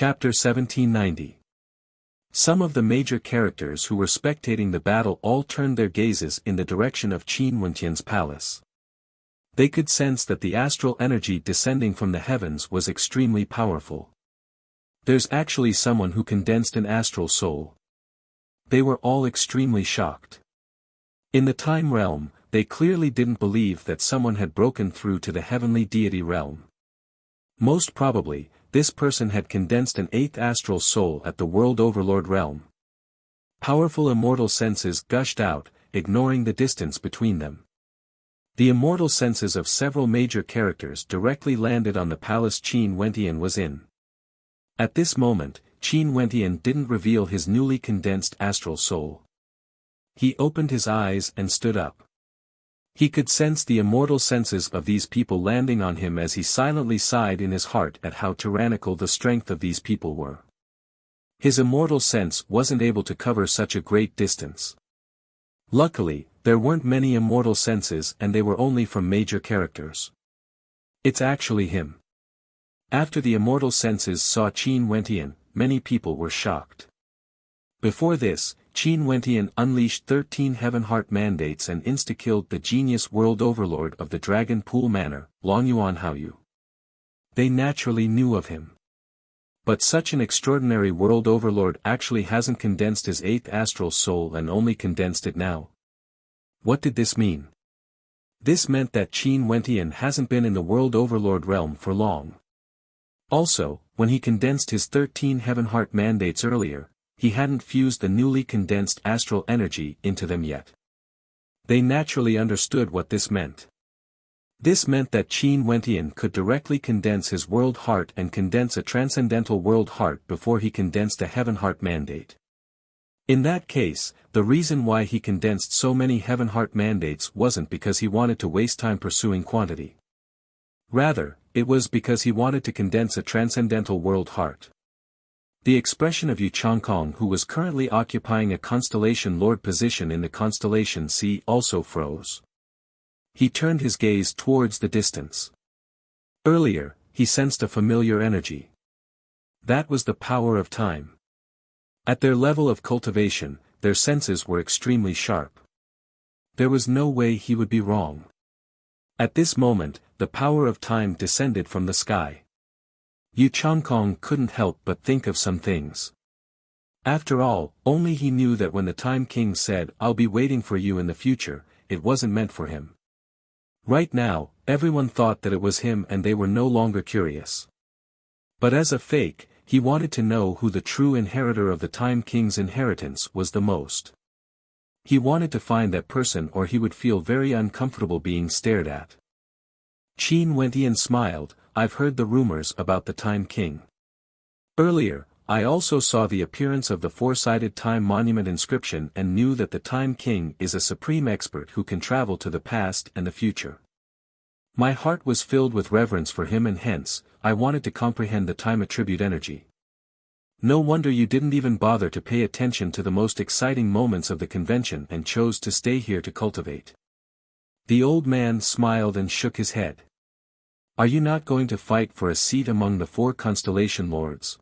Chapter 1790. Some of the major characters who were spectating the battle all turned their gazes in the direction of Qin Wentian's palace. They could sense that the astral energy descending from the heavens was extremely powerful. There's actually someone who condensed an astral soul. They were all extremely shocked. In the time realm, they clearly didn't believe that someone had broken through to the heavenly deity realm. Most probably, this person had condensed an eighth astral soul at the world overlord realm. Powerful immortal senses gushed out, ignoring the distance between them. The immortal senses of several major characters directly landed on the palace Qin Wentian was in. At this moment, Qin Wentian didn't reveal his newly condensed astral soul. He opened his eyes and stood up. He could sense the immortal senses of these people landing on him as he silently sighed in his heart at how tyrannical the strength of these people were. His immortal sense wasn't able to cover such a great distance. Luckily, there weren't many immortal senses and they were only from major characters. It's actually him. After the immortal senses saw Qin Wentian, many people were shocked. Before this, Qin Wentian unleashed 13 heaven heart mandates and insta-killed the genius world overlord of the Dragon Pool Manor, Longyuan Haoyu. They naturally knew of him. But such an extraordinary world overlord actually hasn't condensed his eighth astral soul and only condensed it now. What did this mean? This meant that Qin Wentian hasn't been in the world overlord realm for long. Also, when he condensed his 13 heaven heart mandates earlier, he hadn't fused the newly condensed astral energy into them yet. They naturally understood what this meant. This meant that Qin Wentian could directly condense his world heart and condense a transcendental world heart before he condensed a heaven heart mandate. In that case, the reason why he condensed so many heaven heart mandates wasn't because he wanted to waste time pursuing quantity. Rather, it was because he wanted to condense a transcendental world heart. The expression of Yu Changkong, who was currently occupying a constellation lord position in the constellation Sea, also froze. He turned his gaze towards the distance. Earlier, he sensed a familiar energy. That was the power of time. At their level of cultivation, their senses were extremely sharp. There was no way he would be wrong. At this moment, the power of time descended from the sky. Yu Changkong couldn't help but think of some things. After all, only he knew that when the Time King said, "I'll be waiting for you in the future," it wasn't meant for him. Right now, everyone thought that it was him and they were no longer curious. But as a fake, he wanted to know who the true inheritor of the Time King's inheritance was the most. He wanted to find that person or he would feel very uncomfortable being stared at. Qin Wentian smiled. "I've heard the rumors about the Time King. Earlier, I also saw the appearance of the four-sided time monument inscription and knew that the Time King is a supreme expert who can travel to the past and the future. My heart was filled with reverence for him and hence, I wanted to comprehend the time attribute energy. No wonder you didn't even bother to pay attention to the most exciting moments of the convention and chose to stay here to cultivate." The old man smiled and shook his head. "Are you not going to fight for a seat among the four constellation lords?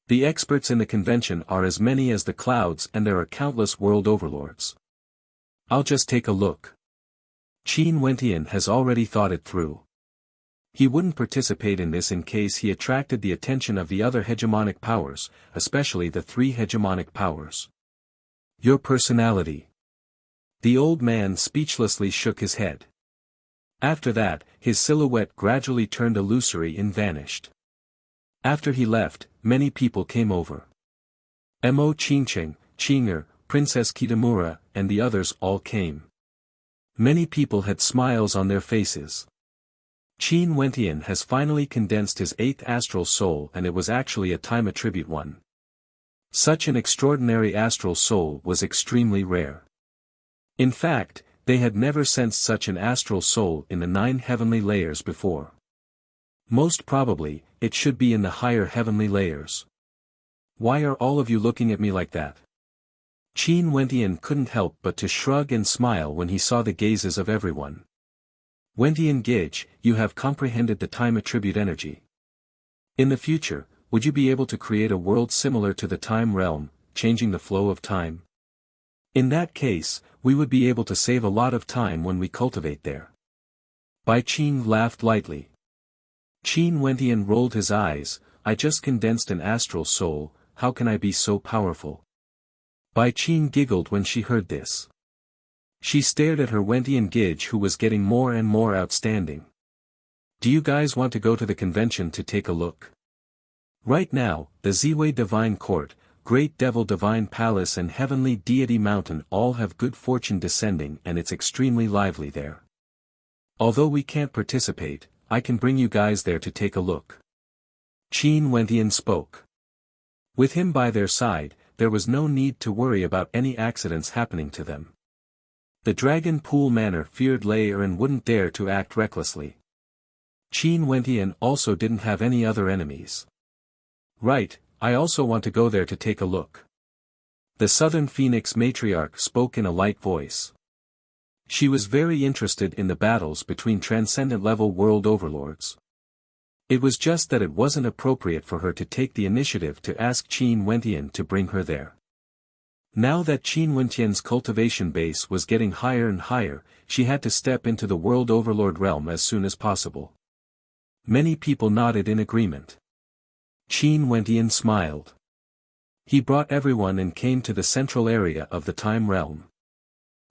The experts in the convention are as many as the clouds and there are countless world overlords. I'll just take a look." Qin Wentian has already thought it through. He wouldn't participate in this in case he attracted the attention of the other hegemonic powers, especially the three hegemonic powers. "Your personality." The old man speechlessly shook his head. After that, his silhouette gradually turned illusory and vanished. After he left, many people came over. Mo Qingcheng, Qing'er, Princess Kitamura, and the others all came. Many people had smiles on their faces. Qin Wentian has finally condensed his eighth astral soul and it was actually a time attribute one. Such an extraordinary astral soul was extremely rare. In fact, they had never sensed such an astral soul in the 9 heavenly layers before. Most probably, it should be in the higher heavenly layers. "Why are all of you looking at me like that?" Qin Wentian couldn't help but to shrug and smile when he saw the gazes of everyone. "Wentian Gage, you have comprehended the time attribute energy. In the future, would you be able to create a world similar to the time realm, changing the flow of time? In that case, we would be able to save a lot of time when we cultivate there. Bai Qing laughed lightly. Qin Wentian rolled his eyes. I just condensed an astral soul, how can I be so powerful? Bai Qing giggled when she heard this. She stared at her Wentian Gidge, who was getting more and more outstanding. Do you guys want to go to the convention to take a look? Right now, the Ziwei Divine Court, Great Devil Divine Palace and Heavenly Deity Mountain all have good fortune descending, and it's extremely lively there. Although we can't participate, I can bring you guys there to take a look. Qin Wentian spoke. With him by their side, there was no need to worry about any accidents happening to them. The Dragon Pool Manor feared Lei and wouldn't dare to act recklessly. Qin Wentian also didn't have any other enemies. Right, I also want to go there to take a look. The Southern Phoenix matriarch spoke in a light voice. She was very interested in the battles between transcendent-level world overlords. It was just that it wasn't appropriate for her to take the initiative to ask Qin Wentian to bring her there. Now that Qin Wentian's cultivation base was getting higher and higher, she had to step into the world overlord realm as soon as possible. Many people nodded in agreement. Qin Wentian smiled. He brought everyone and came to the central area of the time realm.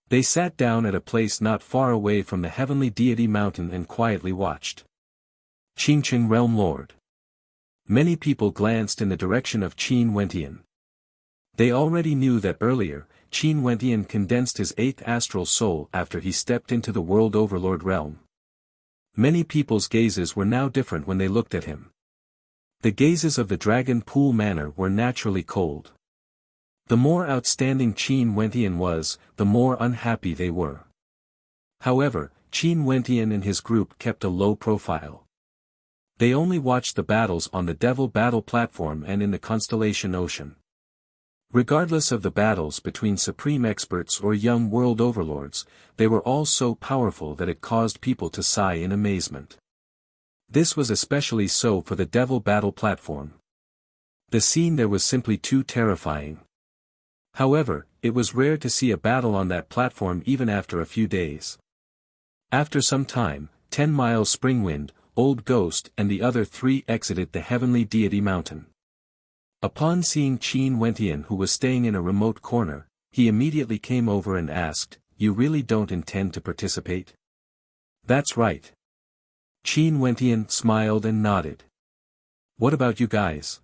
They sat down at a place not far away from the Heavenly Deity Mountain and quietly watched. Qingqing Realm Lord. Many people glanced in the direction of Qin Wentian. They already knew that earlier, Qin Wentian condensed his 8th astral soul after he stepped into the world overlord realm. Many people's gazes were now different when they looked at him. The gazes of the Dragon Pool Manor were naturally cold. The more outstanding Qin Wentian was, the more unhappy they were. However, Qin Wentian and his group kept a low profile. They only watched the battles on the Devil Battle platform and in the Constellation Ocean. Regardless of the battles between supreme experts or young world overlords, they were all so powerful that it caused people to sigh in amazement. This was especially so for the Devil Battle platform. The scene there was simply too terrifying. However, it was rare to see a battle on that platform even after a few days. After some time, 10 Miles Springwind, Old Ghost and the other 3 exited the Heavenly Deity Mountain. Upon seeing Qin Wentian, who was staying in a remote corner, he immediately came over and asked, "You really don't intend to participate?" "That's right." Qin Wentian smiled and nodded. "What about you guys?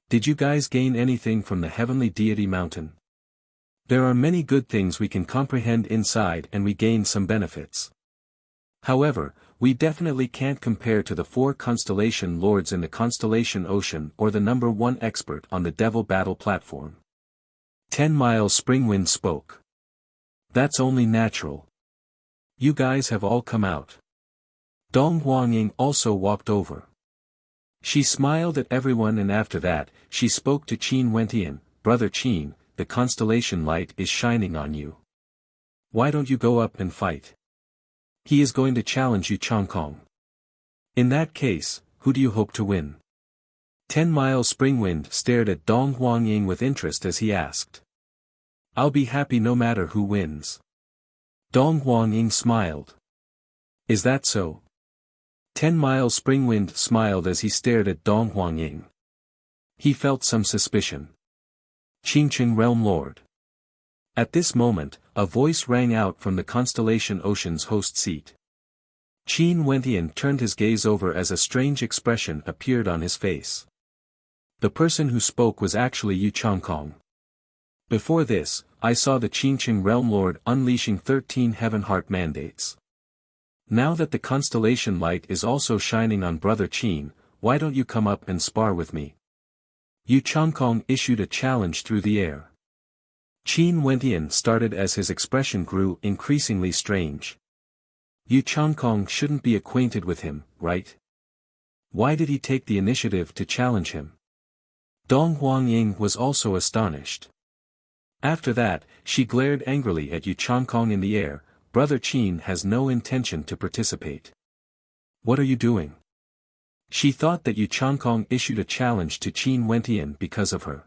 Did you guys gain anything from the Heavenly Deity Mountain?" "There are many good things we can comprehend inside and we gain some benefits. However, we definitely can't compare to the 4 constellation lords in the Constellation Ocean or the number 1 expert on the Devil Battle platform." 10 Miles Springwind spoke. "That's only natural. You guys have all come out." Dong Huangying also walked over. She smiled at everyone and after that, she spoke to Qin Wentian, "Brother Qin, the constellation light is shining on you. Why don't you go up and fight? He is going to challenge you Chongkong. In that case, who do you hope to win?" 10 Miles Springwind stared at Dong Huangying with interest as he asked. "I'll be happy no matter who wins." Dong Huangying smiled. "Is that so?" 10 Miles Springwind smiled as he stared at Dong Huangying. He felt some suspicion. "Qingqing Realm Lord." At this moment, a voice rang out from the Constellation Ocean's host seat. Qin Wentian turned his gaze over as a strange expression appeared on his face. The person who spoke was actually Yu Chongkong. Before this, I saw the Qingqing Realm Lord unleashing 13 Heaven Heart mandates. Now that the constellation light is also shining on Brother Qin, why don't you come up and spar with me? Yu Chongkong issued a challenge through the air. Qin Wentian started as his expression grew increasingly strange. Yu Chongkong shouldn't be acquainted with him, right? Why did he take the initiative to challenge him? Dong Huangying was also astonished. After that, she glared angrily at Yu Chongkong in the air. "Brother Qin has no intention to participate. What are you doing? She thought that Yu Changkong issued a challenge to Qin Wentian because of her.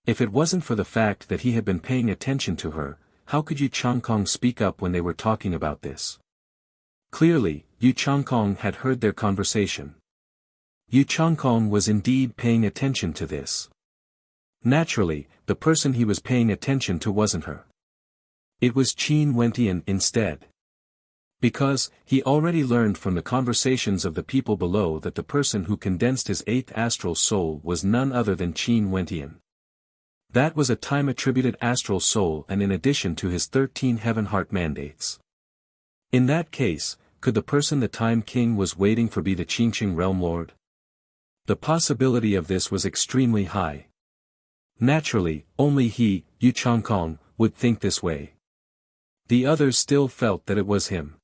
If it wasn't for the fact that he had been paying attention to her, how could Yu Changkong speak up when they were talking about this? Clearly, Yu Changkong had heard their conversation. Yu Changkong was indeed paying attention to this. Naturally, the person he was paying attention to wasn't her. It was Qin Wentian instead. Because, he already learned from the conversations of the people below that the person who condensed his 8th astral soul was none other than Qin Wentian. That was a time-attributed astral soul and in addition to his 13 heaven heart mandates. In that case, could the person the Time King was waiting for be the Qingqing Realm Lord? The possibility of this was extremely high. Naturally, only he, Yu Changkong, would think this way. The others still felt that it was him.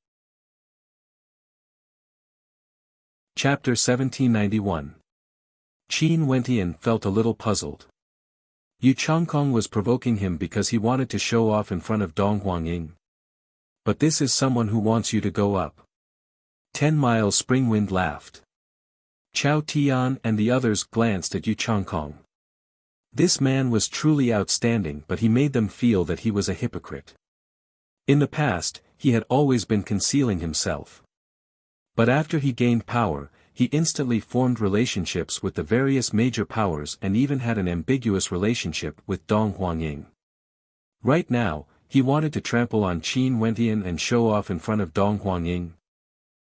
Chapter 1791. Qin Wentian felt a little puzzled. Yu Changkong was provoking him because he wanted to show off in front of Dong Huangying. But this is someone who wants you to go up. 10 Mile Spring Wind laughed. Chao Tian and the others glanced at Yu Changkong. This man was truly outstanding, but he made them feel that he was a hypocrite. In the past, he had always been concealing himself. But after he gained power, he instantly formed relationships with the various major powers and even had an ambiguous relationship with Dong Huangying. Right now, he wanted to trample on Qin Wentian and show off in front of Dong Huangying.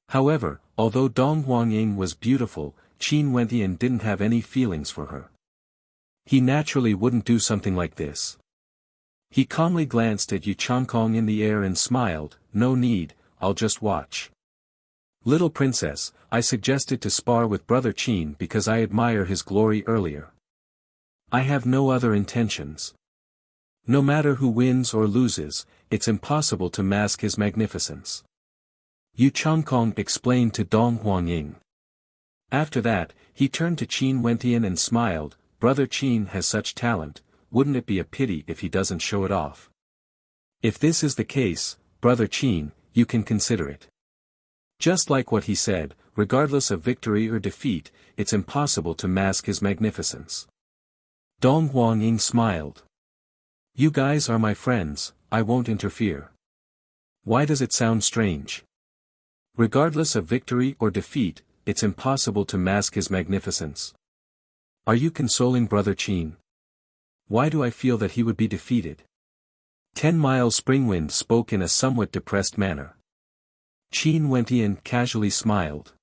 However, although Dong Huangying was beautiful, Qin Wentian didn't have any feelings for her. He naturally wouldn't do something like this. He calmly glanced at Yu Changkong in the air and smiled, "No need, I'll just watch. Little princess, I suggested to spar with Brother Qin because I admire his glory earlier. I have no other intentions. No matter who wins or loses, it's impossible to mask his magnificence." Yu Changkong explained to Dong Huangying. After that, he turned to Qin Wentian and smiled, "Brother Qin has such talent, wouldn't it be a pity if he doesn't show it off? If this is the case, Brother Qin, you can consider it." Just like what he said, regardless of victory or defeat, it's impossible to mask his magnificence. Dong Huangying smiled. "You guys are my friends, I won't interfere. Why does it sound strange? Regardless of victory or defeat, it's impossible to mask his magnificence. Are you consoling Brother Qin? Why do I feel that he would be defeated?" 10 Mile Springwind spoke in a somewhat depressed manner. Qin Wentian casually smiled.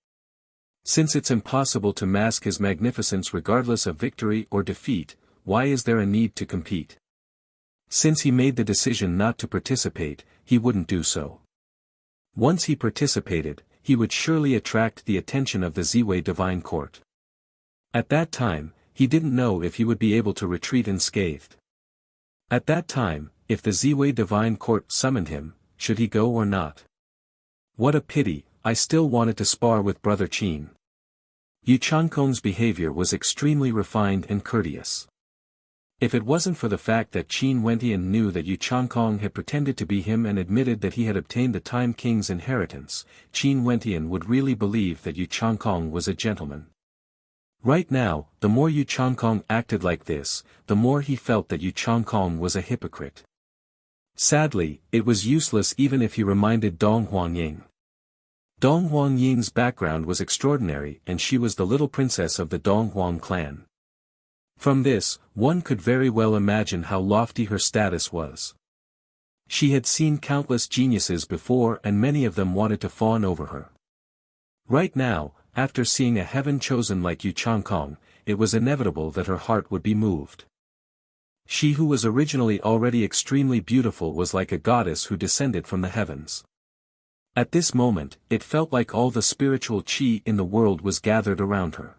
Since it's impossible to mask his magnificence regardless of victory or defeat, why is there a need to compete? Since he made the decision not to participate, he wouldn't do so. Once he participated, he would surely attract the attention of the Ziwei Divine Court. At that time, he didn't know if he would be able to retreat unscathed. At that time, if the Ziwei Divine Court summoned him, should he go or not? What a pity, I still wanted to spar with Brother Qin. Yu Changkong's behavior was extremely refined and courteous. If it wasn't for the fact that Qin Wentian knew that Yu Changkong had pretended to be him and admitted that he had obtained the Time King's inheritance, Qin Wentian would really believe that Yu Changkong was a gentleman. Right now, the more Yu Changkong acted like this, the more he felt that Yu Changkong was a hypocrite. Sadly, it was useless even if he reminded Dong Huangying. Dong Huangying's background was extraordinary and she was the little princess of the Dong Huang clan. From this, one could very well imagine how lofty her status was. She had seen countless geniuses before and many of them wanted to fawn over her. Right now, after seeing a heaven chosen like Yu Changkong, it was inevitable that her heart would be moved. She who was originally already extremely beautiful was like a goddess who descended from the heavens. At this moment, it felt like all the spiritual qi in the world was gathered around her.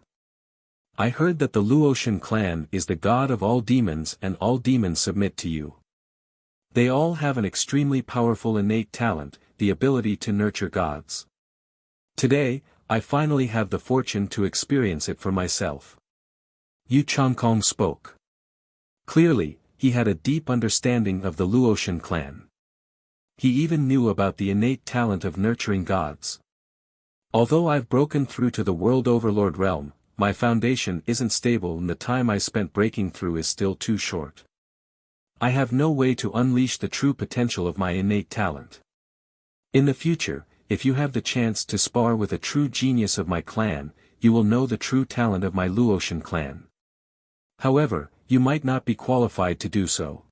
I heard that the Luotian clan is the god of all demons and all demons submit to you. They all have an extremely powerful innate talent, the ability to nurture gods. Today, I finally have the fortune to experience it for myself. Yu Changkong spoke. Clearly, he had a deep understanding of the Luotian clan. He even knew about the innate talent of nurturing gods. Although I've broken through to the World Overlord realm, my foundation isn't stable and the time I spent breaking through is still too short. I have no way to unleash the true potential of my innate talent. In the future, if you have the chance to spar with a true genius of my clan, you will know the true talent of my Luotian clan. However, you might not be qualified to do so.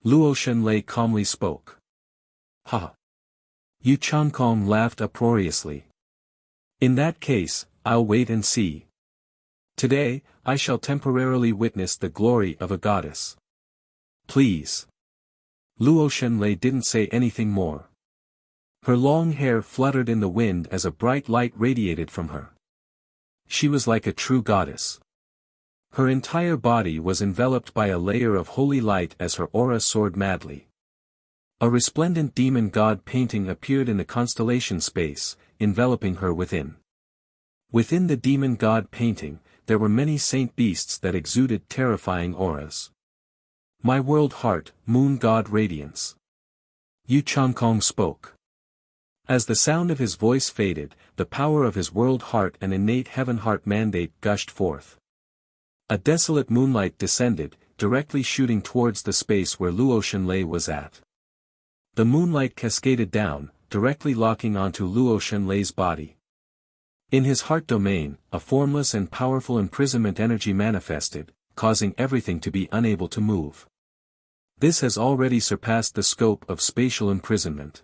Luo Shenlei calmly spoke. Ha! Yu Chankong laughed uproariously. In that case, I'll wait and see. Today, I shall temporarily witness the glory of a goddess. Please. Luo Shenlei didn't say anything more. Her long hair fluttered in the wind as a bright light radiated from her. She was like a true goddess. Her entire body was enveloped by a layer of holy light as her aura soared madly. A resplendent demon god painting appeared in the constellation space, enveloping her within. Within the demon god painting, there were many saint beasts that exuded terrifying auras. My world heart, moon god radiance. Yu Changkong spoke. As the sound of his voice faded, the power of his world heart and innate heaven heart mandate gushed forth. A desolate moonlight descended, directly shooting towards the space where Luo Shenlei was at. The moonlight cascaded down, directly locking onto Luo Shenlei's body. In his heart domain, a formless and powerful imprisonment energy manifested, causing everything to be unable to move. This has already surpassed the scope of spatial imprisonment.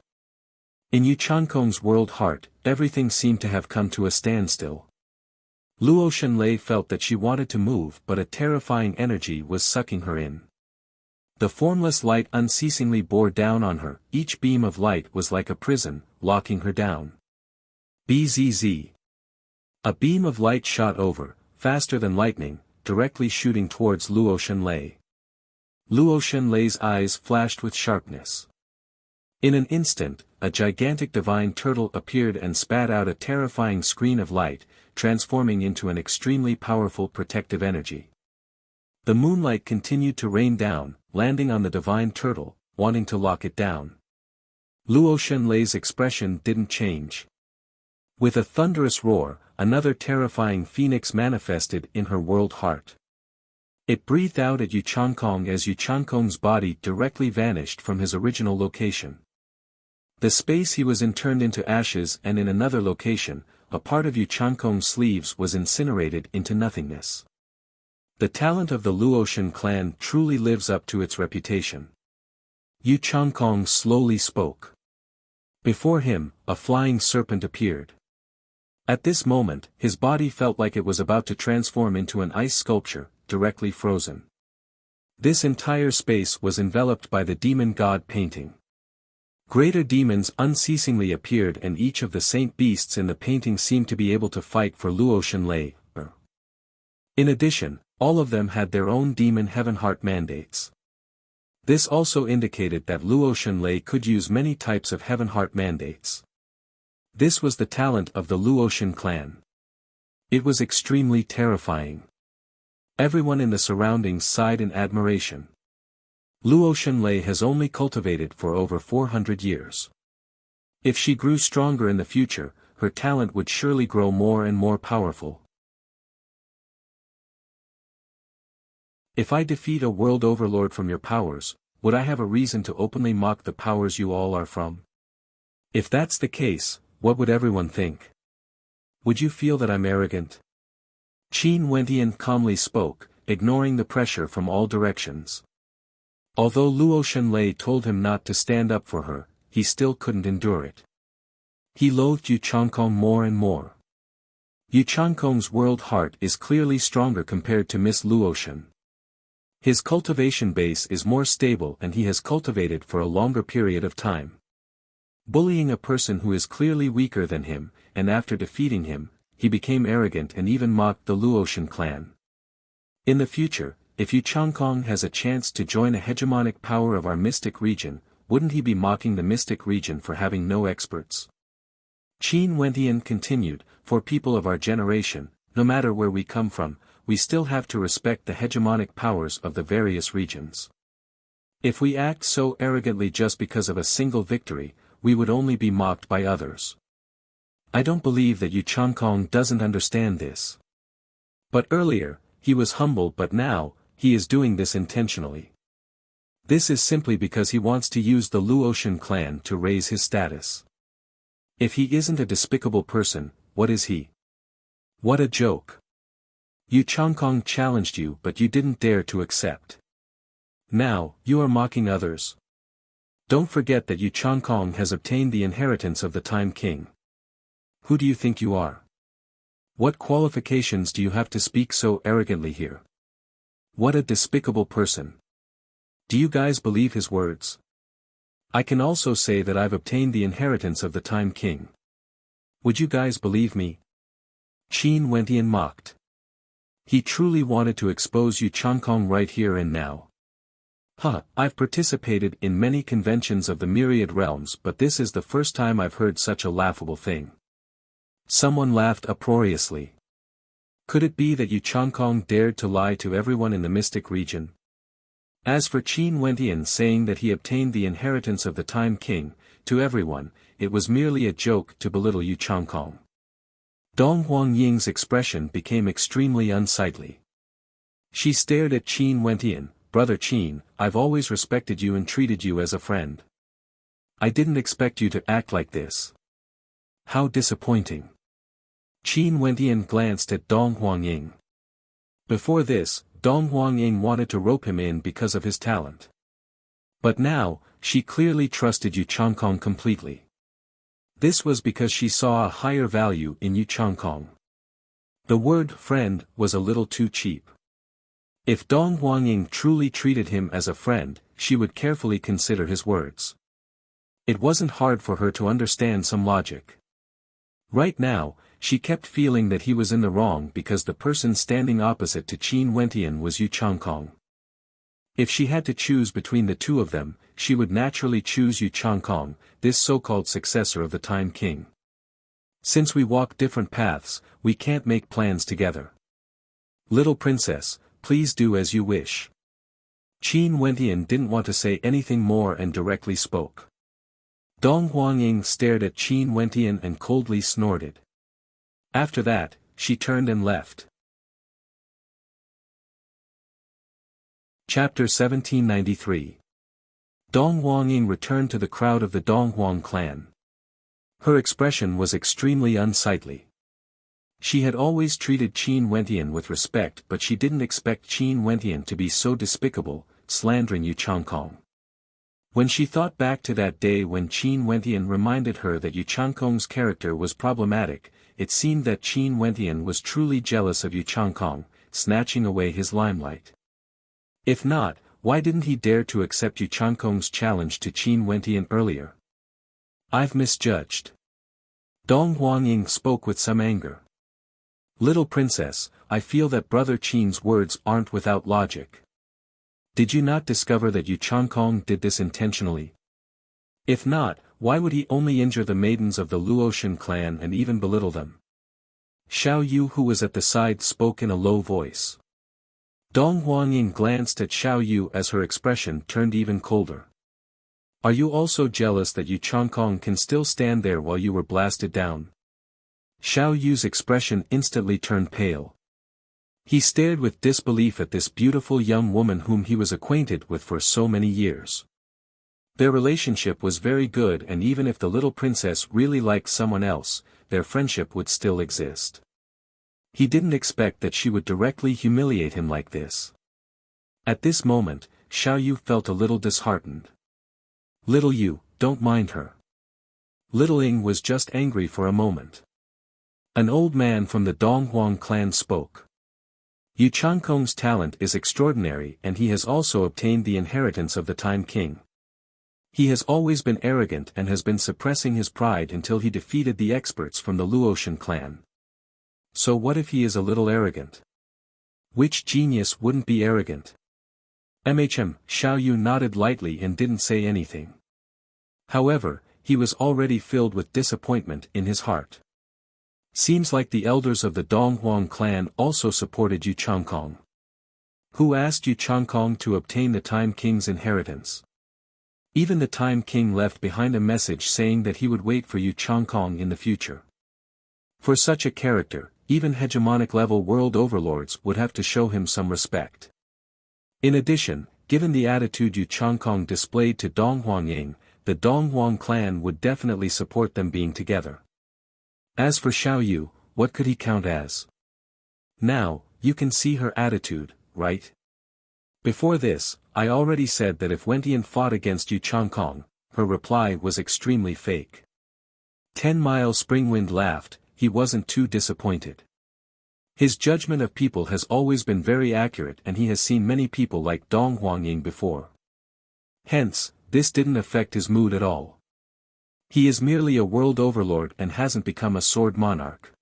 In Yu Chankong's world heart, everything seemed to have come to a standstill. Luo Shenlei felt that she wanted to move but a terrifying energy was sucking her in. The formless light unceasingly bore down on her, each beam of light was like a prison, locking her down. Bzz. A beam of light shot over, faster than lightning, directly shooting towards Luo Shenlei. Luo Shenlei's eyes flashed with sharpness. In an instant, a gigantic divine turtle appeared and spat out a terrifying screen of light, transforming into an extremely powerful protective energy. The moonlight continued to rain down, landing on the divine turtle, wanting to lock it down. Luo Shenlei's expression didn't change. With a thunderous roar, another terrifying phoenix manifested in her world heart. It breathed out at Yu Chankong as Yu Chankong's body directly vanished from his original location. The space he was in turned into ashes and in another location, a part of Yu Chankong's sleeves was incinerated into nothingness. The talent of the Luotian clan truly lives up to its reputation. Yu Chankong slowly spoke. Before him, a flying serpent appeared. At this moment, his body felt like it was about to transform into an ice sculpture, directly frozen. This entire space was enveloped by the demon god painting. Greater demons unceasingly appeared and each of the saint beasts in the painting seemed to be able to fight for Luo Shenlei. In addition, all of them had their own demon heaven heart mandates. This also indicated that Luo Shenlei could use many types of heaven heart mandates. This was the talent of the Luotian clan. It was extremely terrifying. Everyone in the surroundings sighed in admiration. Luo Shenlei has only cultivated for over 400 years. If she grew stronger in the future, her talent would surely grow more and more powerful. If I defeat a world overlord from your powers, would I have a reason to openly mock the powers you all are from? If that's the case, what would everyone think? Would you feel that I'm arrogant? Qin Wentian calmly spoke, ignoring the pressure from all directions. Although Luo Shenlei told him not to stand up for her, he still couldn't endure it. He loathed Yu Chankong more and more. Yu Chankong's world heart is clearly stronger compared to Miss Luotian. His cultivation base is more stable and he has cultivated for a longer period of time. Bullying a person who is clearly weaker than him, and after defeating him, he became arrogant and even mocked the Luotian clan. In the future, if Yu Chankong has a chance to join a hegemonic power of our mystic region, wouldn't he be mocking the mystic region for having no experts? Qin Wentian continued, for people of our generation, no matter where we come from, we still have to respect the hegemonic powers of the various regions. If we act so arrogantly just because of a single victory, we would only be mocked by others. I don't believe that Yu Changkong doesn't understand this. But earlier, he was humble, but now, he is doing this intentionally. This is simply because he wants to use the Luotian clan to raise his status. If he isn't a despicable person, what is he? What a joke. Yu Changkong challenged you, but you didn't dare to accept. Now, you are mocking others. Don't forget that Yu Changkong has obtained the inheritance of the Time King. Who do you think you are? What qualifications do you have to speak so arrogantly here? What a despicable person. Do you guys believe his words? I can also say that I've obtained the inheritance of the Time King. Would you guys believe me? Qin Wentian mocked. He truly wanted to expose Yu Changkong right here and now. I've participated in many conventions of the myriad realms, but this is the first time I've heard such a laughable thing. Someone laughed uproariously. Could it be that Yu Changkong dared to lie to everyone in the mystic region? As for Qin Wentian saying that he obtained the inheritance of the Time King, to everyone, it was merely a joke to belittle Yu Changkong. Dong Huangying's expression became extremely unsightly. She stared at Qin Wentian. Brother Qin, I've always respected you and treated you as a friend. I didn't expect you to act like this. How disappointing. Qin Wentian glanced at Dong Huangying. Before this, Dong Huangying wanted to rope him in because of his talent. But now, she clearly trusted Yu Changkong completely. This was because she saw a higher value in Yu Changkong. The word friend was a little too cheap. If Dong Huangying truly treated him as a friend, she would carefully consider his words. It wasn't hard for her to understand some logic. Right now, she kept feeling that he was in the wrong because the person standing opposite to Qin Wentian was Yu Changkong. If she had to choose between the two of them, she would naturally choose Yu Changkong, this so-called successor of the Time King. Since we walk different paths, we can't make plans together. Little princess, please do as you wish. Qin Wentian didn't want to say anything more and directly spoke. Dong Huangying stared at Qin Wentian and coldly snorted. After that, she turned and left. Chapter 1793. Dong Huangying returned to the crowd of the Donghuang clan. Her expression was extremely unsightly. She had always treated Qin Wentian with respect, but she didn't expect Qin Wentian to be so despicable, slandering Yu Changkong. When she thought back to that day when Qin Wentian reminded her that Yu Changkong's character was problematic, it seemed that Qin Wentian was truly jealous of Yu Changkong, snatching away his limelight. If not, why didn't he dare to accept Yu Changkong's challenge to Qin Wentian earlier? I've misjudged. Dong Huangying spoke with some anger. Little princess, I feel that Brother Qin's words aren't without logic. Did you not discover that Yu Changkong did this intentionally? If not, why would he only injure the maidens of the Luotian clan and even belittle them? Xiao Yu, who was at the side, spoke in a low voice. Dong Huangying glanced at Xiao Yu as her expression turned even colder. Are you also jealous that Yu Changkong can still stand there while you were blasted down? Xiao Yu's expression instantly turned pale. He stared with disbelief at this beautiful young woman whom he was acquainted with for so many years. Their relationship was very good, and even if the little princess really liked someone else, their friendship would still exist. He didn't expect that she would directly humiliate him like this. At this moment, Xiao Yu felt a little disheartened. Little Yu, don't mind her. Little Ying was just angry for a moment. An old man from the Donghuang clan spoke. Yu Changkong's talent is extraordinary, and he has also obtained the inheritance of the Time King. He has always been arrogant and has been suppressing his pride until he defeated the experts from the Luotian clan. So what if he is a little arrogant? Which genius wouldn't be arrogant? Xiao Yu nodded lightly and didn't say anything. However, he was already filled with disappointment in his heart. Seems like the elders of the Donghuang clan also supported Yu Changkong. Who asked Yu Changkong to obtain the Time King's inheritance? Even the Time King left behind a message saying that he would wait for Yu Changkong in the future. For such a character, even hegemonic-level world overlords would have to show him some respect. In addition, given the attitude Yu Changkong displayed to Dong Huangying, the Donghuang clan would definitely support them being together. As for Xiao Yu, what could he count as? Now, you can see her attitude, right? Before this, I already said that if Wentian fought against Yu Changkong, her reply was extremely fake. 10-Mile Springwind laughed, he wasn't too disappointed. His judgment of people has always been very accurate and he has seen many people like Dong Huangying before. Hence, this didn't affect his mood at all. He is merely a world overlord and hasn't become a sword monarch.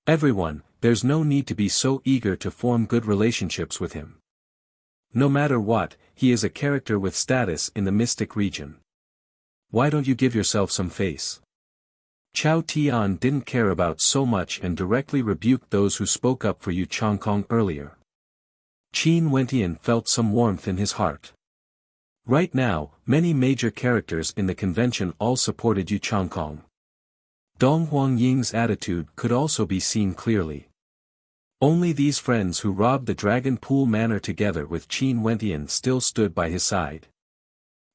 Everyone, there's no need to be so eager to form good relationships with him. No matter what, he is a character with status in the mystic region. Why don't you give yourself some face? Chao Tian didn't care about so much and directly rebuked those who spoke up for Yu Changkong earlier. Qin Wentian felt some warmth in his heart. Right now, many major characters in the convention all supported Yu Changkong. Dong Huangying's attitude could also be seen clearly. Only these friends who robbed the Dragon Pool Manor together with Qin Wentian still stood by his side.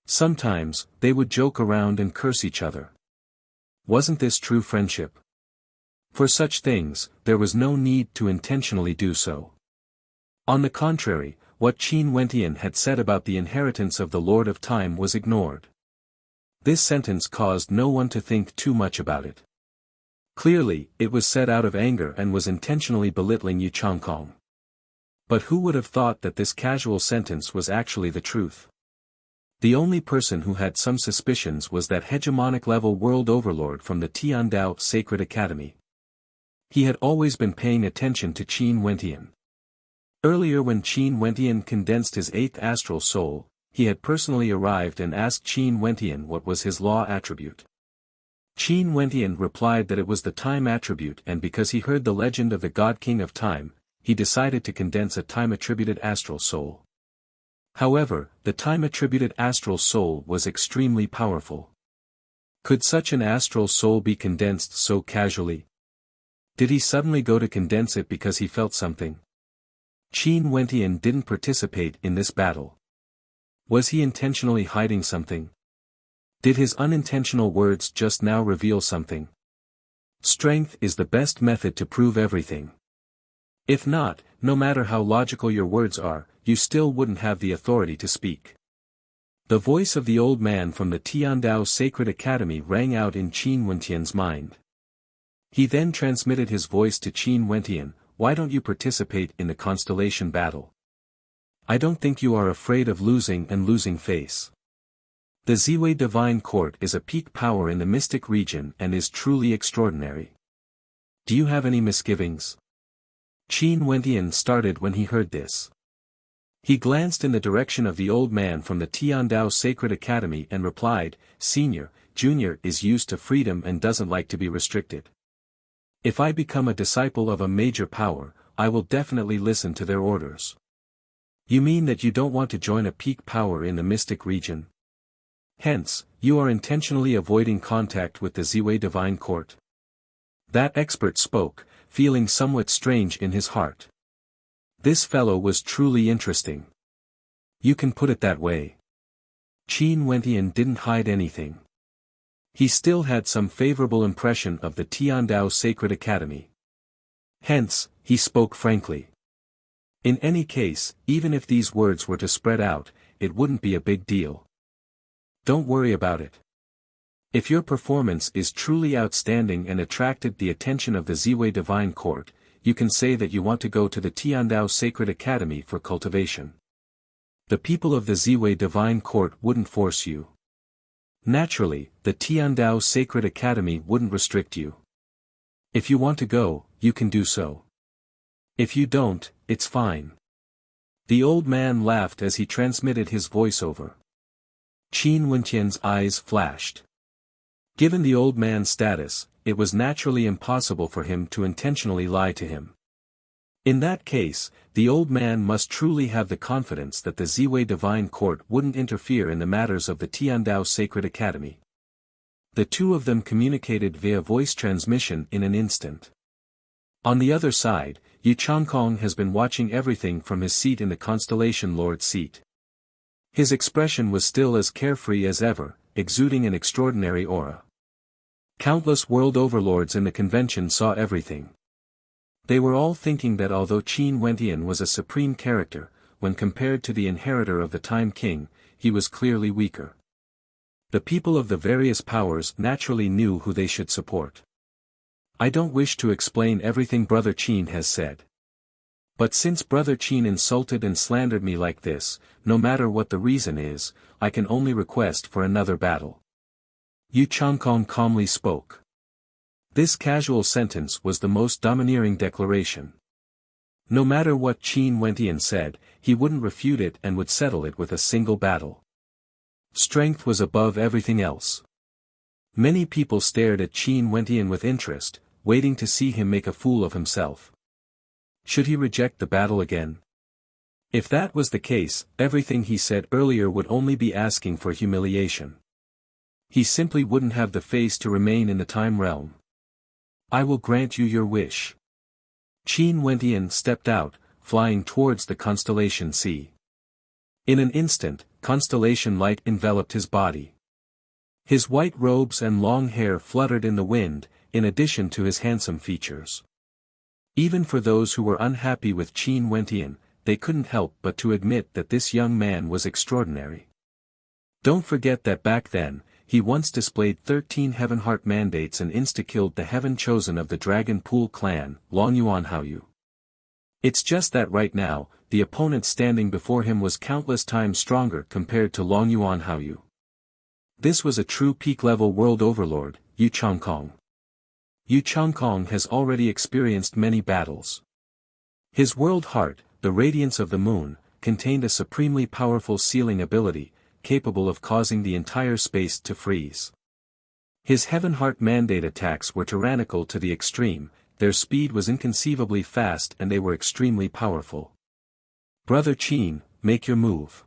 Sometimes, they would joke around and curse each other. Wasn't this true friendship? For such things, there was no need to intentionally do so. On the contrary, what Qin Wentian had said about the inheritance of the Lord of Time was ignored. This sentence caused no one to think too much about it. Clearly, it was said out of anger and was intentionally belittling Yu Changkong. But who would have thought that this casual sentence was actually the truth? The only person who had some suspicions was that hegemonic-level world overlord from the Tiandao Sacred Academy. He had always been paying attention to Qin Wentian. Earlier when Qin Wentian condensed his 8th astral soul, he had personally arrived and asked Qin Wentian what was his law attribute. Qin Wentian replied that it was the time attribute and because he heard the legend of the God King of Time, he decided to condense a time-attributed astral soul. However, the time-attributed astral soul was extremely powerful. Could such an astral soul be condensed so casually? Did he suddenly go to condense it because he felt something? Qin Wentian didn't participate in this battle. Was he intentionally hiding something? Did his unintentional words just now reveal something? Strength is the best method to prove everything. If not, no matter how logical your words are, you still wouldn't have the authority to speak. The voice of the old man from the Tiandao Sacred Academy rang out in Qin Wentian's mind. He then transmitted his voice to Qin Wentian, "Why don't you participate in the constellation battle? I don't think you are afraid of losing and losing face. The Ziwei Divine Court is a peak power in the mystic region and is truly extraordinary. Do you have any misgivings?" Qin Wentian started when he heard this. He glanced in the direction of the old man from the Tiandao Sacred Academy and replied, "Senior, Junior is used to freedom and doesn't like to be restricted. If I become a disciple of a major power, I will definitely listen to their orders." You mean that you don't want to join a peak power in the mystic region? Hence, you are intentionally avoiding contact with the Ziwei Divine Court. That expert spoke, feeling somewhat strange in his heart. This fellow was truly interesting. You can put it that way. Qin Wentian didn't hide anything. He still had some favorable impression of the Tiandao Sacred Academy. Hence, he spoke frankly. In any case, even if these words were to spread out, it wouldn't be a big deal. Don't worry about it. If your performance is truly outstanding and attracted the attention of the Ziwei Divine Court, you can say that you want to go to the Tiandao Sacred Academy for cultivation. The people of the Ziwei Divine Court wouldn't force you. Naturally, the Tiandao Sacred Academy wouldn't restrict you. If you want to go, you can do so. If you don't, it's fine. The old man laughed as he transmitted his voiceover. Qin Wentian's eyes flashed. Given the old man's status, it was naturally impossible for him to intentionally lie to him. In that case, the old man must truly have the confidence that the Ziwei Divine Court wouldn't interfere in the matters of the Tiandao Sacred Academy. The two of them communicated via voice transmission in an instant. On the other side, Yu Changkong has been watching everything from his seat in the Constellation Lord's seat. His expression was still as carefree as ever, exuding an extraordinary aura. Countless world overlords in the convention saw everything. They were all thinking that although Qin Wentian was a supreme character, when compared to the inheritor of the Time King, he was clearly weaker. The people of the various powers naturally knew who they should support. I don't wish to explain everything Brother Qin has said. But since Brother Qin insulted and slandered me like this, no matter what the reason is, I can only request for another battle. Yu Changkong calmly spoke. This casual sentence was the most domineering declaration. No matter what Qin Wentian said, he wouldn't refute it and would settle it with a single battle. Strength was above everything else. Many people stared at Qin Wentian with interest, waiting to see him make a fool of himself. Should he reject the battle again? If that was the case, everything he said earlier would only be asking for humiliation. He simply wouldn't have the face to remain in the time realm. I will grant you your wish. Qin Wentian stepped out, flying towards the constellation sea. In an instant, constellation light enveloped his body. His white robes and long hair fluttered in the wind, in addition to his handsome features. Even for those who were unhappy with Qin Wentian, they couldn't help but to admit that this young man was extraordinary. Don't forget that back then, he once displayed 13 Heaven Heart mandates and insta-killed the Heaven Chosen of the Dragon Pool clan, Long Yuan Haoyu. It's just that right now, the opponent standing before him was countless times stronger compared to Long Yuan Haoyu. This was a true peak-level world overlord, Yu Changkong. Yu Changkong has already experienced many battles. His world heart, the radiance of the moon, contained a supremely powerful sealing ability, capable of causing the entire space to freeze. His Heaven Heart mandate attacks were tyrannical to the extreme, their speed was inconceivably fast and they were extremely powerful. Brother Qin, make your move.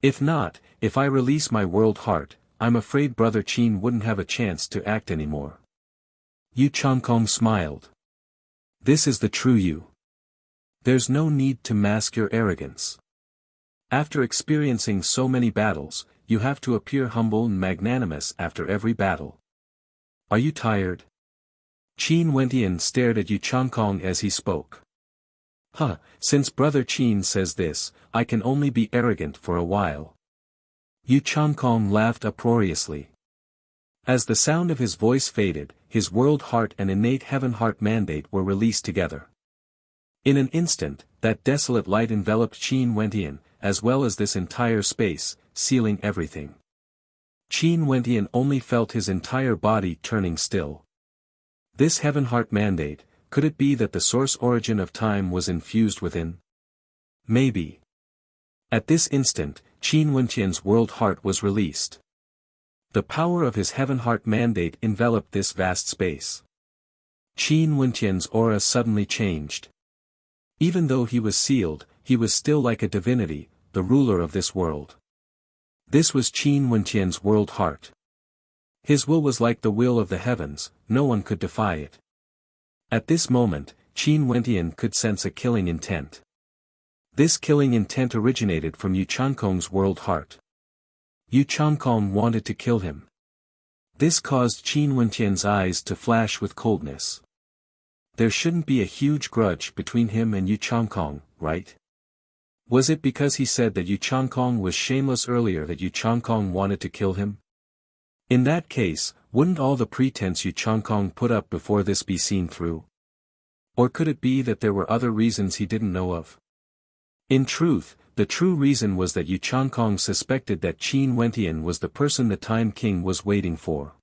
If not, if I release my world heart, I'm afraid Brother Qin wouldn't have a chance to act anymore. Yu Changkong smiled. This is the true you. There's no need to mask your arrogance. After experiencing so many battles, you have to appear humble and magnanimous after every battle. Are you tired? Qin Wentian stared at Yu Changkong as he spoke. Since Brother Qin says this, I can only be arrogant for a while. Yu Changkong laughed uproariously. As the sound of his voice faded, his world heart and innate Heaven Heart mandate were released together. In an instant, that desolate light enveloped Qin Wentian, as well as this entire space, sealing everything. Qin Wentian only felt his entire body turning still. This Heaven Heart mandate, could it be that the source origin of time was infused within? Maybe. At this instant, Qin Wentian's world heart was released. The power of his Heaven Heart mandate enveloped this vast space. Qin Wentian's aura suddenly changed. Even though he was sealed, he was still like a divinity, the ruler of this world. This was Qin Wentian's world heart. His will was like the will of the heavens, no one could defy it. At this moment, Qin Wentian could sense a killing intent. This killing intent originated from Yu Changkong's world heart. Yu Changkong wanted to kill him. This caused Qin Wentian's eyes to flash with coldness. There shouldn't be a huge grudge between him and Yu Changkong, right? Was it because he said that Yu Changkong was shameless earlier that Yu Changkong wanted to kill him? In that case, wouldn't all the pretense Yu Changkong put up before this be seen through? Or could it be that there were other reasons he didn't know of? In truth, the true reason was that Yu Changkong suspected that Qin Wentian was the person the Time King was waiting for.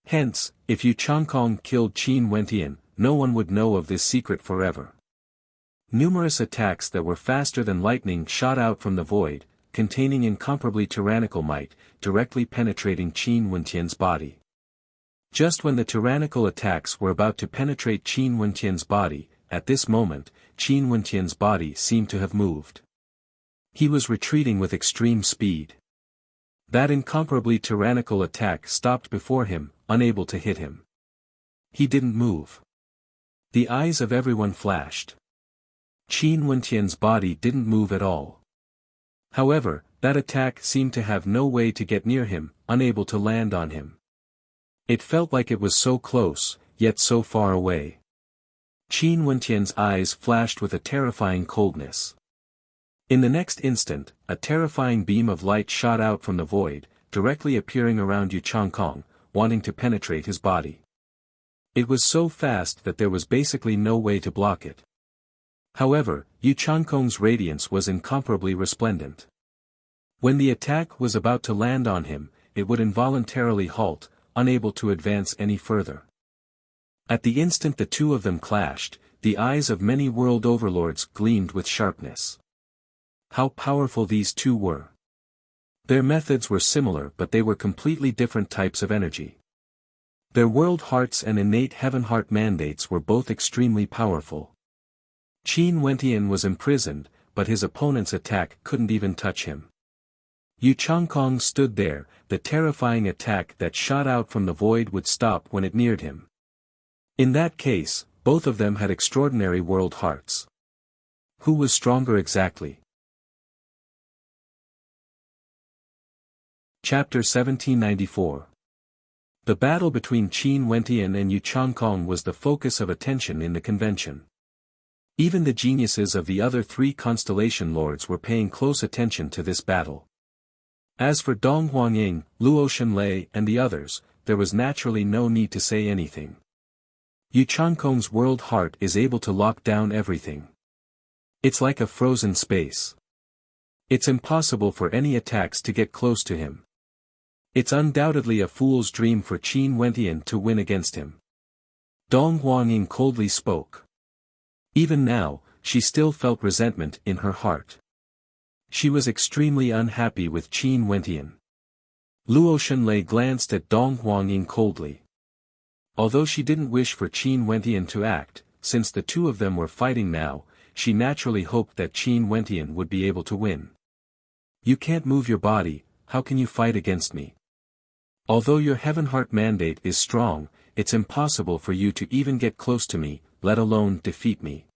Hence, if Yu Changkong killed Qin Wentian, no one would know of this secret forever. Numerous attacks that were faster than lightning shot out from the void, containing incomparably tyrannical might, directly penetrating Qin Wentian's body. Just when the tyrannical attacks were about to penetrate Qin Wentian's body, at this moment, Qin Wentian's body seemed to have moved. He was retreating with extreme speed. That incomparably tyrannical attack stopped before him, unable to hit him. He didn't move. The eyes of everyone flashed. Qin Wentian's body didn't move at all. However, that attack seemed to have no way to get near him, unable to land on him. It felt like it was so close, yet so far away. Qin Wentian's eyes flashed with a terrifying coldness. In the next instant, a terrifying beam of light shot out from the void, directly appearing around Yu Changkong, wanting to penetrate his body. It was so fast that there was basically no way to block it. However, Yu Changkong's radiance was incomparably resplendent. When the attack was about to land on him, it would involuntarily halt, unable to advance any further. At the instant the two of them clashed, the eyes of many world overlords gleamed with sharpness. How powerful these two were. Their methods were similar, but they were completely different types of energy. Their world hearts and innate heaven heart mandates were both extremely powerful. Qin Wentian was imprisoned, but his opponent's attack couldn't even touch him. Yu Changkong stood there, the terrifying attack that shot out from the void would stop when it neared him. In that case, both of them had extraordinary world hearts. Who was stronger exactly? Chapter 1794. The battle between Qin Wentian and Yu Changkong was the focus of attention in the convention. Even the geniuses of the other three constellation lords were paying close attention to this battle. As for Dong Huangying, Luo Shenlei and the others, there was naturally no need to say anything. Yu Changkong's world heart is able to lock down everything. It's like a frozen space. It's impossible for any attacks to get close to him. It's undoubtedly a fool's dream for Qin Wentian to win against him. Dong Huangying coldly spoke. Even now, she still felt resentment in her heart. She was extremely unhappy with Qin Wentian. Luo Shenlei glanced at Dong Huangying coldly. Although she didn't wish for Qin Wentian to act, since the two of them were fighting now, she naturally hoped that Qin Wentian would be able to win. You can't move your body, how can you fight against me? Although your heaven heart mandate is strong, it's impossible for you to even get close to me, let alone defeat me.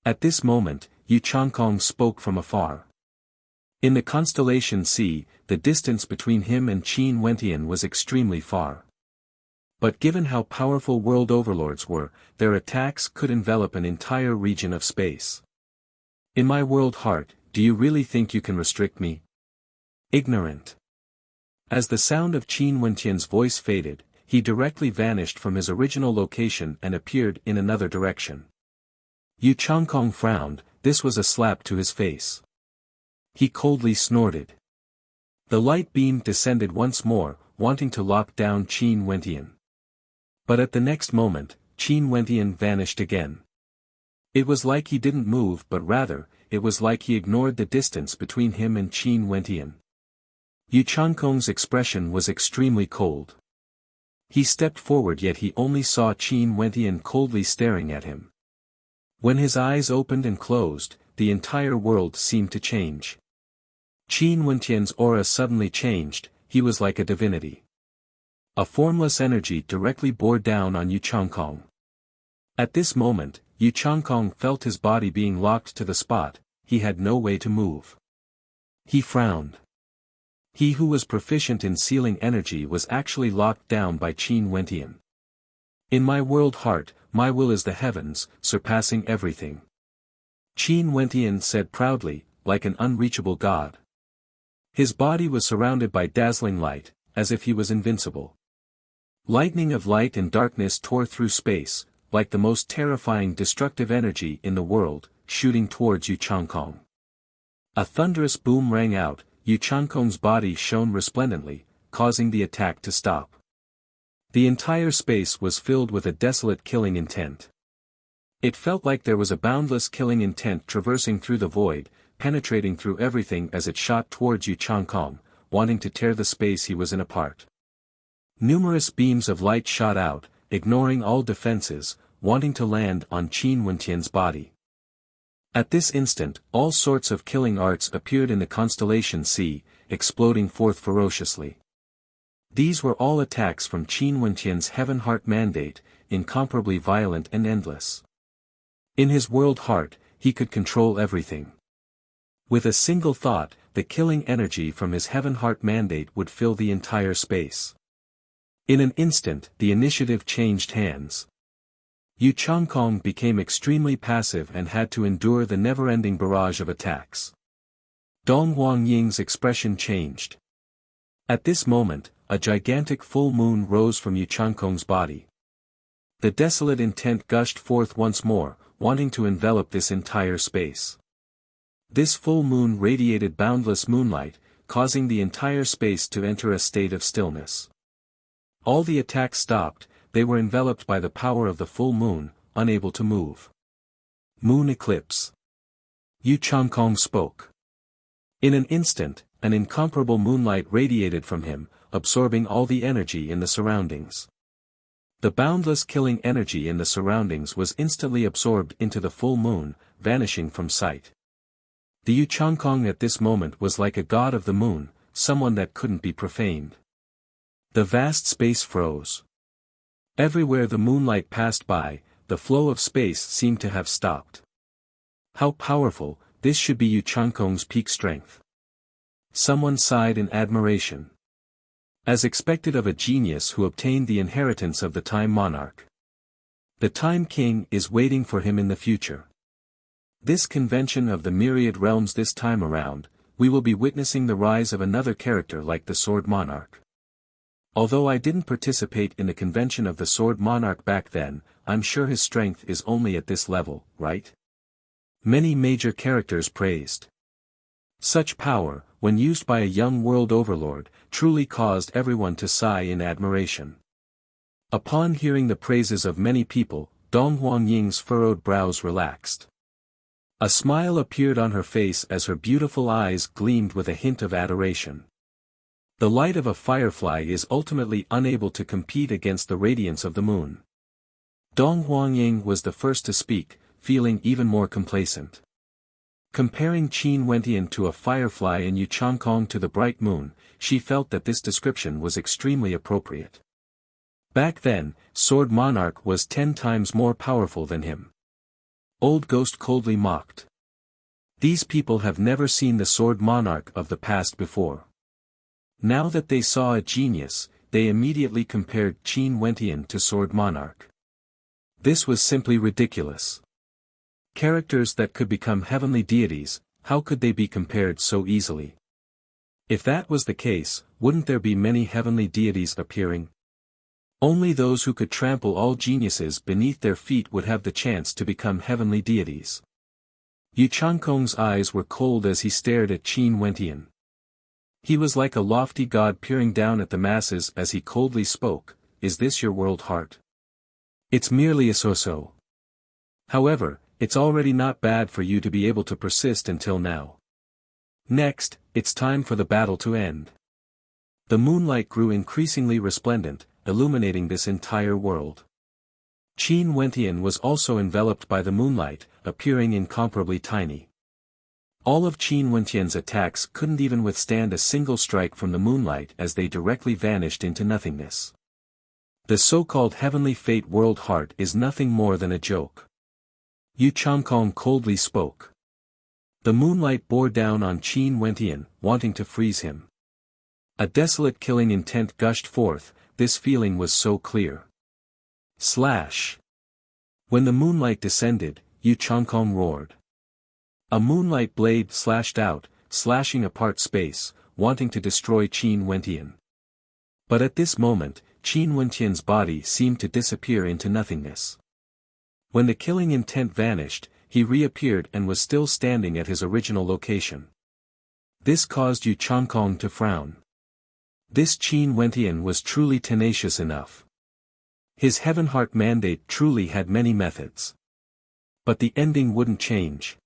At this moment, Yu Changkong spoke from afar. In the constellation Sea, the distance between him and Qin Wentian was extremely far. But given how powerful world overlords were, their attacks could envelop an entire region of space. In my world heart, do you really think you can restrict me? Ignorant. As the sound of Qin Wentian's voice faded, he directly vanished from his original location and appeared in another direction. Yu Changkong frowned, this was a slap to his face. He coldly snorted. The light beam descended once more, wanting to lock down Qin Wentian. But at the next moment, Qin Wentian vanished again. It was like he didn't move, but rather, it was like he ignored the distance between him and Qin Wentian. Yu Changkong's expression was extremely cold. He stepped forward, yet he only saw Qin Wentian coldly staring at him. When his eyes opened and closed, the entire world seemed to change. Qin Wentian's aura suddenly changed, he was like a divinity. A formless energy directly bore down on Yu Changkong. At this moment, Yu Changkong felt his body being locked to the spot, he had no way to move. He frowned. He who was proficient in sealing energy was actually locked down by Qin Wentian. In my world heart, my will is the heavens, surpassing everything. Qin Wentian said proudly, like an unreachable god. His body was surrounded by dazzling light, as if he was invincible. Lightning of light and darkness tore through space, like the most terrifying destructive energy in the world, shooting towards Yu Changkong. A thunderous boom rang out, Yu Changkong's body shone resplendently, causing the attack to stop. The entire space was filled with a desolate killing intent. It felt like there was a boundless killing intent traversing through the void, penetrating through everything as it shot towards Yu Changkong, wanting to tear the space he was in apart. Numerous beams of light shot out, ignoring all defenses, wanting to land on Qin Wentian's body. At this instant, all sorts of killing arts appeared in the constellation Sea, exploding forth ferociously. These were all attacks from Qin Wenqian's Heaven Heart mandate, incomparably violent and endless. In his world heart, he could control everything. With a single thought, the killing energy from his Heaven Heart mandate would fill the entire space. In an instant, the initiative changed hands. Yu Changkong became extremely passive and had to endure the never-ending barrage of attacks. Dong Huangying's expression changed. At this moment, a gigantic full moon rose from Yu Changkong's body. The desolate intent gushed forth once more, wanting to envelop this entire space. This full moon radiated boundless moonlight, causing the entire space to enter a state of stillness. All the attacks stopped, they were enveloped by the power of the full moon, unable to move. Moon eclipse. Yu Changkong spoke. In an instant, an incomparable moonlight radiated from him, absorbing all the energy in the surroundings. The boundless killing energy in the surroundings was instantly absorbed into the full moon, vanishing from sight. The Yu Changkong at this moment was like a god of the moon, someone that couldn't be profaned. The vast space froze. Everywhere the moonlight passed by, the flow of space seemed to have stopped. How powerful, this should be Yu Changkong's peak strength. Someone sighed in admiration. As expected of a genius who obtained the inheritance of the Time Monarch. The Time King is waiting for him in the future. This convention of the myriad realms this time around, we will be witnessing the rise of another character like the Sword Monarch. Although I didn't participate in the convention of the Sword Monarch back then, I'm sure his strength is only at this level, right? Many major characters praised. Such power, when used by a young world overlord, truly caused everyone to sigh in admiration. Upon hearing the praises of many people, Dong Huangying's furrowed brows relaxed. A smile appeared on her face as her beautiful eyes gleamed with a hint of adoration. The light of a firefly is ultimately unable to compete against the radiance of the moon. Dong Huangying was the first to speak, feeling even more complacent. Comparing Qin Wenqian to a firefly and Yu Changkong to the bright moon, she felt that this description was extremely appropriate. Back then, Sword Monarch was 10 times more powerful than him. Old Ghost coldly mocked. These people have never seen the Sword Monarch of the past before. Now that they saw a genius, they immediately compared Qin Wenqian to Sword Monarch. This was simply ridiculous. Characters that could become heavenly deities, how could they be compared so easily? If that was the case, wouldn't there be many heavenly deities appearing? Only those who could trample all geniuses beneath their feet would have the chance to become heavenly deities. Yu Changkong's eyes were cold as he stared at Qin Wenqian. He was like a lofty god peering down at the masses as he coldly spoke, "Is this your world heart? It's merely a so-so. However, it's already not bad for you to be able to persist until now. Next, it's time for the battle to end." The moonlight grew increasingly resplendent, illuminating this entire world. Qin Wenqian was also enveloped by the moonlight, appearing incomparably tiny. All of Qin Wenqian's attacks couldn't even withstand a single strike from the moonlight as they directly vanished into nothingness. The so-called heavenly fate world heart is nothing more than a joke. Yu Changkong coldly spoke. The moonlight bore down on Qin Wenqian, wanting to freeze him. A desolate killing intent gushed forth, this feeling was so clear. Slash! When the moonlight descended, Yu Changkong roared. A moonlight blade slashed out, slashing apart space, wanting to destroy Qin Wenqian. But at this moment, Qin Wenqian's body seemed to disappear into nothingness. When the killing intent vanished, he reappeared and was still standing at his original location. This caused Yu Changkong to frown. This Qin Wenqian was truly tenacious enough. His Heaven Heart mandate truly had many methods. But the ending wouldn't change.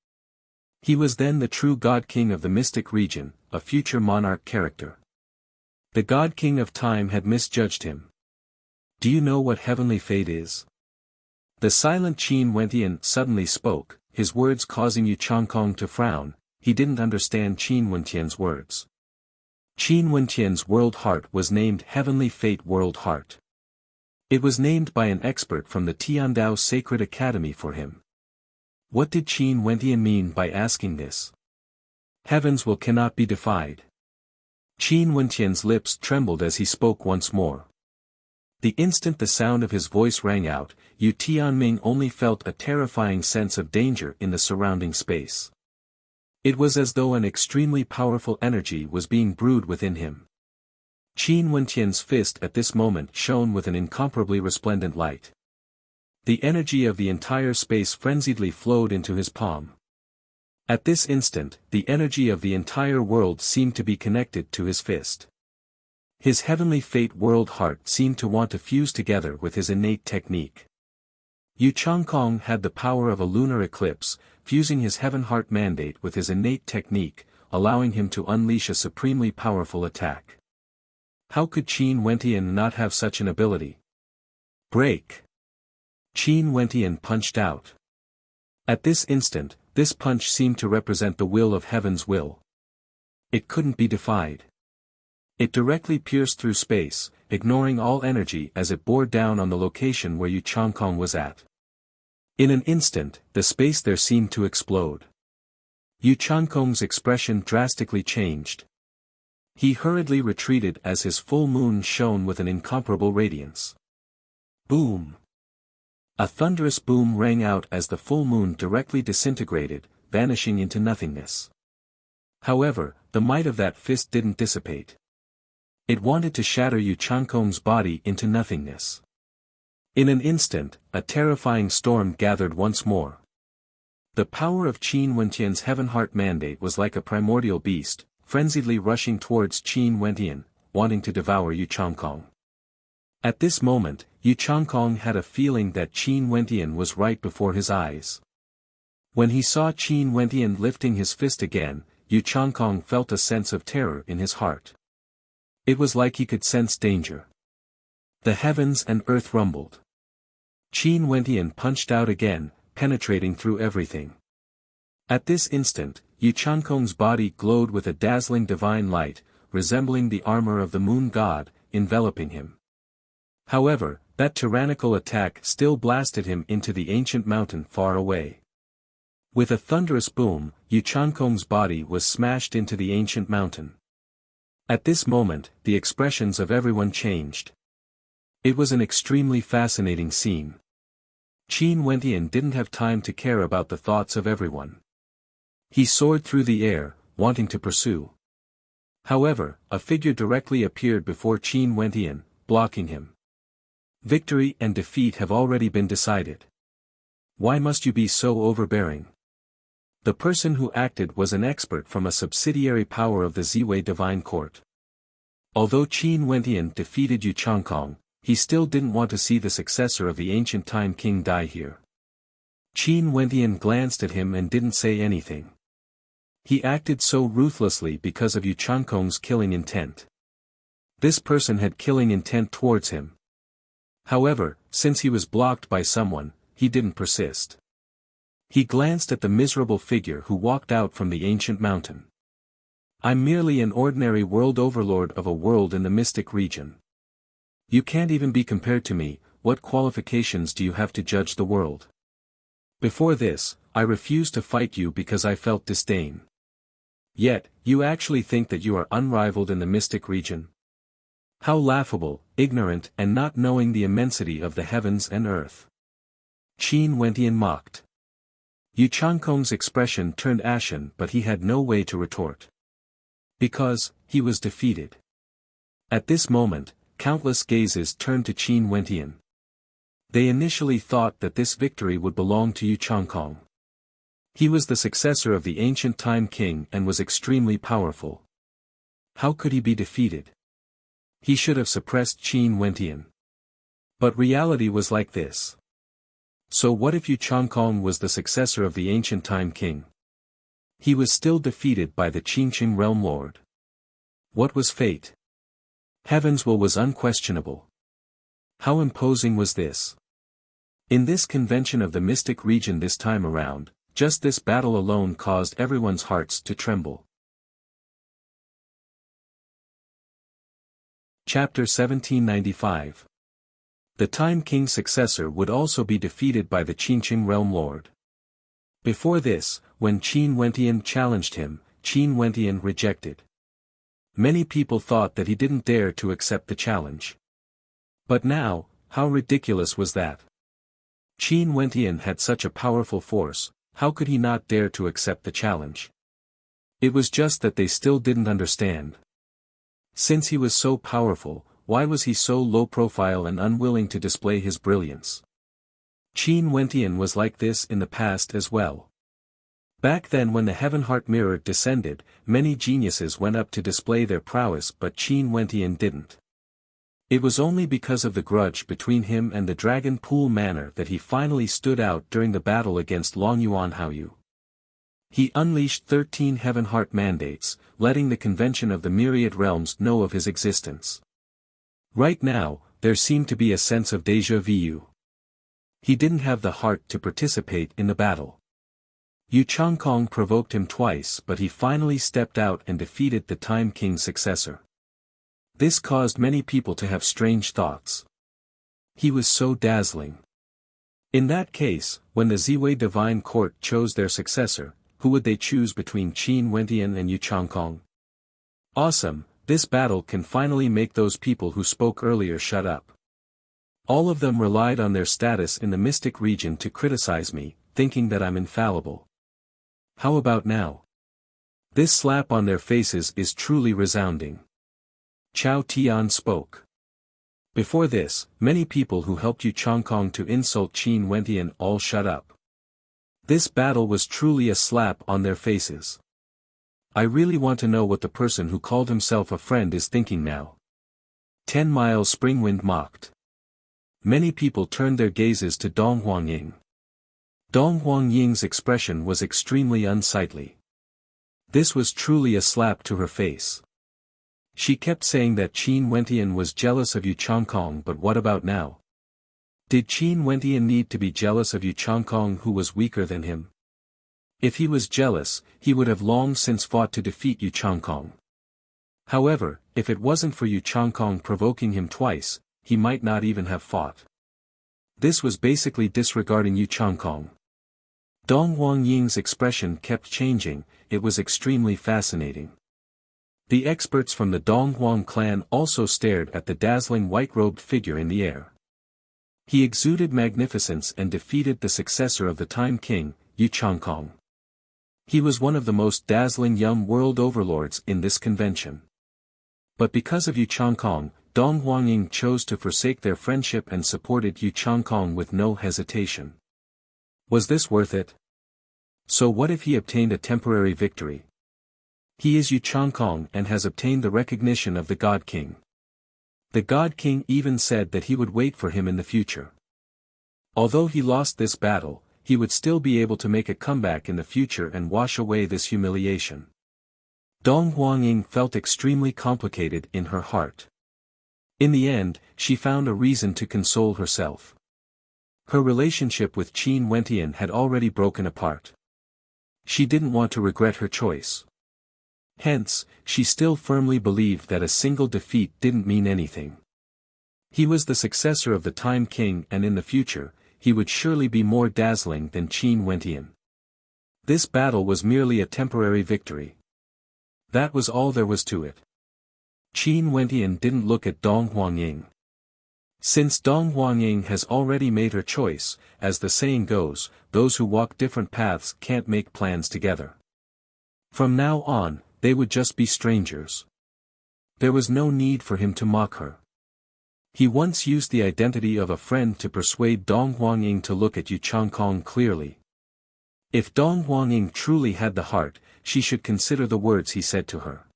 He was then the true God King of the mystic region, a future monarch character. The God King of Time had misjudged him. Do you know what heavenly fate is? The silent Qin Wenqian suddenly spoke, his words causing Yu Changkong to frown. He didn't understand Qin Wenqian's words. Qin Wenqian's World Heart was named Heavenly Fate World Heart. It was named by an expert from the Tiandao Sacred Academy for him. What did Qin Wenqian mean by asking this? Heaven's will cannot be defied. Qin Wenqian's lips trembled as he spoke once more. The instant the sound of his voice rang out, Yu Tianming only felt a terrifying sense of danger in the surrounding space. It was as though an extremely powerful energy was being brewed within him. Qin Wenqian's fist at this moment shone with an incomparably resplendent light. The energy of the entire space frenziedly flowed into his palm. At this instant, the energy of the entire world seemed to be connected to his fist. His Heavenly Fate World Heart seemed to want to fuse together with his innate technique. Yu Changkong had the power of a lunar eclipse, fusing his Heaven Heart mandate with his innate technique, allowing him to unleash a supremely powerful attack. How could Qin Wenqian not have such an ability? Break! Qin Wenqian punched out. At this instant, this punch seemed to represent the will of Heaven's will. It couldn't be defied. It directly pierced through space, ignoring all energy as it bore down on the location where Yu Changkong was at. In an instant, the space there seemed to explode. Yu Changkong's expression drastically changed. He hurriedly retreated as his full moon shone with an incomparable radiance. Boom! A thunderous boom rang out as the full moon directly disintegrated, vanishing into nothingness. However, the might of that fist didn't dissipate. It wanted to shatter Yu Changkong's body into nothingness. In an instant, a terrifying storm gathered once more. The power of Qin Wenqian's Heaven Heart mandate was like a primordial beast, frenziedly rushing towards Qin Wenqian, wanting to devour Yu Changkong. At this moment, Yu Changkong had a feeling that Qin Wenqian was right before his eyes. When he saw Qin Wenqian lifting his fist again, Yu Changkong felt a sense of terror in his heart. It was like he could sense danger. The heavens and earth rumbled. Qin Wenqian punched out again, penetrating through everything. At this instant, Yu Changkong's body glowed with a dazzling divine light, resembling the armor of the moon god, enveloping him. However, that tyrannical attack still blasted him into the ancient mountain far away. With a thunderous boom, Yu Changkong's body was smashed into the ancient mountain. At this moment, the expressions of everyone changed. It was an extremely fascinating scene. Qin Wenqian didn't have time to care about the thoughts of everyone. He soared through the air, wanting to pursue. However, a figure directly appeared before Qin Wenqian, blocking him. Victory and defeat have already been decided. Why must you be so overbearing? The person who acted was an expert from a subsidiary power of the Ziwei Divine Court. Although Qin Wenqian defeated Yu Changkong, he still didn't want to see the successor of the ancient time king die here. Qin Wenqian glanced at him and didn't say anything. He acted so ruthlessly because of Yu Changkong's killing intent. This person had killing intent towards him. However, since he was blocked by someone, he didn't persist. He glanced at the miserable figure who walked out from the ancient mountain. I'm merely an ordinary world overlord of a world in the mystic region. You can't even be compared to me. What qualifications do you have to judge the world? Before this, I refused to fight you because I felt disdain. Yet, you actually think that you are unrivaled in the mystic region? How laughable, ignorant and not knowing the immensity of the heavens and earth. Qin Wenqian mocked. Yu Changkong's expression turned ashen, but he had no way to retort. Because, he was defeated. At this moment, countless gazes turned to Qin Wenqian. They initially thought that this victory would belong to Yu Changkong. He was the successor of the ancient time king and was extremely powerful. How could he be defeated? He should have suppressed Qin Wenqian. But reality was like this. So what if Yu Changkong was the successor of the ancient time king? He was still defeated by the Qingqing realm lord. What was fate? Heaven's will was unquestionable. How imposing was this? In this convention of the mystic region this time around, just this battle alone caused everyone's hearts to tremble. Chapter 1795. The Time King's successor would also be defeated by the Qinqing Realm Lord. Before this, when Qin Wentian challenged him, Qin Wentian rejected. Many people thought that he didn't dare to accept the challenge. But now, how ridiculous was that? Qin Wentian had such a powerful force, how could he not dare to accept the challenge? It was just that they still didn't understand. Since he was so powerful, why was he so low profile and unwilling to display his brilliance? Qin Wentian was like this in the past as well. Back then when the Heaven Heart Mirror descended, many geniuses went up to display their prowess but Qin Wentian didn't. It was only because of the grudge between him and the Dragon Pool Manor that he finally stood out during the battle against Longyuan Haoyu. He unleashed 13 Heaven Heart mandates, letting the convention of the myriad realms know of his existence. Right now, there seemed to be a sense of déjà vu. He didn't have the heart to participate in the battle. Yu Changkong provoked him twice but he finally stepped out and defeated the Time King's successor. This caused many people to have strange thoughts. He was so dazzling. In that case, when the Ziwei Divine Court chose their successor, who would they choose between Qin Wentian and Yu Changkong? Awesome, this battle can finally make those people who spoke earlier shut up. All of them relied on their status in the mystic region to criticize me, thinking that I'm infallible. How about now? This slap on their faces is truly resounding. Chao Tian spoke. Before this, many people who helped Yu Changkong to insult Qin Wentian all shut up. This battle was truly a slap on their faces. I really want to know what the person who called himself a friend is thinking now. 10 Miles Springwind mocked. Many people turned their gazes to Dong Huangying. Dong Huangying's expression was extremely unsightly. This was truly a slap to her face. She kept saying that Qin Wentian was jealous of Yu Changkong, but what about now? Did Qin Wentian need to be jealous of Yu Changkong who was weaker than him? If he was jealous, he would have long since fought to defeat Yu Changkong. However, if it wasn't for Yu Changkong provoking him twice, he might not even have fought. This was basically disregarding Yu Changkong. Dong Huangying's expression kept changing, it was extremely fascinating. The experts from the Dong Huang clan also stared at the dazzling white-robed figure in the air. He exuded magnificence and defeated the successor of the Time King, Yu Changkong. He was one of the most dazzling young world overlords in this convention. But because of Yu Changkong, Dong Huangying chose to forsake their friendship and supported Yu Changkong with no hesitation. Was this worth it? So what if he obtained a temporary victory? He is Yu Changkong and has obtained the recognition of the God King. The God King even said that he would wait for him in the future. Although he lost this battle, he would still be able to make a comeback in the future and wash away this humiliation. Dong Huangying felt extremely complicated in her heart. In the end, she found a reason to console herself. Her relationship with Qin Wentian had already broken apart. She didn't want to regret her choice. Hence, she still firmly believed that a single defeat didn't mean anything. He was the successor of the Time King and in the future, he would surely be more dazzling than Qin Wentian. This battle was merely a temporary victory. That was all there was to it. Qin Wentian didn't look at Dong Huangying. Since Dong Huangying has already made her choice, as the saying goes, those who walk different paths can't make plans together. From now on, they would just be strangers. There was no need for him to mock her. He once used the identity of a friend to persuade Dong Huangying to look at Yu Changkong clearly. If Dong Huangying truly had the heart, she should consider the words he said to her.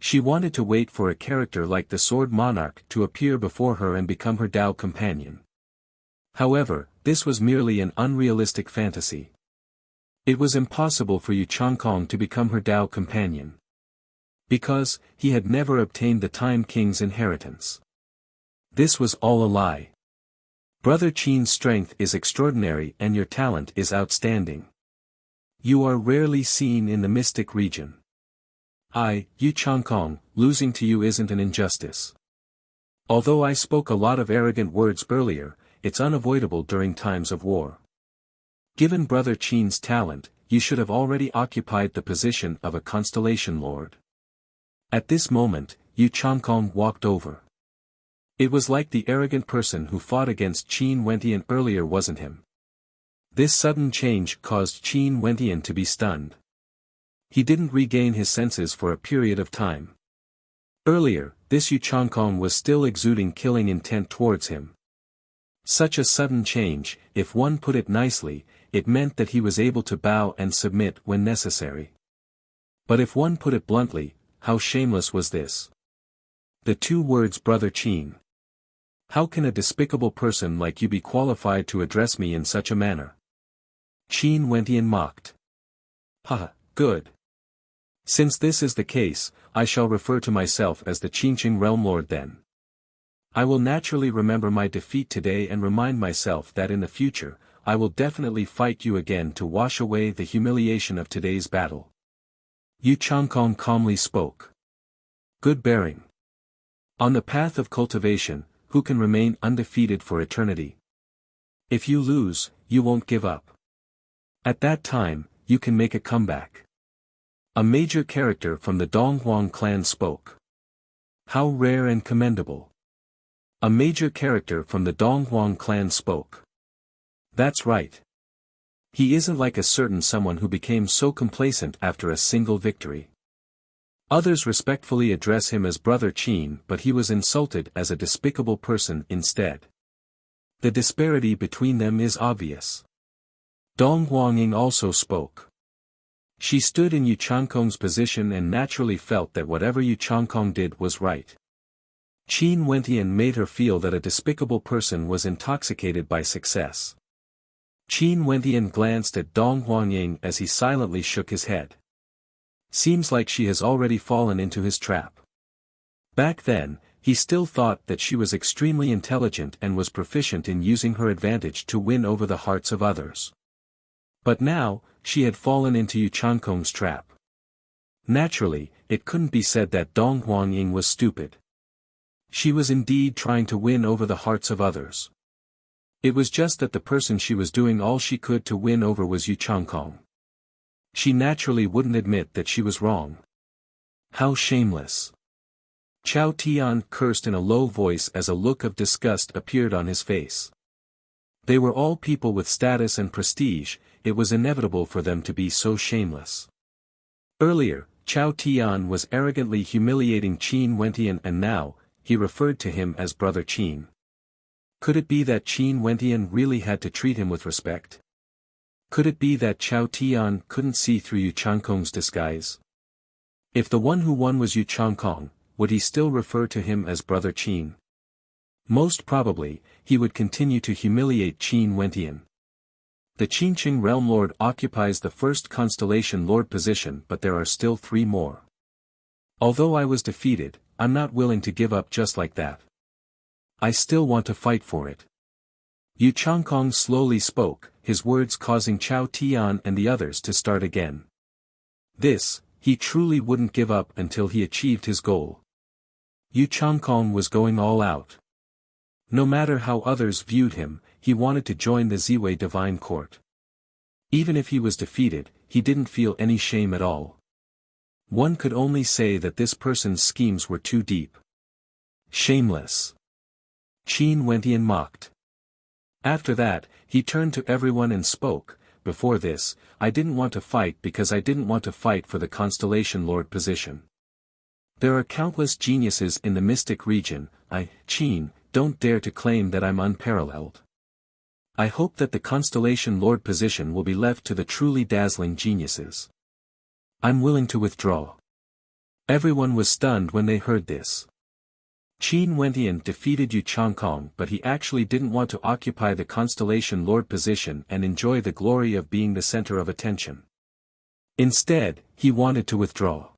She wanted to wait for a character like the Sword Monarch to appear before her and become her Tao companion. However, this was merely an unrealistic fantasy. It was impossible for Yu Changkong to become her Tao companion. Because, he had never obtained the Time King's inheritance. This was all a lie. Brother Qin's strength is extraordinary and your talent is outstanding. You are rarely seen in the mystic region. Yu Changkong, losing to you isn't an injustice. Although I spoke a lot of arrogant words earlier, it's unavoidable during times of war. Given Brother Qin's talent, you should have already occupied the position of a constellation lord. At this moment, Yu Changkong walked over. It was like the arrogant person who fought against Qin Wentian earlier wasn't him. This sudden change caused Qin Wentian to be stunned. He didn't regain his senses for a period of time. Earlier, this Yu Changkong was still exuding killing intent towards him. Such a sudden change, if one put it nicely, it meant that he was able to bow and submit when necessary. But if one put it bluntly, how shameless was this? The two words Brother Qin. How can a despicable person like you be qualified to address me in such a manner? Qin Wentian mocked. Ha, good. Since this is the case, I shall refer to myself as the Qingqing Realm Lord then. I will naturally remember my defeat today and remind myself that in the future, I will definitely fight you again to wash away the humiliation of today's battle. Yu Changkong calmly spoke. Good bearing. On the path of cultivation, who can remain undefeated for eternity? If you lose, you won't give up. At that time, you can make a comeback. A major character from the Donghuang clan spoke. How rare and commendable. A major character from the Donghuang clan spoke. That's right. He isn't like a certain someone who became so complacent after a single victory. Others respectfully address him as Brother Qin, but he was insulted as a despicable person instead. The disparity between them is obvious. Dong Huangying also spoke. She stood in Yu Changkong's position and naturally felt that whatever Yu Changkong did was right. Qin Wentian made her feel that a despicable person was intoxicated by success. Qin Wentian glanced at Dong Huangying as he silently shook his head. Seems like she has already fallen into his trap. Back then, he still thought that she was extremely intelligent and was proficient in using her advantage to win over the hearts of others. But now, she had fallen into Yu Changkong's trap. Naturally, it couldn't be said that Dong Huangying was stupid. She was indeed trying to win over the hearts of others. It was just that the person she was doing all she could to win over was Yu Changkong. She naturally wouldn't admit that she was wrong. How shameless. Chao Tian cursed in a low voice as a look of disgust appeared on his face. They were all people with status and prestige, it was inevitable for them to be so shameless. Earlier, Chao Tian was arrogantly humiliating Qin Wentian and now, he referred to him as Brother Qin. Could it be that Qin Wentian really had to treat him with respect? Could it be that Chao Tian couldn't see through Yu Changkong's disguise? If the one who won was Yu Changkong, would he still refer to him as Brother Qin? Most probably, he would continue to humiliate Qin Wentian. The Qingqing Realm Lord occupies the first Constellation Lord position, but there are still 3 more. Although I was defeated, I'm not willing to give up just like that. I still want to fight for it. Yu Changkong slowly spoke, his words causing Chao Tian and the others to start again. He truly wouldn't give up until he achieved his goal. Yu Changkong was going all out. No matter how others viewed him, he wanted to join the Ziwei Divine Court. Even if he was defeated, he didn't feel any shame at all. One could only say that this person's schemes were too deep. Shameless. Qin Wentian mocked. After that, he turned to everyone and spoke, before this, I didn't want to fight because I didn't want to fight for the Constellation Lord position. There are countless geniuses in the mystic region, Qin, don't dare to claim that I'm unparalleled. I hope that the Constellation Lord position will be left to the truly dazzling geniuses. I'm willing to withdraw. Everyone was stunned when they heard this. Qin Wentian defeated Yu Changkong, but he actually didn't want to occupy the Constellation Lord position and enjoy the glory of being the center of attention. Instead, he wanted to withdraw.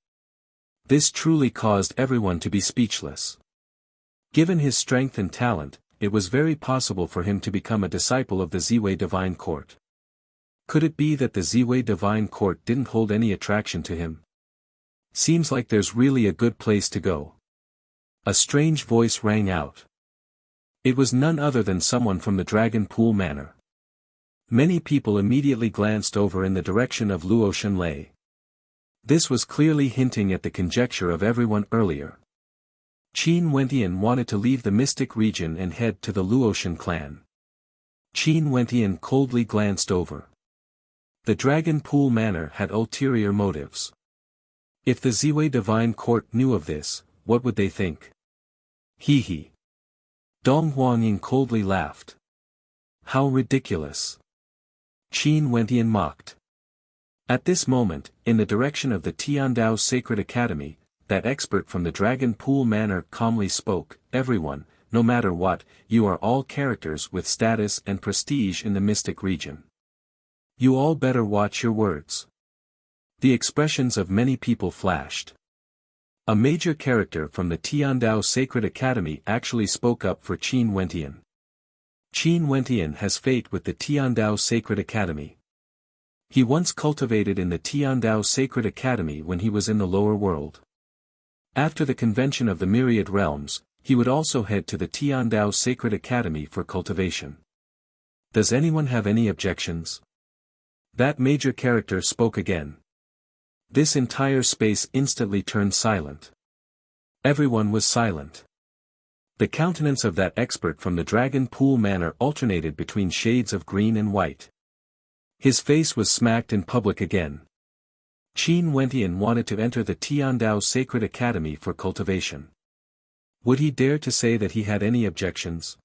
This truly caused everyone to be speechless. Given his strength and talent, it was very possible for him to become a disciple of the Ziwei Divine Court. Could it be that the Ziwei Divine Court didn't hold any attraction to him? Seems like there's really a good place to go. A strange voice rang out. It was none other than someone from the Dragon Pool Manor. Many people immediately glanced over in the direction of Luo Shenlei. This was clearly hinting at the conjecture of everyone earlier. Qin Wentian wanted to leave the mystic region and head to the Luotian clan. Qin Wentian coldly glanced over. The Dragon Pool Manor had ulterior motives. If the Ziwei Divine Court knew of this, what would they think? Hee hee. Dong Huangying coldly laughed. How ridiculous. Qin Wentian mocked. At this moment, in the direction of the Tiandao Sacred Academy, that expert from the Dragon Pool Manor calmly spoke, "Everyone, no matter what, you are all characters with status and prestige in the mystic region. You all better watch your words." The expressions of many people flashed. A major character from the Tiandao Sacred Academy actually spoke up for Qin Wentian. Qin Wentian has fate with the Tiandao Sacred Academy. He once cultivated in the Tiandao Sacred Academy when he was in the lower world. After the convention of the Myriad Realms, he would also head to the Tiandao Sacred Academy for cultivation. Does anyone have any objections? That major character spoke again. This entire space instantly turned silent. Everyone was silent. The countenance of that expert from the Dragon Pool Manor alternated between shades of green and white. His face was smacked in public again. Qin Wentian wanted to enter the Tiandao Sacred Academy for cultivation. Would he dare to say that he had any objections?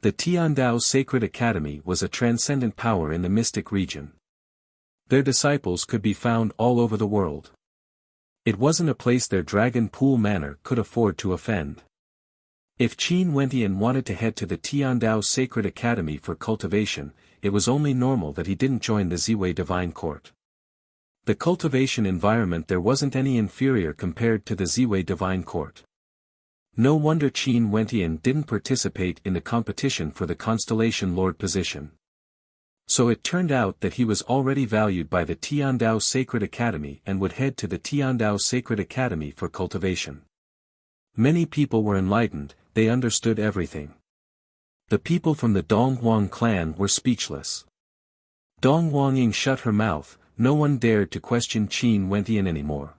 The Tiandao Sacred Academy was a transcendent power in the mystic region. Their disciples could be found all over the world. It wasn't a place their Dragon Pool Manor could afford to offend. If Qin Wentian wanted to head to the Tiandao Sacred Academy for cultivation, it was only normal that he didn't join the Ziwei Divine Court. The cultivation environment there wasn't any inferior compared to the Ziwei Divine Court. No wonder Qin Wentian didn't participate in the competition for the Constellation Lord position. So it turned out that he was already valued by the Tiandao Sacred Academy and would head to the Tiandao Sacred Academy for cultivation. Many people were enlightened, they understood everything. The people from the Donghuang clan were speechless. Dong Huangying shut her mouth, no one dared to question Qin Wentian anymore.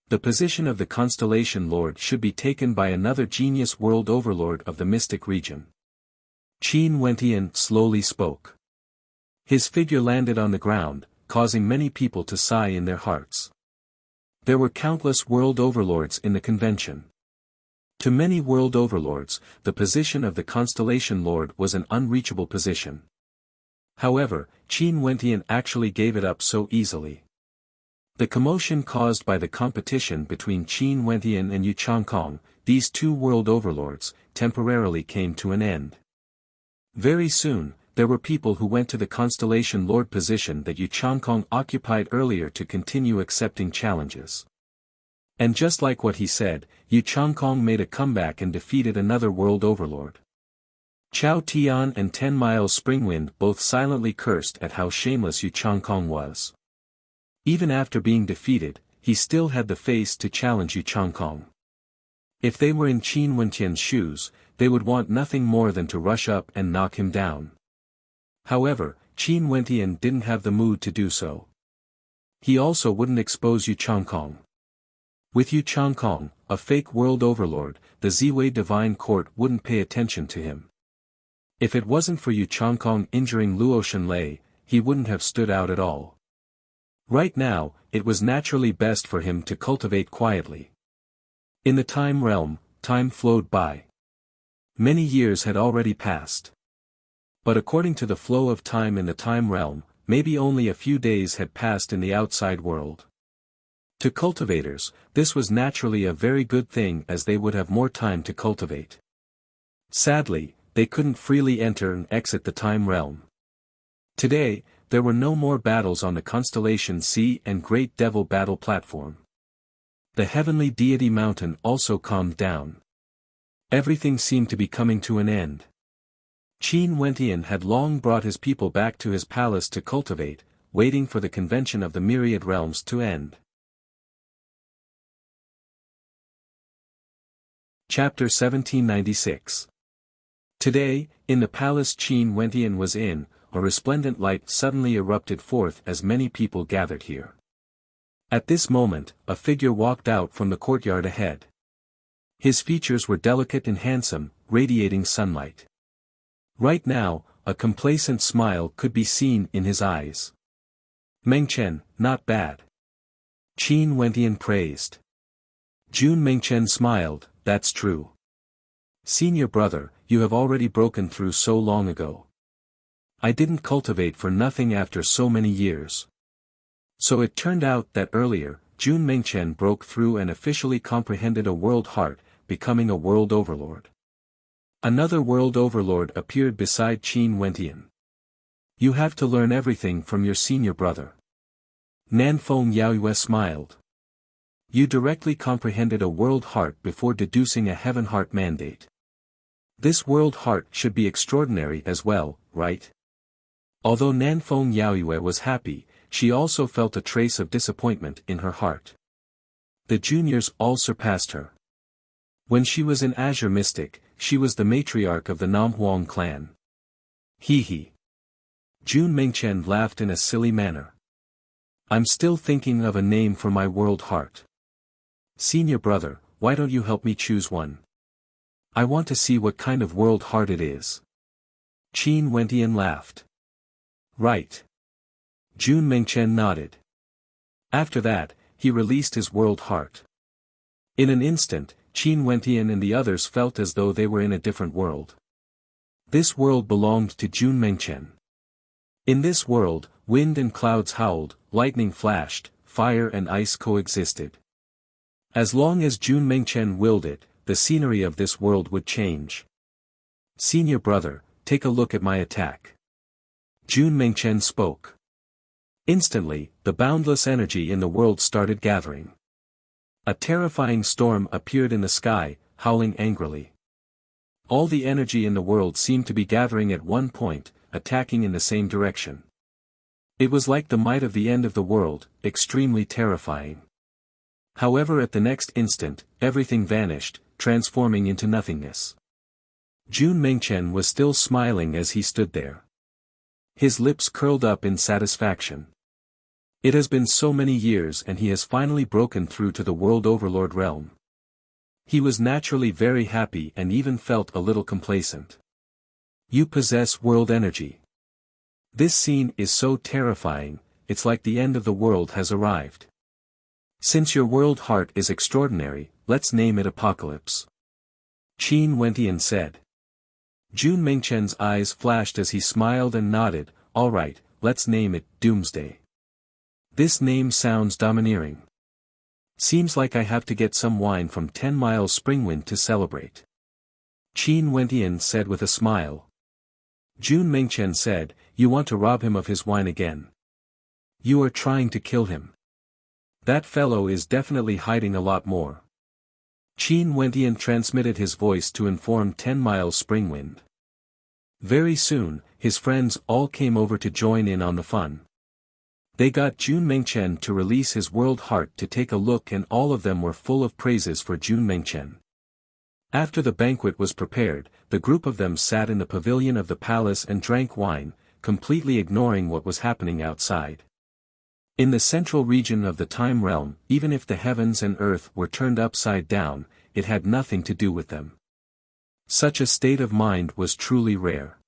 The position of the Constellation Lord should be taken by another genius world overlord of the mystic region. Qin Wentian slowly spoke. His figure landed on the ground, causing many people to sigh in their hearts. There were countless world overlords in the convention. To many world overlords, the position of the Constellation Lord was an unreachable position. However, Qin Wentian actually gave it up so easily. The commotion caused by the competition between Qin Wentian and Yu Changkong, these two world overlords, temporarily came to an end. Very soon, there were people who went to the Constellation Lord position that Yu Changkong occupied earlier to continue accepting challenges. And just like what he said, Yu Changkong made a comeback and defeated another world overlord. Chao Tian and 10 Miles Springwind both silently cursed at how shameless Yu Changkong was. Even after being defeated, he still had the face to challenge Yu Changkong. If they were in Qin Wentian's shoes, they would want nothing more than to rush up and knock him down. However, Qin Wentian didn't have the mood to do so. He also wouldn't expose Yu Changkong. With Yu Changkong, a fake world overlord, the Ziwei Divine Court wouldn't pay attention to him. If it wasn't for Yu Changkong injuring Luo Shenlei, he wouldn't have stood out at all. Right now, it was naturally best for him to cultivate quietly. In the time realm, time flowed by. Many years had already passed. But according to the flow of time in the time realm, maybe only a few days had passed in the outside world. To cultivators, this was naturally a very good thing as they would have more time to cultivate. Sadly, they couldn't freely enter and exit the time realm. Today, there were no more battles on the Constellation Sea and Great Devil battle platform. The heavenly deity mountain also calmed down. Everything seemed to be coming to an end. Qin Wentian had long brought his people back to his palace to cultivate, waiting for the convention of the Myriad Realms to end. Chapter 1796. Today, in the palace Qin Wentian was in, a resplendent light suddenly erupted forth as many people gathered here. At this moment, a figure walked out from the courtyard ahead. His features were delicate and handsome, radiating sunlight. Right now, a complacent smile could be seen in his eyes. Mengchen, not bad. Qin Wentian praised. Jun Mengchen smiled, that's true. Senior brother, you have already broken through so long ago. I didn't cultivate for nothing after so many years. So it turned out that earlier, Jun Mengchen broke through and officially comprehended a world heart, becoming a world overlord. Another world overlord appeared beside Qin Wentian. You have to learn everything from your senior brother. Nanfeng Yaoyue smiled. You directly comprehended a world heart before deducing a heaven heart mandate. This world heart should be extraordinary as well, right? Although Nanfeng Yaoyue was happy, she also felt a trace of disappointment in her heart. The juniors all surpassed her. When she was an Azure Mystic, she was the matriarch of the Namhuang clan. Hee. Jun Mengchen laughed in a silly manner. I'm still thinking of a name for my world heart. Senior brother, why don't you help me choose one? I want to see what kind of world heart it is. Qin Wentian laughed. Right. Jun Mengchen nodded. After that, he released his world heart. In an instant, Qin Wentian and the others felt as though they were in a different world. This world belonged to Jun Mengchen. In this world, wind and clouds howled, lightning flashed, fire and ice coexisted. As long as Jun Mengchen willed it, the scenery of this world would change. Senior brother, take a look at my attack. Jun Mengchen spoke. Instantly, the boundless energy in the world started gathering. A terrifying storm appeared in the sky, howling angrily. All the energy in the world seemed to be gathering at one point, attacking in the same direction. It was like the might of the end of the world, extremely terrifying. However, at the next instant, everything vanished, transforming into nothingness. Jun Mengchen was still smiling as he stood there. His lips curled up in satisfaction. It has been so many years and he has finally broken through to the world overlord realm. He was naturally very happy and even felt a little complacent. You possess world energy. This scene is so terrifying, it's like the end of the world has arrived. Since your world heart is extraordinary, let's name it Apocalypse. Qin Wentian said. Jun Mengchen's eyes flashed as he smiled and nodded, all right, let's name it Doomsday. This name sounds domineering. Seems like I have to get some wine from 10 Miles Springwind to celebrate. Qin Wentian said with a smile. Jun Mengchen said, you want to rob him of his wine again. You are trying to kill him. That fellow is definitely hiding a lot more. Qin Wentian transmitted his voice to inform 10 Miles Springwind. Very soon, his friends all came over to join in on the fun. They got Jun Mengchen to release his world heart to take a look and all of them were full of praises for Jun Mengchen. After the banquet was prepared, the group of them sat in the pavilion of the palace and drank wine, completely ignoring what was happening outside. In the central region of the time realm, even if the heavens and earth were turned upside down, it had nothing to do with them. Such a state of mind was truly rare.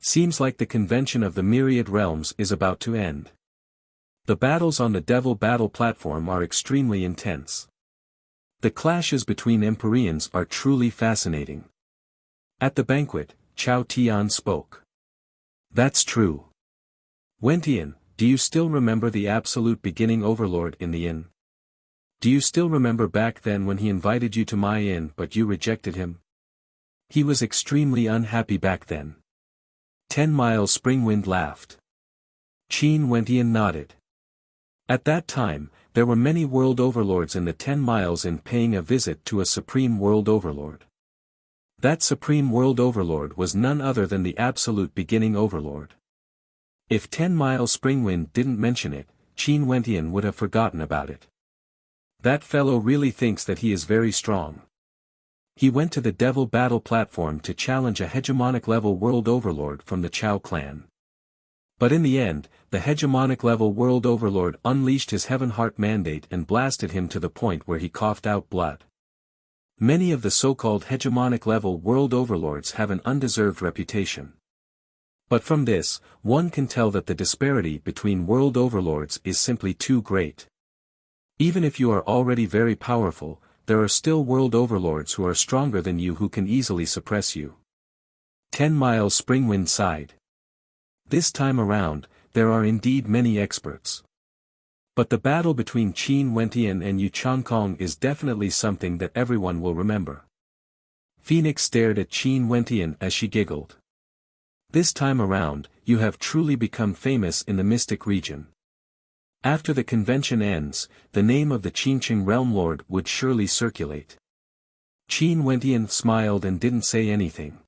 Seems like the convention of the myriad realms is about to end. The battles on the Devil Battle platform are extremely intense. The clashes between Empyreans are truly fascinating. At the banquet, Chao Tian spoke. That's true. Wentian, do you still remember the absolute beginning overlord in the inn? Do you still remember back then when he invited you to my inn but you rejected him? He was extremely unhappy back then. 10 Miles Springwind laughed. Qin Wentian nodded. At that time, there were many world overlords in the 10 Miles Inn paying a visit to a supreme world overlord. That supreme world overlord was none other than the absolute beginning overlord. If 10 Miles Springwind didn't mention it, Qin Wentian would have forgotten about it. That fellow really thinks that he is very strong. He went to the Devil Battle platform to challenge a hegemonic-level world overlord from the Chao clan. But in the end, the hegemonic-level world overlord unleashed his Heaven Heart mandate and blasted him to the point where he coughed out blood. Many of the so-called hegemonic-level world overlords have an undeserved reputation. But from this, one can tell that the disparity between world overlords is simply too great. Even if you are already very powerful, there are still world overlords who are stronger than you who can easily suppress you. 10 Miles Springwind sighed. This time around, there are indeed many experts. But the battle between Qin Wentian and Yu Changkong is definitely something that everyone will remember. Phoenix stared at Qin Wentian as she giggled. This time around, you have truly become famous in the Mystic region. After the convention ends, the name of the Qingqing Realm Lord would surely circulate. Qin Wentian smiled and didn't say anything.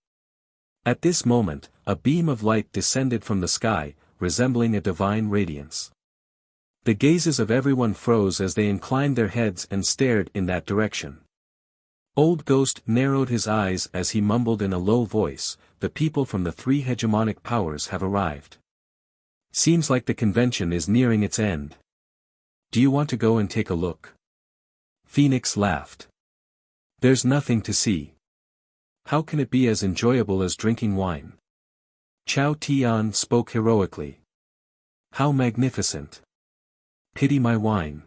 At this moment, a beam of light descended from the sky, resembling a divine radiance. The gazes of everyone froze as they inclined their heads and stared in that direction. Old Ghost narrowed his eyes as he mumbled in a low voice, "The people from the three hegemonic powers have arrived. Seems like the convention is nearing its end. Do you want to go and take a look?" Phoenix laughed. "There's nothing to see. How can it be as enjoyable as drinking wine?" Chao Tian spoke heroically. "How magnificent! Pity my wine."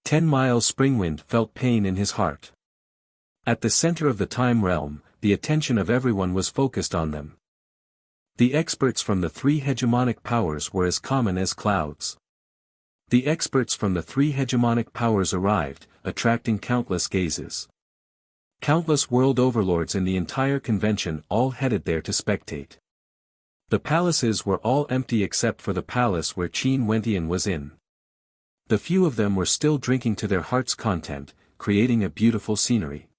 10 Miles Springwind felt pain in his heart. At the center of the time realm, the attention of everyone was focused on them. The experts from the three hegemonic powers were as common as clouds. The experts from the three hegemonic powers arrived, attracting countless gazes. Countless world overlords in the entire convention all headed there to spectate. The palaces were all empty except for the palace where Qin Wentian was in. The few of them were still drinking to their heart's content, creating a beautiful scenery.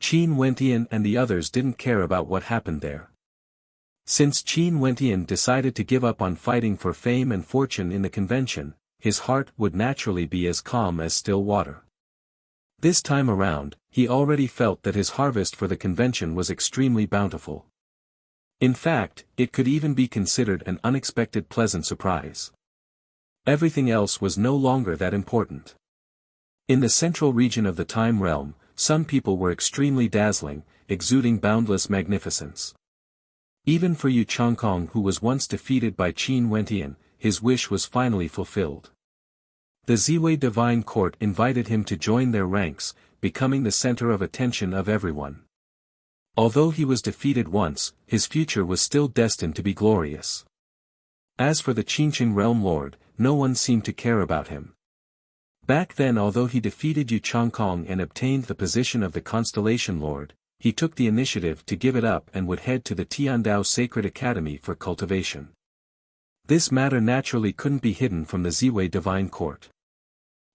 Qin Wentian and the others didn't care about what happened there. Since Qin Wentian decided to give up on fighting for fame and fortune in the convention, his heart would naturally be as calm as still water. This time around, he already felt that his harvest for the convention was extremely bountiful. In fact, it could even be considered an unexpected pleasant surprise. Everything else was no longer that important. In the central region of the time realm, some people were extremely dazzling, exuding boundless magnificence. Even for Yu Changkong, who was once defeated by Qin Wentian, his wish was finally fulfilled. The Ziwei Divine Court invited him to join their ranks, becoming the center of attention of everyone. Although he was defeated once, his future was still destined to be glorious. As for the Qingqing Realm Lord, no one seemed to care about him. Back then, although he defeated Yu Changkong and obtained the position of the Constellation Lord, he took the initiative to give it up and would head to the Tiandao Sacred Academy for cultivation. This matter naturally couldn't be hidden from the Ziwei Divine Court.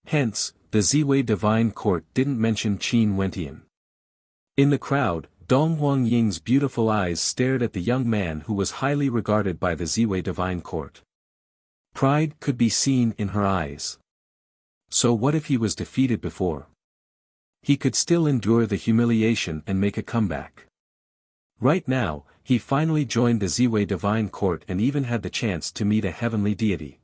Hence, the Ziwei Divine Court didn't mention Qin Wentian. In the crowd, Dong Huangying's beautiful eyes stared at the young man who was highly regarded by the Ziwei Divine Court. Pride could be seen in her eyes. So what if he was defeated before? He could still endure the humiliation and make a comeback. Right now, he finally joined the Ziwei Divine Court and even had the chance to meet a heavenly deity.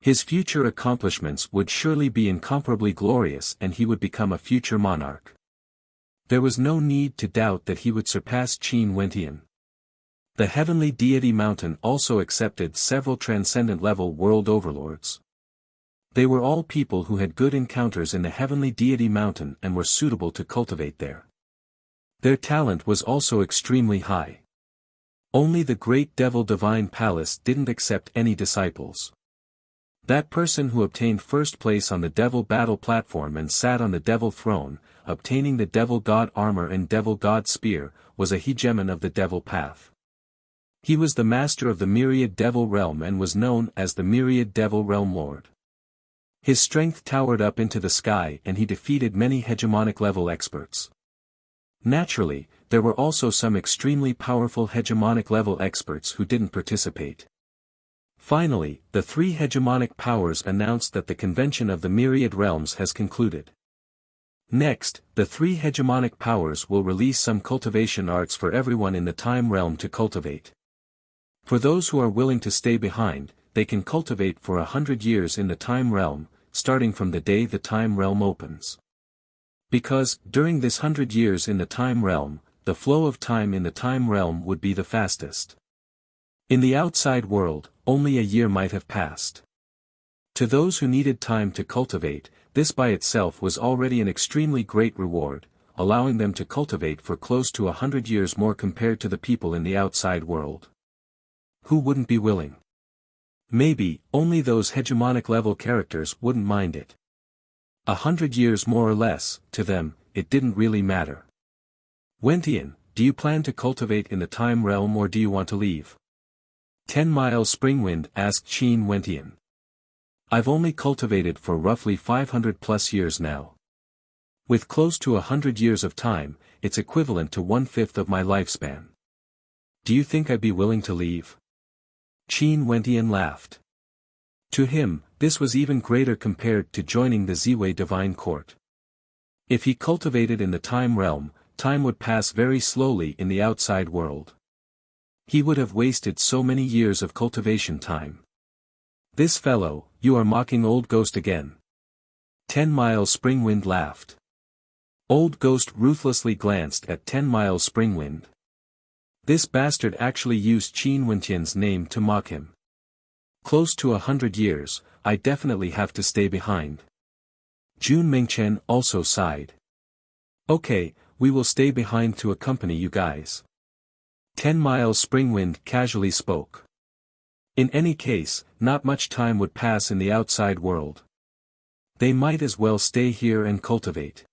His future accomplishments would surely be incomparably glorious and he would become a future monarch. There was no need to doubt that he would surpass Qin Wentian. The heavenly deity mountain also accepted several transcendent-level world overlords. They were all people who had good encounters in the heavenly deity mountain and were suitable to cultivate there. Their talent was also extremely high. Only the great Devil Divine Palace didn't accept any disciples. That person who obtained first place on the Devil Battle platform and sat on the Devil Throne, obtaining the Devil God Armor and Devil God Spear, was a hegemon of the Devil Path. He was the master of the Myriad Devil Realm and was known as the Myriad Devil Realm Lord. His strength towered up into the sky and he defeated many hegemonic-level experts. Naturally, there were also some extremely powerful hegemonic-level experts who didn't participate. Finally, the three hegemonic powers announced that the convention of the Myriad Realms has concluded. Next, the three hegemonic powers will release some cultivation arts for everyone in the time realm to cultivate. For those who are willing to stay behind, they can cultivate for 100 years in the time realm, starting from the day the time realm opens. Because, during this 100 years in the time realm, the flow of time in the time realm would be the fastest. In the outside world, only a year might have passed. To those who needed time to cultivate, this by itself was already an extremely great reward, allowing them to cultivate for close to 100 years more compared to the people in the outside world. Who wouldn't be willing? Maybe, only those hegemonic level characters wouldn't mind it. 100 years more or less, to them, it didn't really matter. Wentian, do you plan to cultivate in the time realm or do you want to leave? 10 Miles Springwind asked Qin Wentian. I've only cultivated for roughly 500 plus years now. With close to 100 years of time, it's equivalent to 1/5 of my lifespan. Do you think I'd be willing to leave? Qin Wentian laughed. To him, this was even greater compared to joining the Ziwei Divine Court. If he cultivated in the time realm, time would pass very slowly in the outside world. He would have wasted so many years of cultivation time. This fellow, you are mocking Old Ghost again. 10 Miles Springwind laughed. Old Ghost ruthlessly glanced at 10 Miles Springwind. This bastard actually used Qin Wentian's name to mock him. Close to 100 years, I definitely have to stay behind. Jun Mingchen also sighed. Okay, we will stay behind to accompany you guys. 10 Miles Springwind casually spoke. In any case, not much time would pass in the outside world. They might as well stay here and cultivate.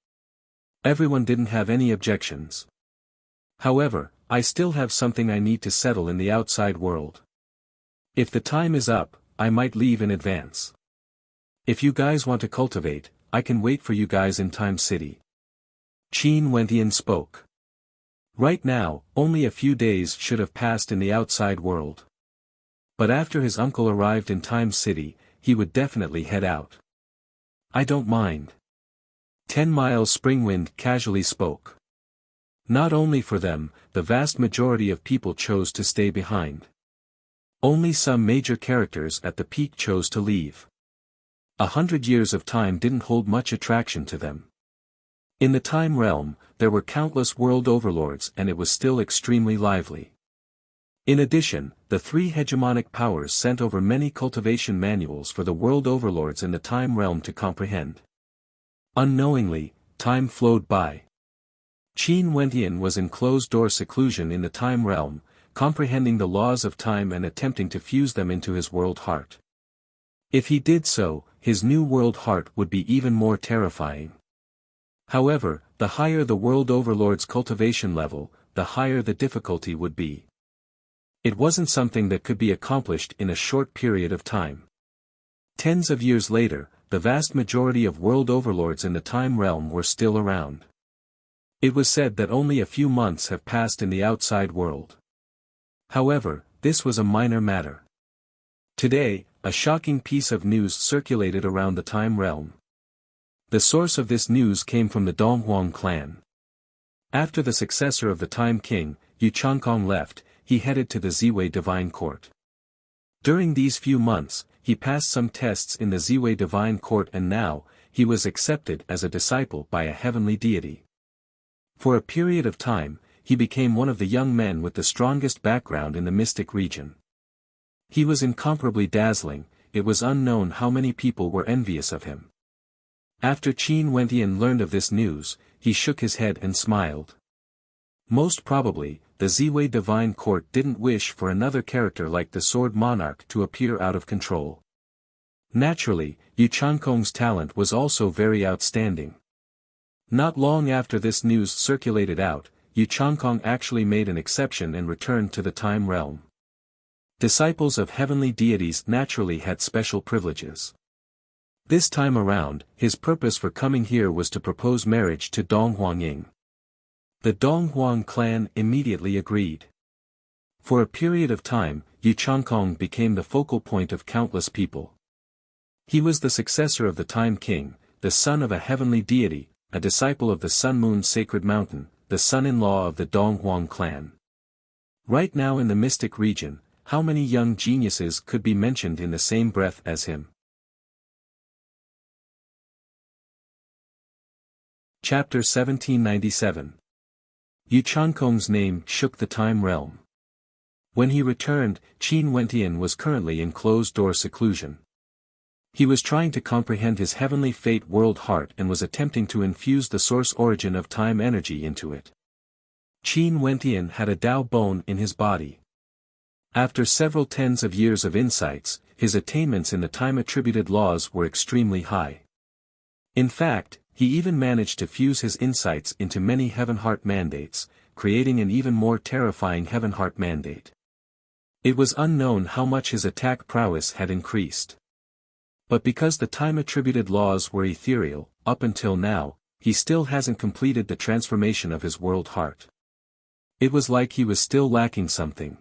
Everyone didn't have any objections. However, I still have something I need to settle in the outside world. If the time is up, I might leave in advance. If you guys want to cultivate, I can wait for you guys in Time City. Qin Wentian spoke. Right now, only a few days should have passed in the outside world. But after his uncle arrived in Time City, he would definitely head out. I don't mind. 10 Miles Springwind casually spoke. Not only for them, the vast majority of people chose to stay behind. Only some major characters at the peak chose to leave. 100 years of time didn't hold much attraction to them. In the time realm, there were countless world overlords and it was still extremely lively. In addition, the three hegemonic powers sent over many cultivation manuals for the world overlords in the time realm to comprehend. Unknowingly, time flowed by. Qin Wentian was in closed-door seclusion in the time realm, comprehending the laws of time and attempting to fuse them into his world heart. If he did so, his new world heart would be even more terrifying. However, the higher the world overlord's cultivation level, the higher the difficulty would be. It wasn't something that could be accomplished in a short period of time. Tens of years later, the vast majority of world overlords in the time realm were still around. It was said that only a few months have passed in the outside world. However, this was a minor matter. Today, a shocking piece of news circulated around the time realm. The source of this news came from the Donghuang clan. After the successor of the Time King, Yu Changkong left, he headed to the Ziwei Divine Court. During these few months, he passed some tests in the Ziwei Divine Court and now, he was accepted as a disciple by a heavenly deity. For a period of time, he became one of the young men with the strongest background in the mystic region. He was incomparably dazzling, it was unknown how many people were envious of him. After Qin Wentian learned of this news, he shook his head and smiled. Most probably, the Ziwei Divine Court didn't wish for another character like the Sword Monarch to appear out of control. Naturally, Yu Changkong's talent was also very outstanding. Not long after this news circulated out, Yu Changkong actually made an exception and returned to the time realm. Disciples of heavenly deities naturally had special privileges. This time around, his purpose for coming here was to propose marriage to Donghuang Ying. The Donghuang clan immediately agreed. For a period of time, Yu Changkong became the focal point of countless people. He was the successor of the Time King, the son of a heavenly deity, a disciple of the Sun Moon Sacred Mountain, the son-in-law of the Donghuang clan. Right now in the mystic region, how many young geniuses could be mentioned in the same breath as him? Chapter 1797. Yu Chankong's name shook the time realm. When he returned, Qin Wentian was currently in closed-door seclusion. He was trying to comprehend his heavenly fate world heart and was attempting to infuse the source origin of time energy into it. Qin Wentian had a Dao bone in his body. After several tens of years of insights, his attainments in the time-attributed laws were extremely high. In fact, he even managed to fuse his insights into many heaven heart mandates, creating an even more terrifying heaven heart mandate. It was unknown how much his attack prowess had increased. But because the time-attributed laws were ethereal, up until now, he still hasn't completed the transformation of his world heart. It was like he was still lacking something.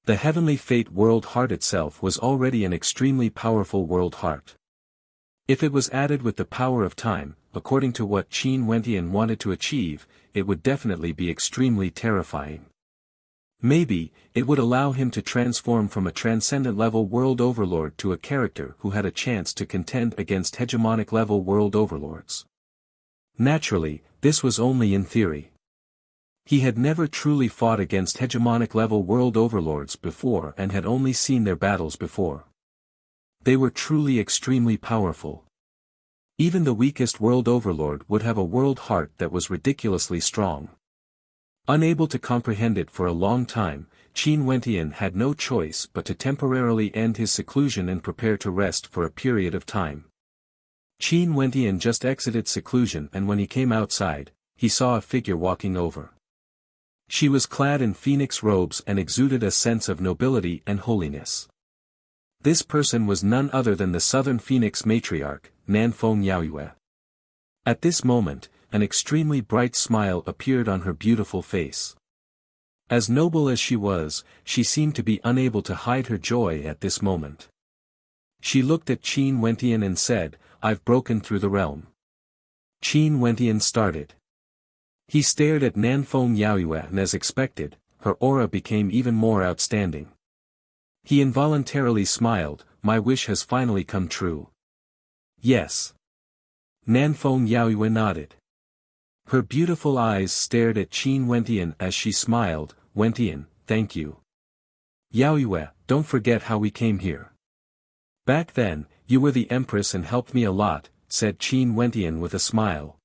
The heavenly fate world heart itself was already an extremely powerful world heart. If it was added with the power of time, according to what Qin Wentian wanted to achieve, it would definitely be extremely terrifying. Maybe, it would allow him to transform from a transcendent-level world overlord to a character who had a chance to contend against hegemonic-level world overlords. Naturally, this was only in theory. He had never truly fought against hegemonic-level world overlords before and had only seen their battles before. They were truly extremely powerful. Even the weakest world overlord would have a world heart that was ridiculously strong. Unable to comprehend it for a long time, Qin Wentian had no choice but to temporarily end his seclusion and prepare to rest for a period of time. Qin Wentian just exited seclusion, and when he came outside, he saw a figure walking over. She was clad in phoenix robes and exuded a sense of nobility and holiness. This person was none other than the Southern Phoenix matriarch, Nanfeng Yaoyue. At this moment, an extremely bright smile appeared on her beautiful face. As noble as she was, she seemed to be unable to hide her joy at this moment. She looked at Qin Wentian and said, "I've broken through the realm." Qin Wentian started. He stared at Nanfeng Yaoyue, and as expected, her aura became even more outstanding. He involuntarily smiled, "My wish has finally come true." "Yes." Nanfeng Yaoyue nodded. Her beautiful eyes stared at Qin Wentian as she smiled, "Wentian, thank you." "Yaoyue, don't forget how we came here. Back then, you were the empress and helped me a lot," said Qin Wentian with a smile.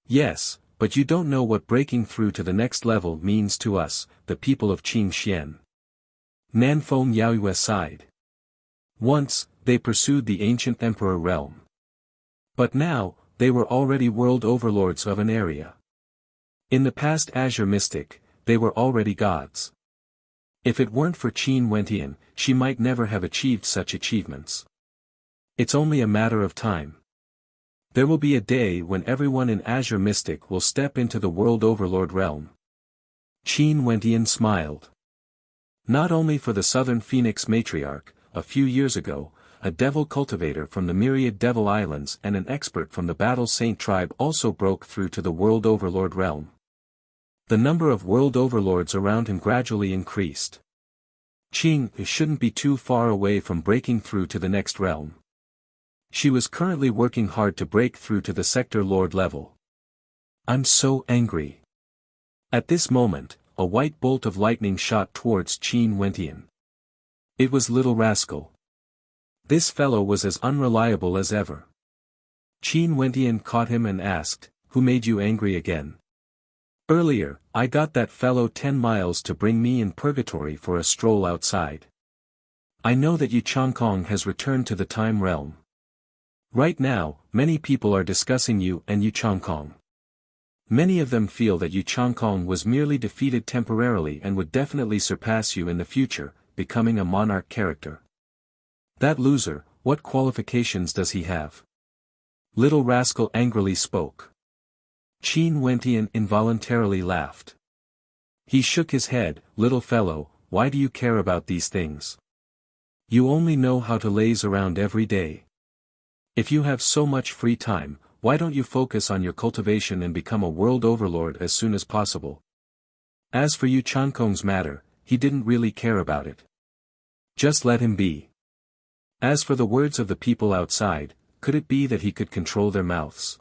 "Yes, but you don't know what breaking through to the next level means to us, the people of Qingxian." Nanfeng Yaoyue sighed. Once, they pursued the ancient emperor realm. But now, they were already world overlords of an area. In the past Azure Mystic, they were already gods. If it weren't for Qin Wentian, she might never have achieved such achievements. It's only a matter of time. There will be a day when everyone in Azure Mystic will step into the world overlord realm. Qin Wentian smiled. Not only for the Southern Phoenix matriarch, a few years ago, a devil cultivator from the myriad devil islands and an expert from the Battle Saint tribe also broke through to the world overlord realm. The number of world overlords around him gradually increased. Qing shouldn't be too far away from breaking through to the next realm. She was currently working hard to break through to the sector lord level. "I'm so angry." At this moment, a white bolt of lightning shot towards Qin Wentian. It was Little Rascal. This fellow was as unreliable as ever. Qin Wentian caught him and asked, "Who made you angry again?" "Earlier, I got that fellow 10 miles to bring me in purgatory for a stroll outside. I know that Yu Changkong has returned to the time realm. Right now, many people are discussing you and Yu Changkong. Many of them feel that Yu Changkong was merely defeated temporarily and would definitely surpass you in the future, becoming a monarch character. That loser, what qualifications does he have?" Little Rascal angrily spoke. Qin Wentian involuntarily laughed. He shook his head, "Little fellow, why do you care about these things? You only know how to laze around every day. If you have so much free time, why don't you focus on your cultivation and become a world overlord as soon as possible? As for Yu Chankong's matter, he didn't really care about it. Just let him be. As for the words of the people outside, could it be that he could control their mouths?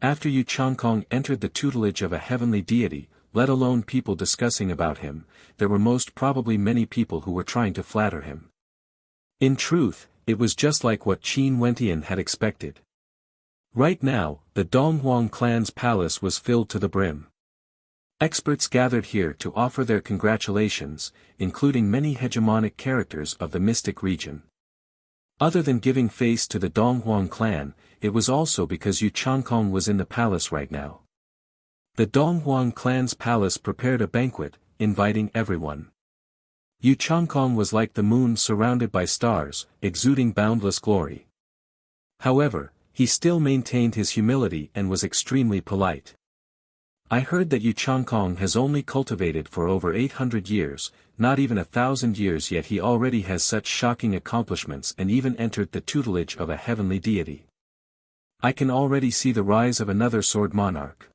After Yu Chankong entered the tutelage of a heavenly deity, let alone people discussing about him, there were most probably many people who were trying to flatter him. In truth, it was just like what Qin Wentian had expected. Right now, the Donghuang clan's palace was filled to the brim. Experts gathered here to offer their congratulations, including many hegemonic characters of the mystic region. Other than giving face to the Donghuang clan, it was also because Yu Chankong was in the palace right now. The Donghuang clan's palace prepared a banquet, inviting everyone. Yu Chankong was like the moon surrounded by stars, exuding boundless glory. However, he still maintained his humility and was extremely polite. I heard that Yu Chankong has only cultivated for over 800 years, not even 1,000 years, yet he already has such shocking accomplishments and even entered the tutelage of a heavenly deity. I can already see the rise of another sword monarch.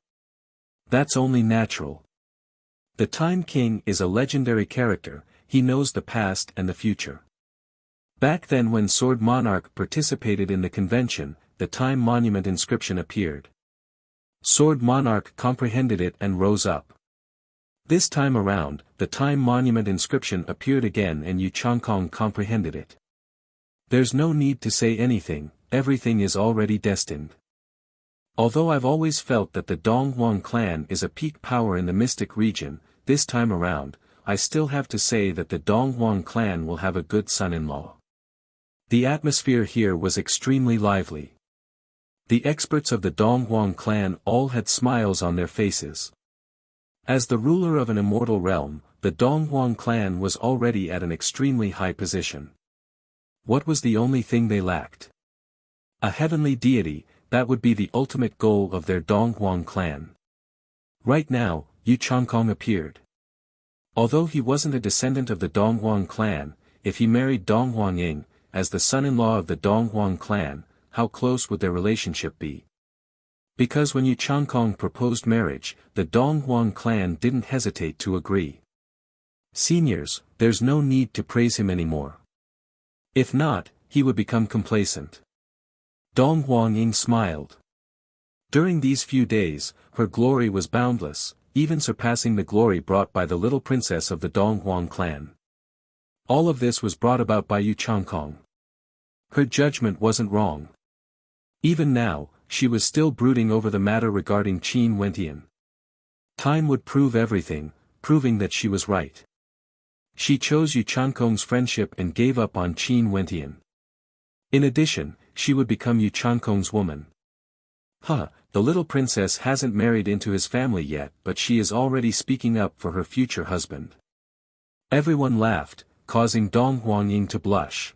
That's only natural. The Time King is a legendary character, he knows the past and the future. Back then when Sword Monarch participated in the convention, the Time Monument inscription appeared. Sword Monarch comprehended it and rose up. This time around, the Time Monument inscription appeared again and Yu Chankong comprehended it. There's no need to say anything, everything is already destined. Although I've always felt that the Donghuang clan is a peak power in the mystic region, this time around, I still have to say that the Donghuang clan will have a good son-in-law. The atmosphere here was extremely lively. The experts of the Donghuang clan all had smiles on their faces. As the ruler of an immortal realm, the Donghuang clan was already at an extremely high position. What was the only thing they lacked? A heavenly deity, that would be the ultimate goal of their Donghuang clan. Right now, Yu Chankong appeared. Although he wasn't a descendant of the Donghuang clan, if he married Donghuang Ying, as the son-in-law of the Donghuang clan, how close would their relationship be? Because when Yu Chankong proposed marriage, the Donghuang clan didn't hesitate to agree. Seniors, there's no need to praise him anymore. If not, he would become complacent. Donghuang Ying smiled. During these few days, her glory was boundless, even surpassing the glory brought by the little princess of the Donghuang clan. All of this was brought about by Yu Chankong. Her judgment wasn't wrong. Even now, she was still brooding over the matter regarding Qin Wentian. Time would prove everything, proving that she was right. She chose Yu Chankong's friendship and gave up on Qin Wentian. In addition, she would become Yu Chankong's woman. The little princess hasn't married into his family yet, but she is already speaking up for her future husband. Everyone laughed, causing Donghuang Ying to blush.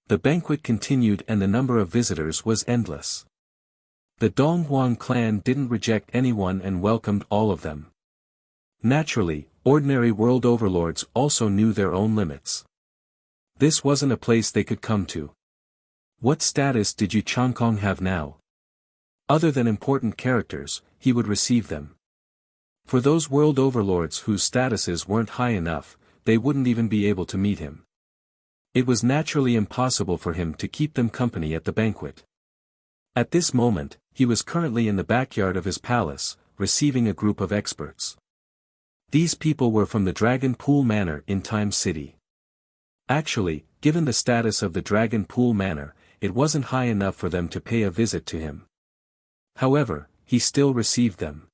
The banquet continued and the number of visitors was endless. The Donghuang clan didn't reject anyone and welcomed all of them. Naturally, ordinary world overlords also knew their own limits. This wasn't a place they could come to. What status did Yu Chankong have now? Other than important characters, he would receive them. For those world overlords whose statuses weren't high enough, they wouldn't even be able to meet him. It was naturally impossible for him to keep them company at the banquet. At this moment, he was currently in the backyard of his palace, receiving a group of experts. These people were from the Dragon Pool Manor in Time City. Actually, given the status of the Dragon Pool Manor, it wasn't high enough for them to pay a visit to him. However, he still received them.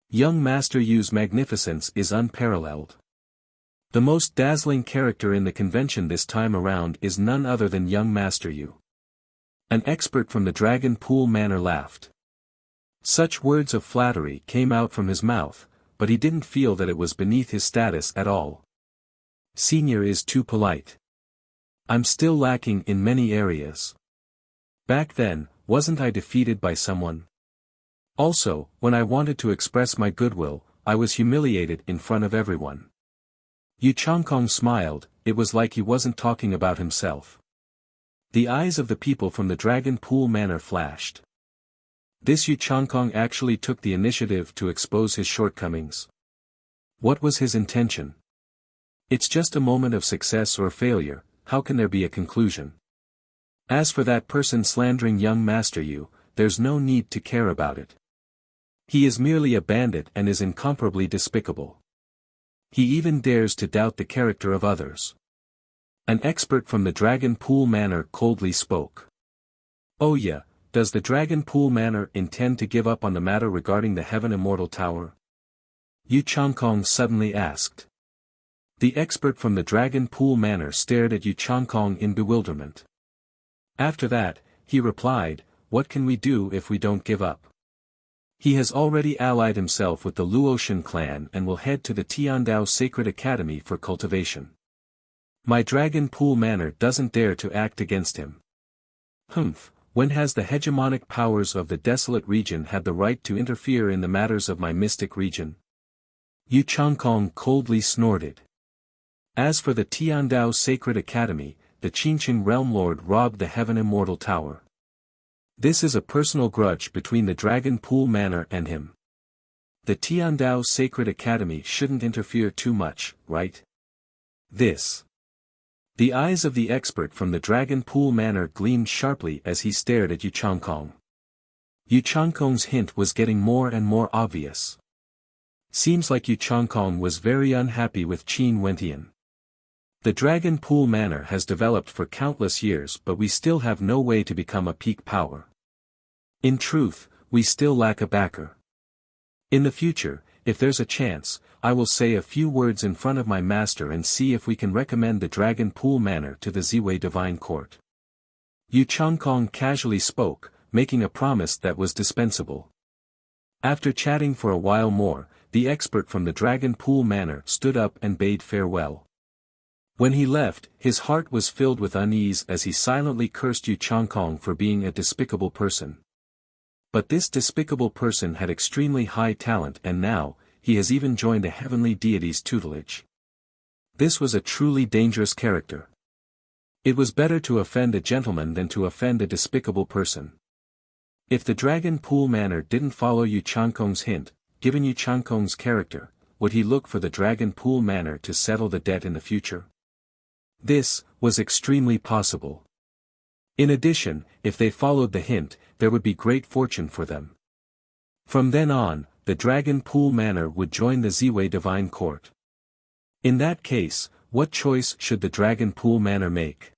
Young Master Yu's magnificence is unparalleled. The most dazzling character in the convention this time around is none other than young Master Yu. An expert from the Dragon Pool Manor laughed. Such words of flattery came out from his mouth, but he didn't feel that it was beneath his status at all. Senior is too polite. I'm still lacking in many areas. Back then, wasn't I defeated by someone? Also, when I wanted to express my goodwill, I was humiliated in front of everyone. Yu Chankong smiled, it was like he wasn't talking about himself. The eyes of the people from the Dragon Pool Manor flashed. This Yu Changkong actually took the initiative to expose his shortcomings. What was his intention? It's just a moment of success or failure, how can there be a conclusion? As for that person slandering young Master Yu, there's no need to care about it. He is merely a bandit and is incomparably despicable. He even dares to doubt the character of others. An expert from the Dragon Pool Manor coldly spoke. Oh yeah, does the Dragon Pool Manor intend to give up on the matter regarding the Heaven Immortal Tower? Yu Changkong suddenly asked. The expert from the Dragon Pool Manor stared at Yu Changkong in bewilderment. After that, he replied, what can we do if we don't give up? He has already allied himself with the Luotian clan and will head to the Tiandao Sacred Academy for cultivation. My Dragon Pool Manor doesn't dare to act against him. Humph, when has the hegemonic powers of the desolate region had the right to interfere in the matters of my mystic region? Yu Changkong coldly snorted. As for the Tiandao Sacred Academy, the Qingqing Realm Lord robbed the Heaven Immortal Tower. This is a personal grudge between the Dragon Pool Manor and him. The Tiandao Sacred Academy shouldn't interfere too much, right? This. The eyes of the expert from the Dragon Pool Manor gleamed sharply as he stared at Yu Changkong. Yu Changkong's hint was getting more and more obvious. Seems like Yu Changkong was very unhappy with Qin Wentian. The Dragon Pool Manor has developed for countless years, but we still have no way to become a peak power. In truth, we still lack a backer. In the future, if there's a chance, I will say a few words in front of my master and see if we can recommend the Dragon Pool Manor to the Ziwei Divine Court. Yu Changkong casually spoke, making a promise that was dispensable. After chatting for a while more, the expert from the Dragon Pool Manor stood up and bade farewell. When he left, his heart was filled with unease as he silently cursed Yu Changkong for being a despicable person. But this despicable person had extremely high talent, and now, he has even joined a heavenly deity's tutelage. This was a truly dangerous character. It was better to offend a gentleman than to offend a despicable person. If the Dragon Pool Manor didn't follow Yu Changkong's hint, given Yu Changkong's character, would he look for the Dragon Pool Manor to settle the debt in the future? This was extremely possible. In addition, if they followed the hint, there would be great fortune for them. From then on, the Dragon Pool Manor would join the Ziwei Divine Court. In that case, what choice should the Dragon Pool Manor make?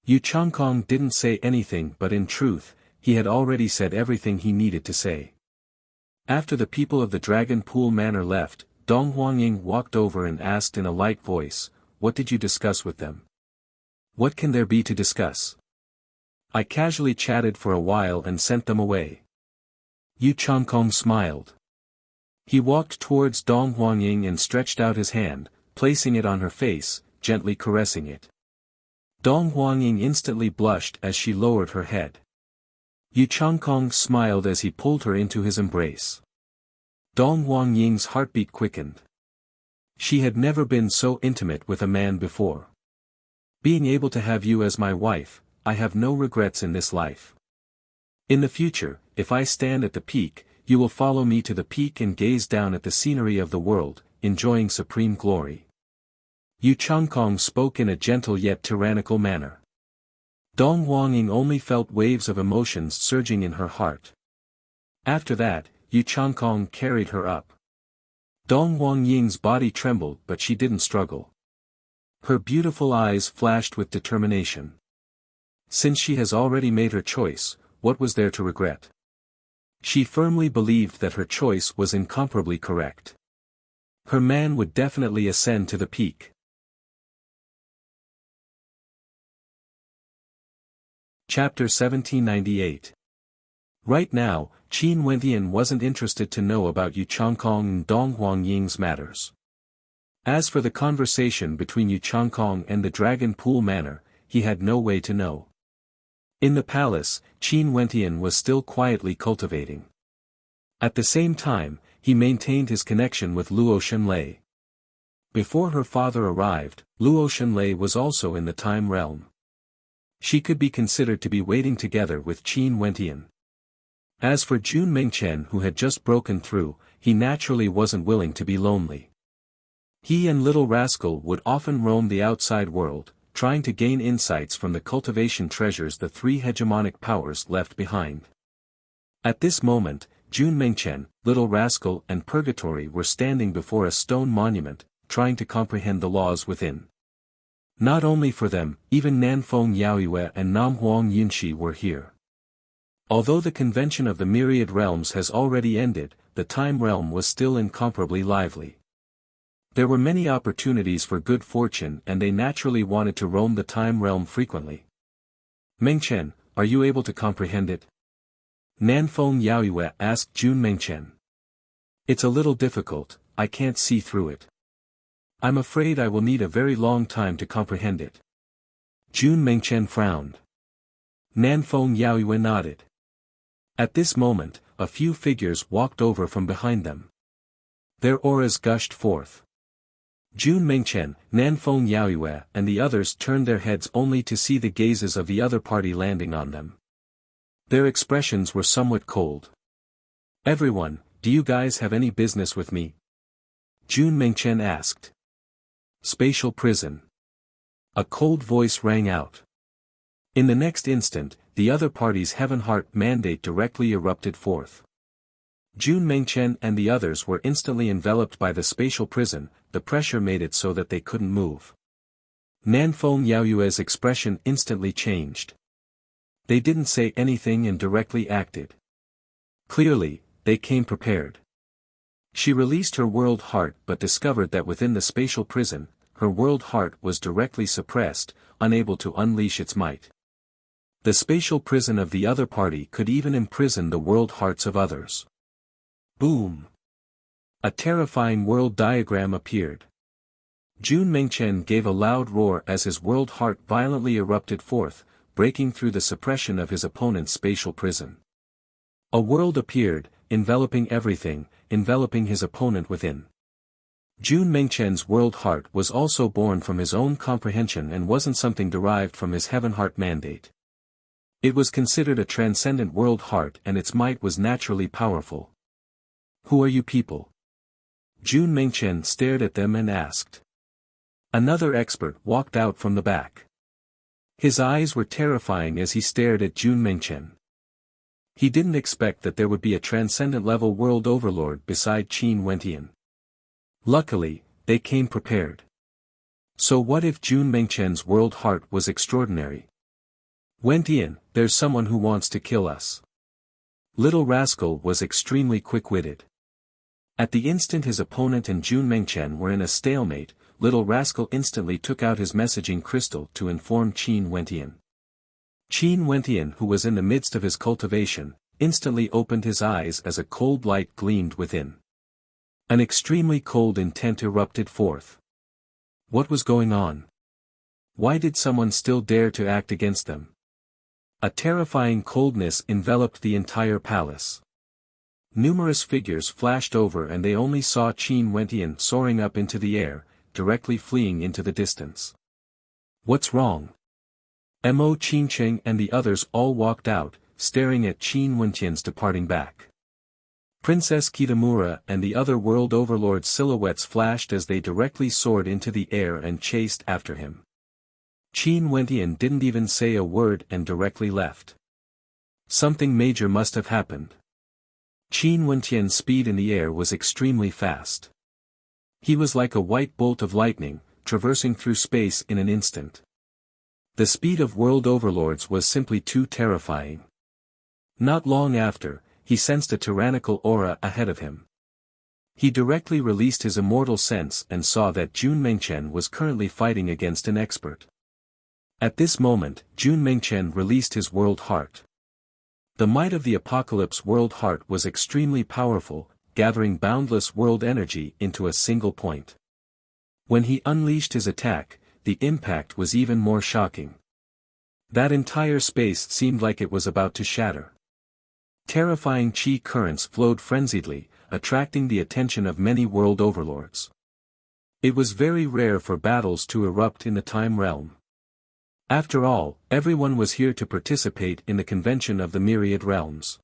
Yu Changkong didn't say anything, but in truth, he had already said everything he needed to say. After the people of the Dragon Pool Manor left, Dong Huangying walked over and asked in a light voice, what did you discuss with them? What can there be to discuss? I casually chatted for a while and sent them away. Yu Changkong smiled. He walked towards Dong Huangying and stretched out his hand, placing it on her face, gently caressing it. Dong Huangying instantly blushed as she lowered her head. Yu Changkong smiled as he pulled her into his embrace. Dong Huangying's heartbeat quickened. She had never been so intimate with a man before. Being able to have you as my wife, I have no regrets in this life. In the future, if I stand at the peak, you will follow me to the peak and gaze down at the scenery of the world, enjoying supreme glory. Yu Changkong spoke in a gentle yet tyrannical manner. Dong Huangying only felt waves of emotions surging in her heart. After that, Yu Changkong carried her up. Dong Huangying's body trembled, but she didn't struggle. Her beautiful eyes flashed with determination. Since she has already made her choice, what was there to regret? She firmly believed that her choice was incomparably correct. Her man would definitely ascend to the peak. Chapter 1798. Right now, Qin Wentian wasn't interested to know about Yu Changkong and Dong Huangying's matters. As for the conversation between Yu Changkong and the Dragon Pool Manor, he had no way to know. In the palace, Qin Wentian was still quietly cultivating. At the same time, he maintained his connection with Luo Shenlei. Before her father arrived, Luo Shenlei was also in the time realm. She could be considered to be waiting together with Qin Wentian. As for Jun Mingchen, who had just broken through, he naturally wasn't willing to be lonely. He and Little Rascal would often roam the outside world, trying to gain insights from the cultivation treasures the three hegemonic powers left behind. At this moment, Jun Mingchen, Little Rascal and Purgatory were standing before a stone monument, trying to comprehend the laws within. Not only for them, even Nanfeng Yaoyue and Namhuang Yunxi were here. Although the convention of the myriad realms has already ended, the time realm was still incomparably lively. There were many opportunities for good fortune and they naturally wanted to roam the time realm frequently. Mengchen, are you able to comprehend it? Nanfeng Yaoyue asked Jun Mengchen. It's a little difficult, I can't see through it. I'm afraid I will need a very long time to comprehend it. Jun Mengchen frowned. Nanfeng Yaoyue nodded. At this moment, a few figures walked over from behind them. Their auras gushed forth. Jun Mingchen, Nanfeng Yaoyue and the others turned their heads only to see the gazes of the other party landing on them. Their expressions were somewhat cold. Everyone, do you guys have any business with me? Jun Mingchen asked. Spatial prison. A cold voice rang out. In the next instant, the other party's Heaven Heart mandate directly erupted forth. Jun Mingchen and the others were instantly enveloped by the spatial prison, the pressure made it so that they couldn't move. Nanfeng Yaoyue's expression instantly changed. They didn't say anything and directly acted. Clearly, they came prepared. She released her world heart but discovered that within the spatial prison, her world heart was directly suppressed, unable to unleash its might. The spatial prison of the other party could even imprison the world hearts of others. Boom! A terrifying world diagram appeared. Jun Mingchen gave a loud roar as his world heart violently erupted forth, breaking through the suppression of his opponent's spatial prison. A world appeared, enveloping everything, enveloping his opponent within. Jun Mingchen's world heart was also born from his own comprehension and wasn't something derived from his Heaven Heart mandate. It was considered a transcendent world heart and its might was naturally powerful. Who are you people? Jun Mingchen stared at them and asked. Another expert walked out from the back. His eyes were terrifying as he stared at Jun Mingchen. He didn't expect that there would be a transcendent-level world overlord beside Qin Wentian. Luckily, they came prepared. So what if Jun Mingchen's world heart was extraordinary? Wentian, there's someone who wants to kill us. Little Rascal was extremely quick-witted. At the instant his opponent and Jun Mingchen were in a stalemate, Little Rascal instantly took out his messaging crystal to inform Qin Wentian. Qin Wentian, who was in the midst of his cultivation, instantly opened his eyes as a cold light gleamed within. An extremely cold intent erupted forth. What was going on? Why did someone still dare to act against them? A terrifying coldness enveloped the entire palace. Numerous figures flashed over and they only saw Qin Wentian soaring up into the air, directly fleeing into the distance. What's wrong? Mo Qincheng and the others all walked out, staring at Qin Wentian's departing back. Princess Kitamura and the other world overlords' silhouettes flashed as they directly soared into the air and chased after him. Qin Wentian didn't even say a word and directly left. Something major must have happened. Qin Wentian's speed in the air was extremely fast. He was like a white bolt of lightning, traversing through space in an instant. The speed of world overlords was simply too terrifying. Not long after, he sensed a tyrannical aura ahead of him. He directly released his immortal sense and saw that Jun Mingchen was currently fighting against an expert. At this moment, Jun Mingchen released his world heart. The might of the Apocalypse world heart was extremely powerful, gathering boundless world energy into a single point. When he unleashed his attack, the impact was even more shocking. That entire space seemed like it was about to shatter. Terrifying chi currents flowed frenziedly, attracting the attention of many world overlords. It was very rare for battles to erupt in the time realm. After all, everyone was here to participate in the convention of the myriad realms.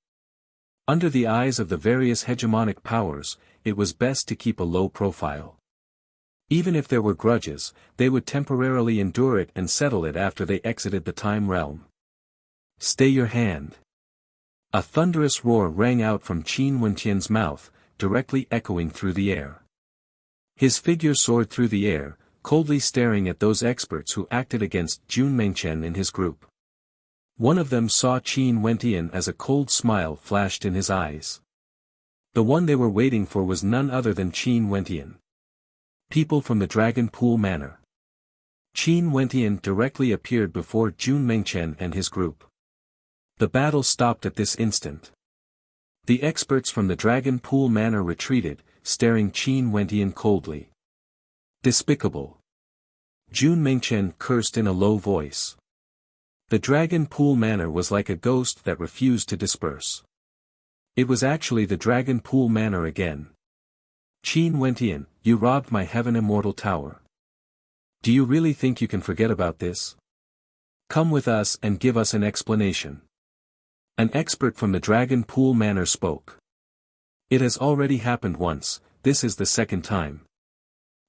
Under the eyes of the various hegemonic powers, it was best to keep a low profile. Even if there were grudges, they would temporarily endure it and settle it after they exited the time realm. Stay your hand. A thunderous roar rang out from Qin Wenqian's mouth, directly echoing through the air. His figure soared through the air, coldly staring at those experts who acted against Jun Mengchen in his group. One of them saw Qin Wenqian as a cold smile flashed in his eyes. The one they were waiting for was none other than Qin Wenqian. People from the Dragon Pool Manor. Qin Wenqian directly appeared before Jun Mengchen and his group. The battle stopped at this instant. The experts from the Dragon Pool Manor retreated, staring Qin Wenqian coldly. Despicable. Jun Mengchen cursed in a low voice. The Dragon Pool Manor was like a ghost that refused to disperse. It was actually the Dragon Pool Manor again. Qin Wenqian, you robbed my Heaven Immortal Tower. Do you really think you can forget about this? Come with us and give us an explanation. An expert from the Dragon Pool Manor spoke. It has already happened once, this is the second time.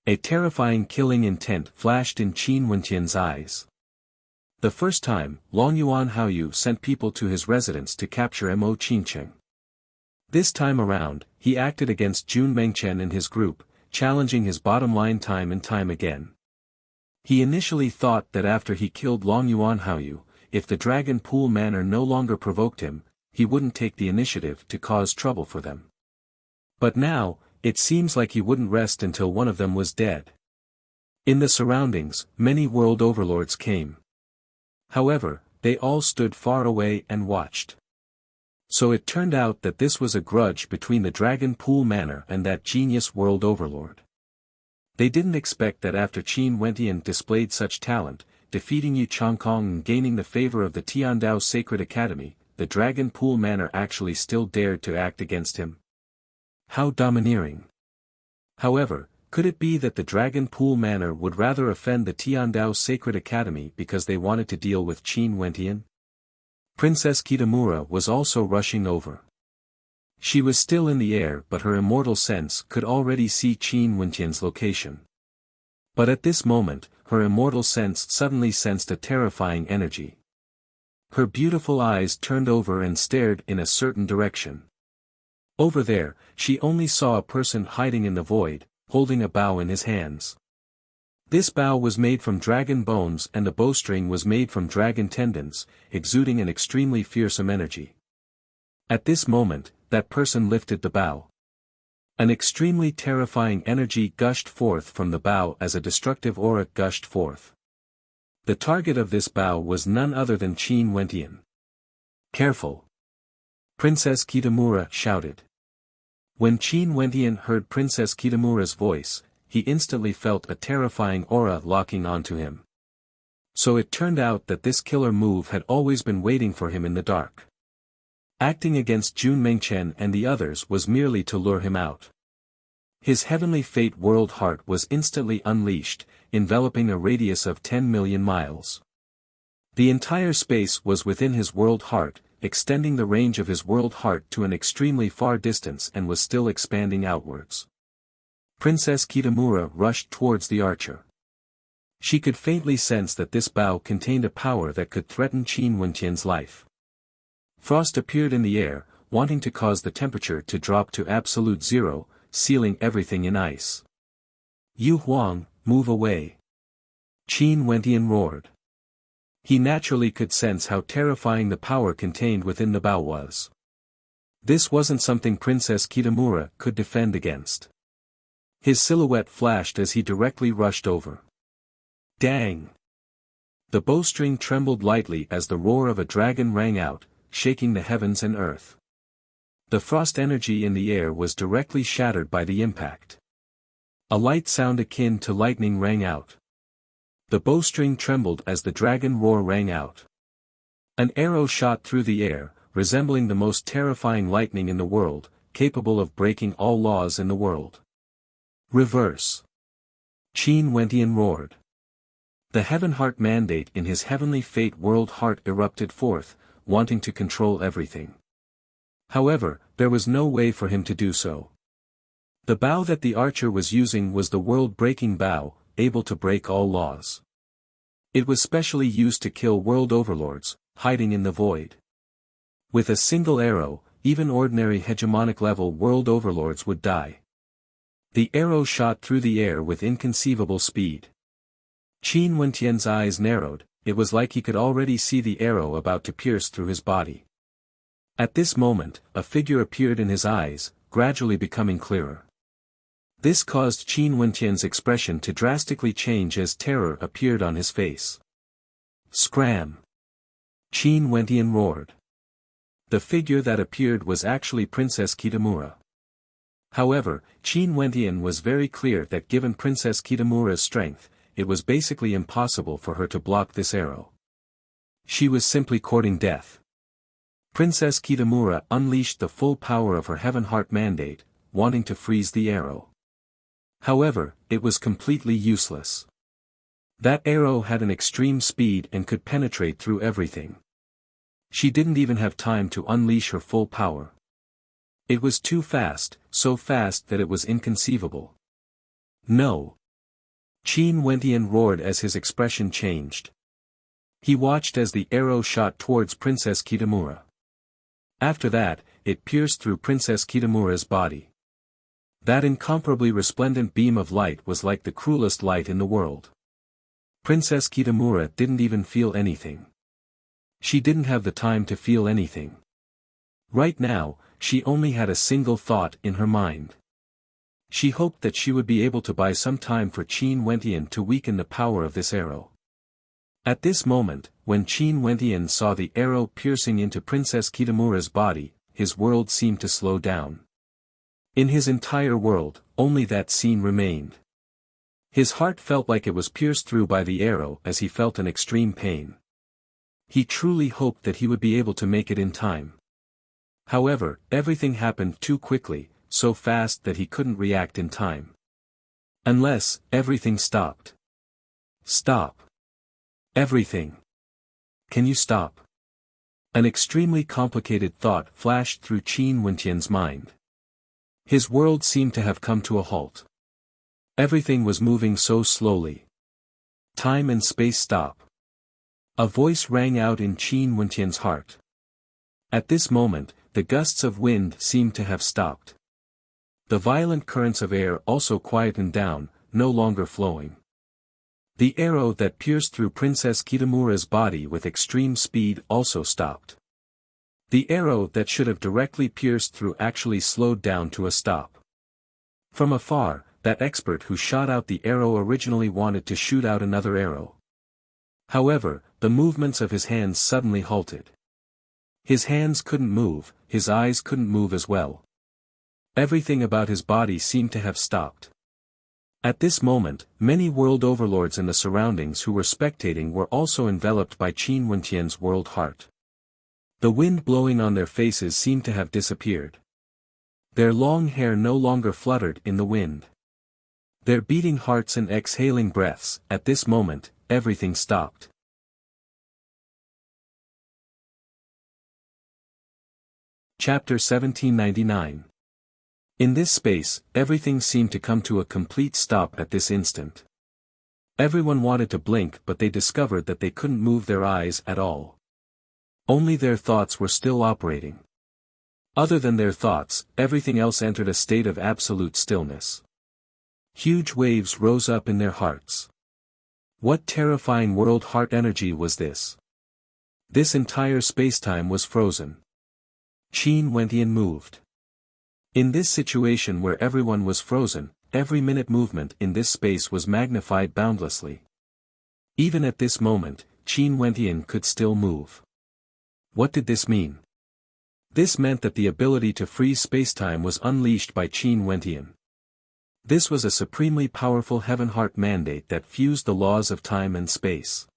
A terrifying killing intent flashed in Qin Wenqian's eyes. The first time, Long Yuan Haoyu sent people to his residence to capture Mo Qincheng. This time around, he acted against Jun Mengchen and his group, challenging his bottom line time and time again. He initially thought that after he killed Long Yuan Haoyu, if the Dragon Pool Manor no longer provoked him, he wouldn't take the initiative to cause trouble for them. But now, it seems like he wouldn't rest until one of them was dead. In the surroundings, many world overlords came. However, they all stood far away and watched. So it turned out that this was a grudge between the Dragon Pool Manor and that genius world overlord. They didn't expect that after Qin Wenqian displayed such talent, defeating Yu Changkong and gaining the favor of the Tiandao Sacred Academy, the Dragon Pool Manor actually still dared to act against him. How domineering. However, could it be that the Dragon Pool Manor would rather offend the Tiandao Sacred Academy because they wanted to deal with Qin Wenqian? Princess Kitamura was also rushing over. She was still in the air but her immortal sense could already see Qin Wenqian's location. But at this moment, her immortal sense suddenly sensed a terrifying energy. Her beautiful eyes turned over and stared in a certain direction. Over there, she only saw a person hiding in the void, holding a bow in his hands. This bow was made from dragon bones and the bowstring was made from dragon tendons, exuding an extremely fearsome energy. At this moment, that person lifted the bow. An extremely terrifying energy gushed forth from the bow as a destructive aura gushed forth. The target of this bow was none other than Qin Wenqian. Careful! Princess Kitamura shouted. When Qin Wenqian heard Princess Kitamura's voice, he instantly felt a terrifying aura locking onto him. So it turned out that this killer move had always been waiting for him in the dark. Acting against Jun Mengchen and the others was merely to lure him out. His heavenly fate world heart was instantly unleashed, enveloping a radius of 10 million miles. The entire space was within his world heart, extending the range of his world heart to an extremely far distance and was still expanding outwards. Princess Kitamura rushed towards the archer. She could faintly sense that this bow contained a power that could threaten Qin Wenqian's life. Frost appeared in the air, wanting to cause the temperature to drop to absolute zero, sealing everything in ice. Yu Huang, move away! Qin Wenqian roared. He naturally could sense how terrifying the power contained within the bow was. This wasn't something Princess Kitamura could defend against. His silhouette flashed as he directly rushed over. Dang! The bowstring trembled lightly as the roar of a dragon rang out, shaking the heavens and earth. The frost energy in the air was directly shattered by the impact. A light sound akin to lightning rang out. The bowstring trembled as the dragon roar rang out. An arrow shot through the air, resembling the most terrifying lightning in the world, capable of breaking all laws in the world. Reverse! Qin Wenqian roared. The Heaven Heart mandate in his heavenly fate world heart erupted forth, wanting to control everything. However, there was no way for him to do so. The bow that the archer was using was the world-breaking bow, able to break all laws. It was specially used to kill world overlords, hiding in the void. With a single arrow, even ordinary hegemonic-level world overlords would die. The arrow shot through the air with inconceivable speed. Qin Wentian's eyes narrowed, it was like he could already see the arrow about to pierce through his body. At this moment, a figure appeared in his eyes, gradually becoming clearer. This caused Qin Wentian's expression to drastically change as terror appeared on his face. Scram! Qin Wentian roared. The figure that appeared was actually Princess Kitamura. However, Qin Wentian was very clear that given Princess Kitamura's strength, it was basically impossible for her to block this arrow. She was simply courting death. Princess Kitamura unleashed the full power of her Heaven Heart mandate, wanting to freeze the arrow. However, it was completely useless. That arrow had an extreme speed and could penetrate through everything. She didn't even have time to unleash her full power. It was too fast, so fast that it was inconceivable. No! Qin Wentian roared as his expression changed. He watched as the arrow shot towards Princess Kitamura. After that, it pierced through Princess Kitamura's body. That incomparably resplendent beam of light was like the cruelest light in the world. Princess Kitamura didn't even feel anything. She didn't have the time to feel anything. Right now, she only had a single thought in her mind. She hoped that she would be able to buy some time for Qin Wentian to weaken the power of this arrow. At this moment, when Qin Wentian saw the arrow piercing into Princess Kitamura's body, his world seemed to slow down. In his entire world, only that scene remained. His heart felt like it was pierced through by the arrow as he felt an extreme pain. He truly hoped that he would be able to make it in time. However, everything happened too quickly, so fast that he couldn't react in time. Unless, everything stopped. Stop. Everything. Can you stop? An extremely complicated thought flashed through Qin Wentian's mind. His world seemed to have come to a halt. Everything was moving so slowly. Time and space stop. A voice rang out in Qin Wentian's heart. At this moment, the gusts of wind seemed to have stopped. The violent currents of air also quietened down, no longer flowing. The arrow that pierced through Princess Kitamura's body with extreme speed also stopped. The arrow that should have directly pierced through actually slowed down to a stop. From afar, that expert who shot out the arrow originally wanted to shoot out another arrow. However, the movements of his hands suddenly halted. His hands couldn't move, his eyes couldn't move as well. Everything about his body seemed to have stopped. At this moment, many world overlords in the surroundings who were spectating were also enveloped by Qin Wentian's world heart. The wind blowing on their faces seemed to have disappeared. Their long hair no longer fluttered in the wind. Their beating hearts and exhaling breaths, at this moment, everything stopped. Chapter 1799. In this space, everything seemed to come to a complete stop at this instant. Everyone wanted to blink but they discovered that they couldn't move their eyes at all. Only their thoughts were still operating. Other than their thoughts, everything else entered a state of absolute stillness. Huge waves rose up in their hearts. What terrifying world heart energy was this? This entire spacetime was frozen. Qin Wentian moved. In this situation where everyone was frozen, every minute movement in this space was magnified boundlessly. Even at this moment, Qin Wentian could still move. What did this mean? This meant that the ability to freeze spacetime was unleashed by Qin Wentian. This was a supremely powerful Heaven Heart mandate that fused the laws of time and space.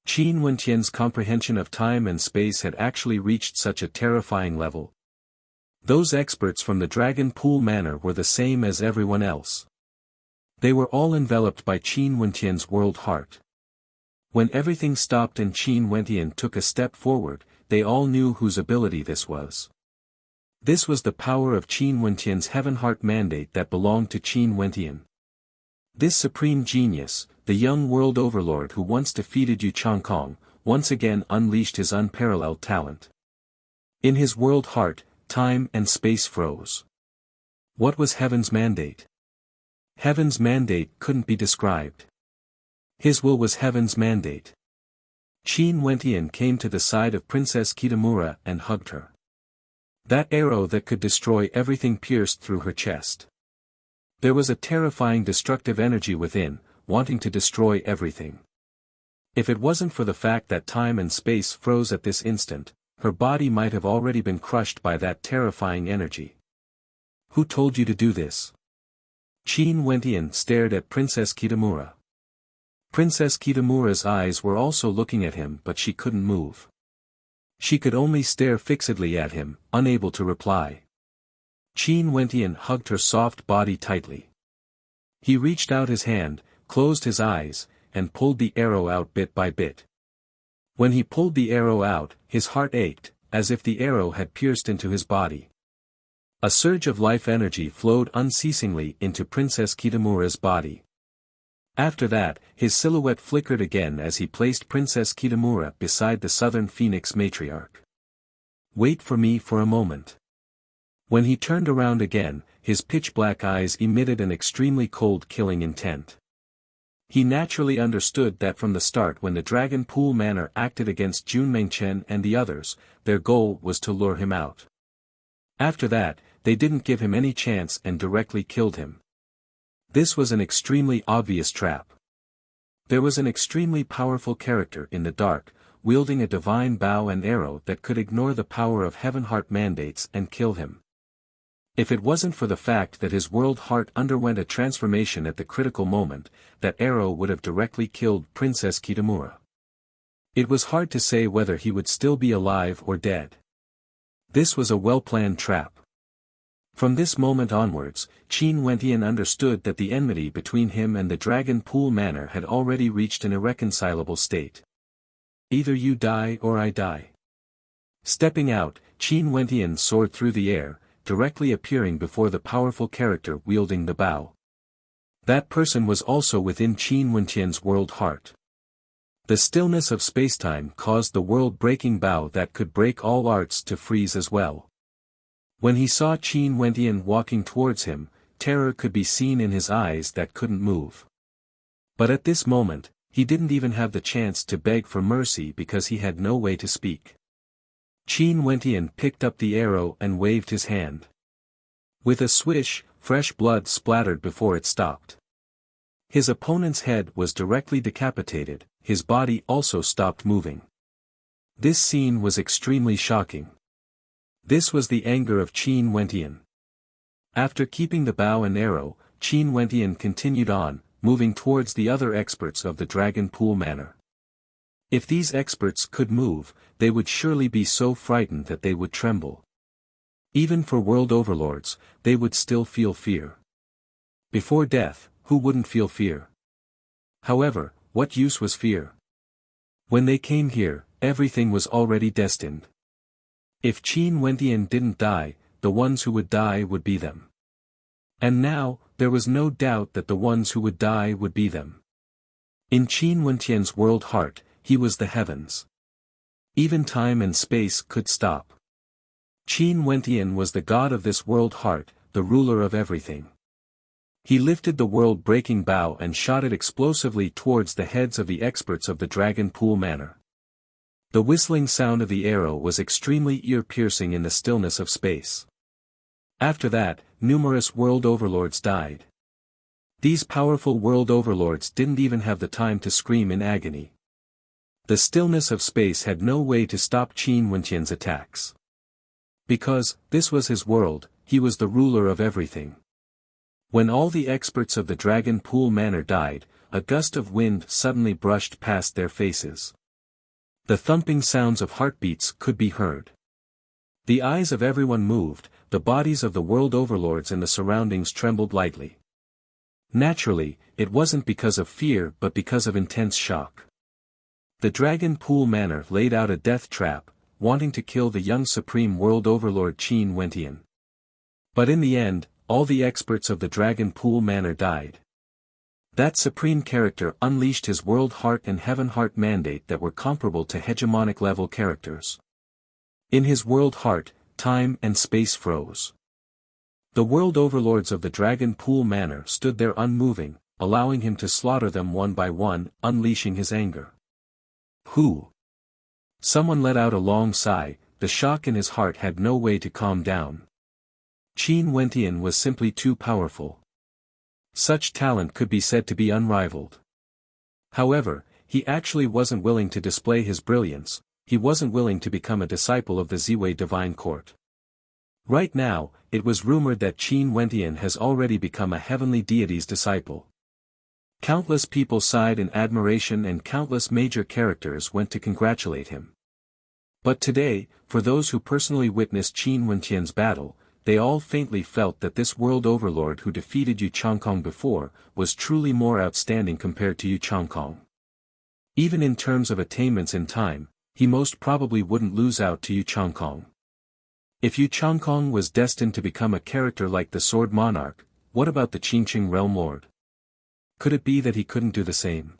Qin Wentian's comprehension of time and space had actually reached such a terrifying level. Those experts from the Dragon Pool Manor were the same as everyone else. They were all enveloped by Qin Wentian's world heart. When everything stopped and Qin Wentian took a step forward, they all knew whose ability this was. This was the power of Qin Wentian's Heaven Heart mandate that belonged to Qin Wentian. This supreme genius, the young world overlord who once defeated Yu Changkong, once again unleashed his unparalleled talent. In his world heart, time and space froze. What was Heaven's mandate? Heaven's mandate couldn't be described. His will was Heaven's mandate. Qin Wentian came to the side of Princess Kitamura and hugged her. That arrow that could destroy everything pierced through her chest. There was a terrifying destructive energy within, wanting to destroy everything. If it wasn't for the fact that time and space froze at this instant, her body might have already been crushed by that terrifying energy. Who told you to do this? Qin Wentian stared at Princess Kitamura. Princess Kitamura's eyes were also looking at him, but she couldn't move. She could only stare fixedly at him, unable to reply. Qin Wentian hugged her soft body tightly. He reached out his hand, closed his eyes, and pulled the arrow out bit by bit. When he pulled the arrow out, his heart ached, as if the arrow had pierced into his body. A surge of life energy flowed unceasingly into Princess Kitamura's body. After that, his silhouette flickered again as he placed Princess Kitamura beside the Southern Phoenix matriarch. Wait for me for a moment. When he turned around again, his pitch-black eyes emitted an extremely cold killing intent. He naturally understood that from the start when the Dragon Pool Manor acted against Jun Mengchen and the others, their goal was to lure him out. After that, they didn't give him any chance and directly killed him. This was an extremely obvious trap. There was an extremely powerful character in the dark, wielding a divine bow and arrow that could ignore the power of Heaven Heart mandates and kill him. If it wasn't for the fact that his world heart underwent a transformation at the critical moment, that arrow would have directly killed Princess Kitamura. It was hard to say whether he would still be alive or dead. This was a well-planned trap. From this moment onwards, Qin Wentian understood that the enmity between him and the Dragon Pool Manor had already reached an irreconcilable state. Either you die or I die. Stepping out, Qin Wentian soared through the air, directly appearing before the powerful character wielding the bow. That person was also within Qin Wentian's world heart. The stillness of spacetime caused the world-breaking bow that could break all arts to freeze as well. When he saw Qin Wentian walking towards him, terror could be seen in his eyes that couldn't move. But at this moment, he didn't even have the chance to beg for mercy because he had no way to speak. Qin Wentian picked up the arrow and waved his hand. With a swish, fresh blood splattered before it stopped. His opponent's head was directly decapitated, his body also stopped moving. This scene was extremely shocking. This was the anger of Qin Wentian. After keeping the bow and arrow, Qin Wentian continued on, moving towards the other experts of the Dragon Pool Manor. If these experts could move, they would surely be so frightened that they would tremble. Even for world overlords, they would still feel fear. Before death, who wouldn't feel fear? However, what use was fear? When they came here, everything was already destined. If Qin Wentian didn't die, the ones who would die would be them. And now, there was no doubt that the ones who would die would be them. In Qin Wentian's world heart, he was the heavens. Even time and space could stop. Qin Wentian was the god of this world heart, the ruler of everything. He lifted the world-breaking bow and shot it explosively towards the heads of the experts of the Dragon Pool Manor. The whistling sound of the arrow was extremely ear-piercing in the stillness of space. After that, numerous world overlords died. These powerful world overlords didn't even have the time to scream in agony. The stillness of space had no way to stop Qin Wentian's attacks. Because, this was his world, he was the ruler of everything. When all the experts of the Dragon Pool Manor died, a gust of wind suddenly brushed past their faces. The thumping sounds of heartbeats could be heard. The eyes of everyone moved, the bodies of the world overlords and the surroundings trembled lightly. Naturally, it wasn't because of fear but because of intense shock. The Dragon Pool Manor laid out a death trap, wanting to kill the young supreme world overlord Qin Wentian. But in the end, all the experts of the Dragon Pool Manor died. That supreme character unleashed his World Heart and Heaven Heart mandate that were comparable to hegemonic level characters. In his World Heart, time and space froze. The world overlords of the Dragon Pool Manor stood there unmoving, allowing him to slaughter them one by one, unleashing his anger. Who? Someone let out a long sigh. The shock in his heart had no way to calm down. Qin Wentian was simply too powerful. Such talent could be said to be unrivaled. However, he actually wasn't willing to display his brilliance. He wasn't willing to become a disciple of the Ziwei Divine Court. Right now, it was rumored that Qin Wentian has already become a heavenly deity's disciple. Countless people sighed in admiration and countless major characters went to congratulate him. But today, for those who personally witnessed Qin Wentian's battle, they all faintly felt that this world overlord who defeated Yu Changkong before, was truly more outstanding compared to Yu Changkong. Even in terms of attainments in time, he most probably wouldn't lose out to Yu Changkong. If Yu Changkong was destined to become a character like the Sword Monarch, what about the Qingqing Realm Lord? Could it be that he couldn't do the same?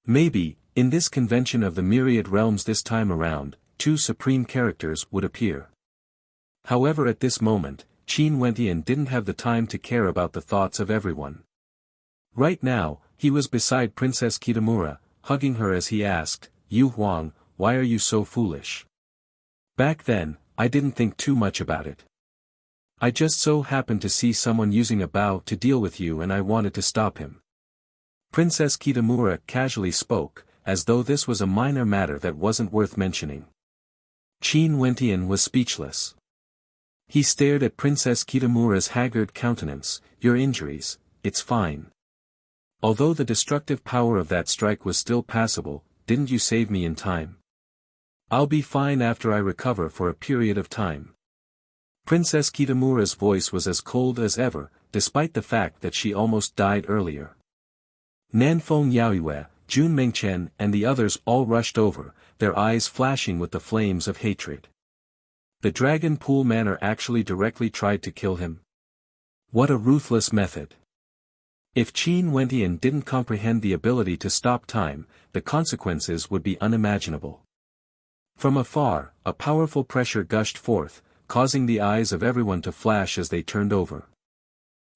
Maybe, in this convention of the myriad realms this time around, two supreme characters would appear. However, at this moment, Qin Wentian didn't have the time to care about the thoughts of everyone. Right now, he was beside Princess Kitamura, hugging her as he asked, "Yu Huang, why are you so foolish? Back then, I didn't think too much about it. I just so happened to see someone using a bow to deal with you and I wanted to stop him." Princess Kitamura casually spoke, as though this was a minor matter that wasn't worth mentioning. Qin Wentian was speechless. He stared at Princess Kitamura's haggard countenance. "Your injuries, it's fine. Although the destructive power of that strike was still passable, didn't you save me in time? I'll be fine after I recover for a period of time." Princess Kitamura's voice was as cold as ever, despite the fact that she almost died earlier. Nanfeng Yaoyue, Jun Mengchen and the others all rushed over, their eyes flashing with the flames of hatred. The Dragon Pool Manor actually directly tried to kill him. What a ruthless method. If Qin Wentian didn't comprehend the ability to stop time, the consequences would be unimaginable. From afar, a powerful pressure gushed forth, causing the eyes of everyone to flash as they turned over.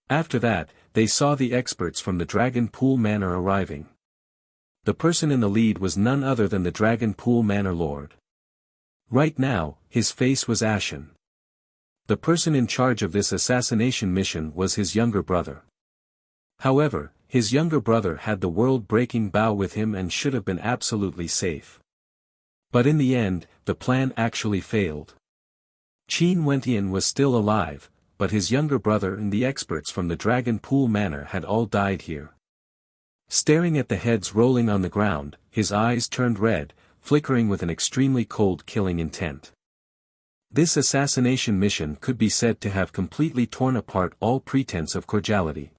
After that, they saw the experts from the Dragon Pool Manor arriving. The person in the lead was none other than the Dragon Pool Manor Lord. Right now, his face was ashen. The person in charge of this assassination mission was his younger brother. However, his younger brother had the world-breaking bow with him and should have been absolutely safe. But in the end, the plan actually failed. Qin Wentian was still alive, but his younger brother and the experts from the Dragon Pool Manor had all died here. Staring at the heads rolling on the ground, his eyes turned red, flickering with an extremely cold killing intent. This assassination mission could be said to have completely torn apart all pretense of cordiality.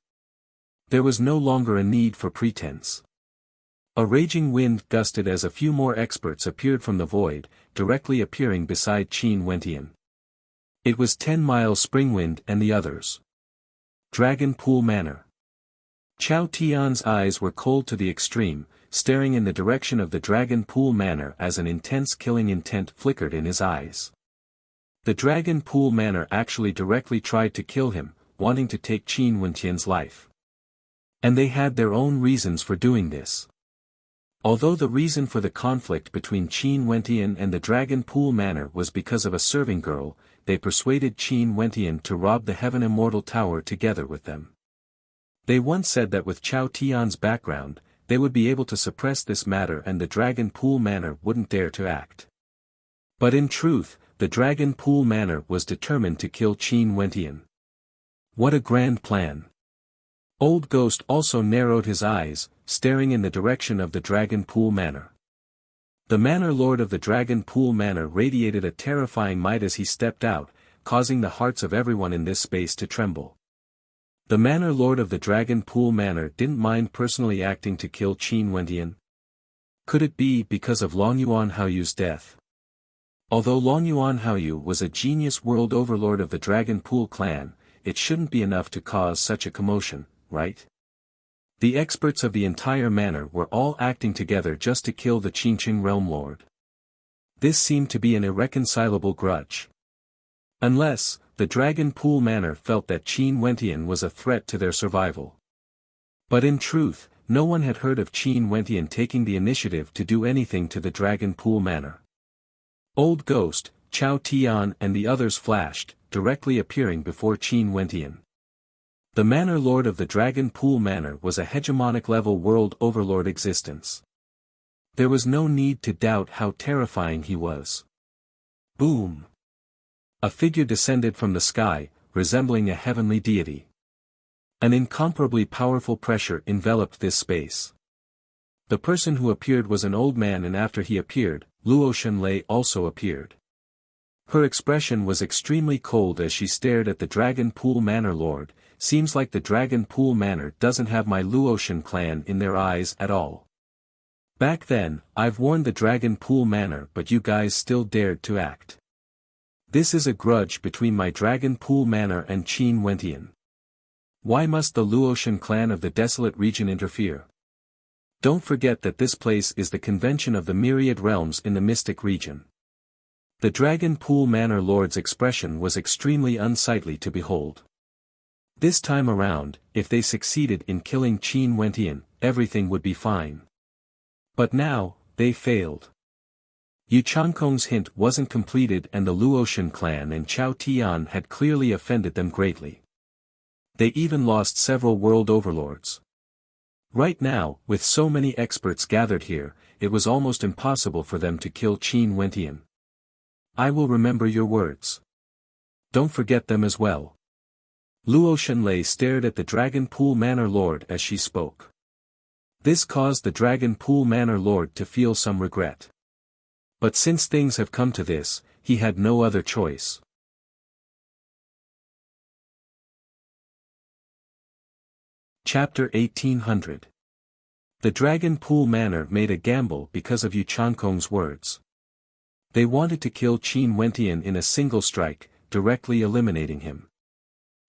There was no longer a need for pretense. A raging wind gusted as a few more experts appeared from the void, directly appearing beside Qin Wentian. It was 10 Miles Springwind and the others. Dragon Pool Manor. Chao Tian's eyes were cold to the extreme, staring in the direction of the Dragon Pool Manor as an intense killing intent flickered in his eyes. The Dragon Pool Manor actually directly tried to kill him, wanting to take Qin Wentian's life. And they had their own reasons for doing this. Although the reason for the conflict between Qin Wentian and the Dragon Pool Manor was because of a serving girl, they persuaded Qin Wentian to rob the Heaven Immortal Tower together with them. They once said that with Chao Tian's background, they would be able to suppress this matter and the Dragon Pool Manor wouldn't dare to act. But in truth, the Dragon Pool Manor was determined to kill Qin Wentian. What a grand plan! Old Ghost also narrowed his eyes, staring in the direction of the Dragon Pool Manor. The Manor Lord of the Dragon Pool Manor radiated a terrifying might as he stepped out, causing the hearts of everyone in this space to tremble. The Manor Lord of the Dragon Pool Manor didn't mind personally acting to kill Qin Wentian. Could it be because of Long Yuan Haoyu's death? Although Longyuan Haoyu was a genius world overlord of the Dragon Pool clan, it shouldn't be enough to cause such a commotion, right? The experts of the entire manor were all acting together just to kill the Qingqing realm lord. This seemed to be an irreconcilable grudge. Unless, the Dragon Pool manor felt that Qin Wentian was a threat to their survival. But in truth, no one had heard of Qin Wentian taking the initiative to do anything to the Dragon Pool manor. Old Ghost, Chao Tian and the others flashed, directly appearing before Qin Wentian. The Manor Lord of the Dragon Pool Manor was a hegemonic-level world overlord existence. There was no need to doubt how terrifying he was. Boom! A figure descended from the sky, resembling a heavenly deity. An incomparably powerful pressure enveloped this space. The person who appeared was an old man, and after he appeared, Luo Shenlei also appeared. Her expression was extremely cold as she stared at the Dragon Pool Manor Lord. Seems like the Dragon Pool Manor doesn't have my Luotian clan in their eyes at all. Back then, I've warned the Dragon Pool Manor, but you guys still dared to act. This is a grudge between my Dragon Pool Manor and Qin Wentian. Why must the Luotian clan of the desolate region interfere? Don't forget that this place is the convention of the myriad realms in the mystic region. The Dragon Pool Manor Lord's expression was extremely unsightly to behold. This time around, if they succeeded in killing Qin Wentian, everything would be fine. But now, they failed. Yu Changkong's hint wasn't completed, and the Luotian clan and Chao Tian had clearly offended them greatly. They even lost several world overlords. Right now, with so many experts gathered here, it was almost impossible for them to kill Qin Wentian. I will remember your words. Don't forget them as well. Luo Shenlei stared at the Dragon Pool Manor Lord as she spoke. This caused the Dragon Pool Manor Lord to feel some regret. But since things have come to this, he had no other choice. Chapter 1800. The Dragon Pool Manor made a gamble because of Yu Changkong's words. They wanted to kill Qin Wentian in a single strike, directly eliminating him.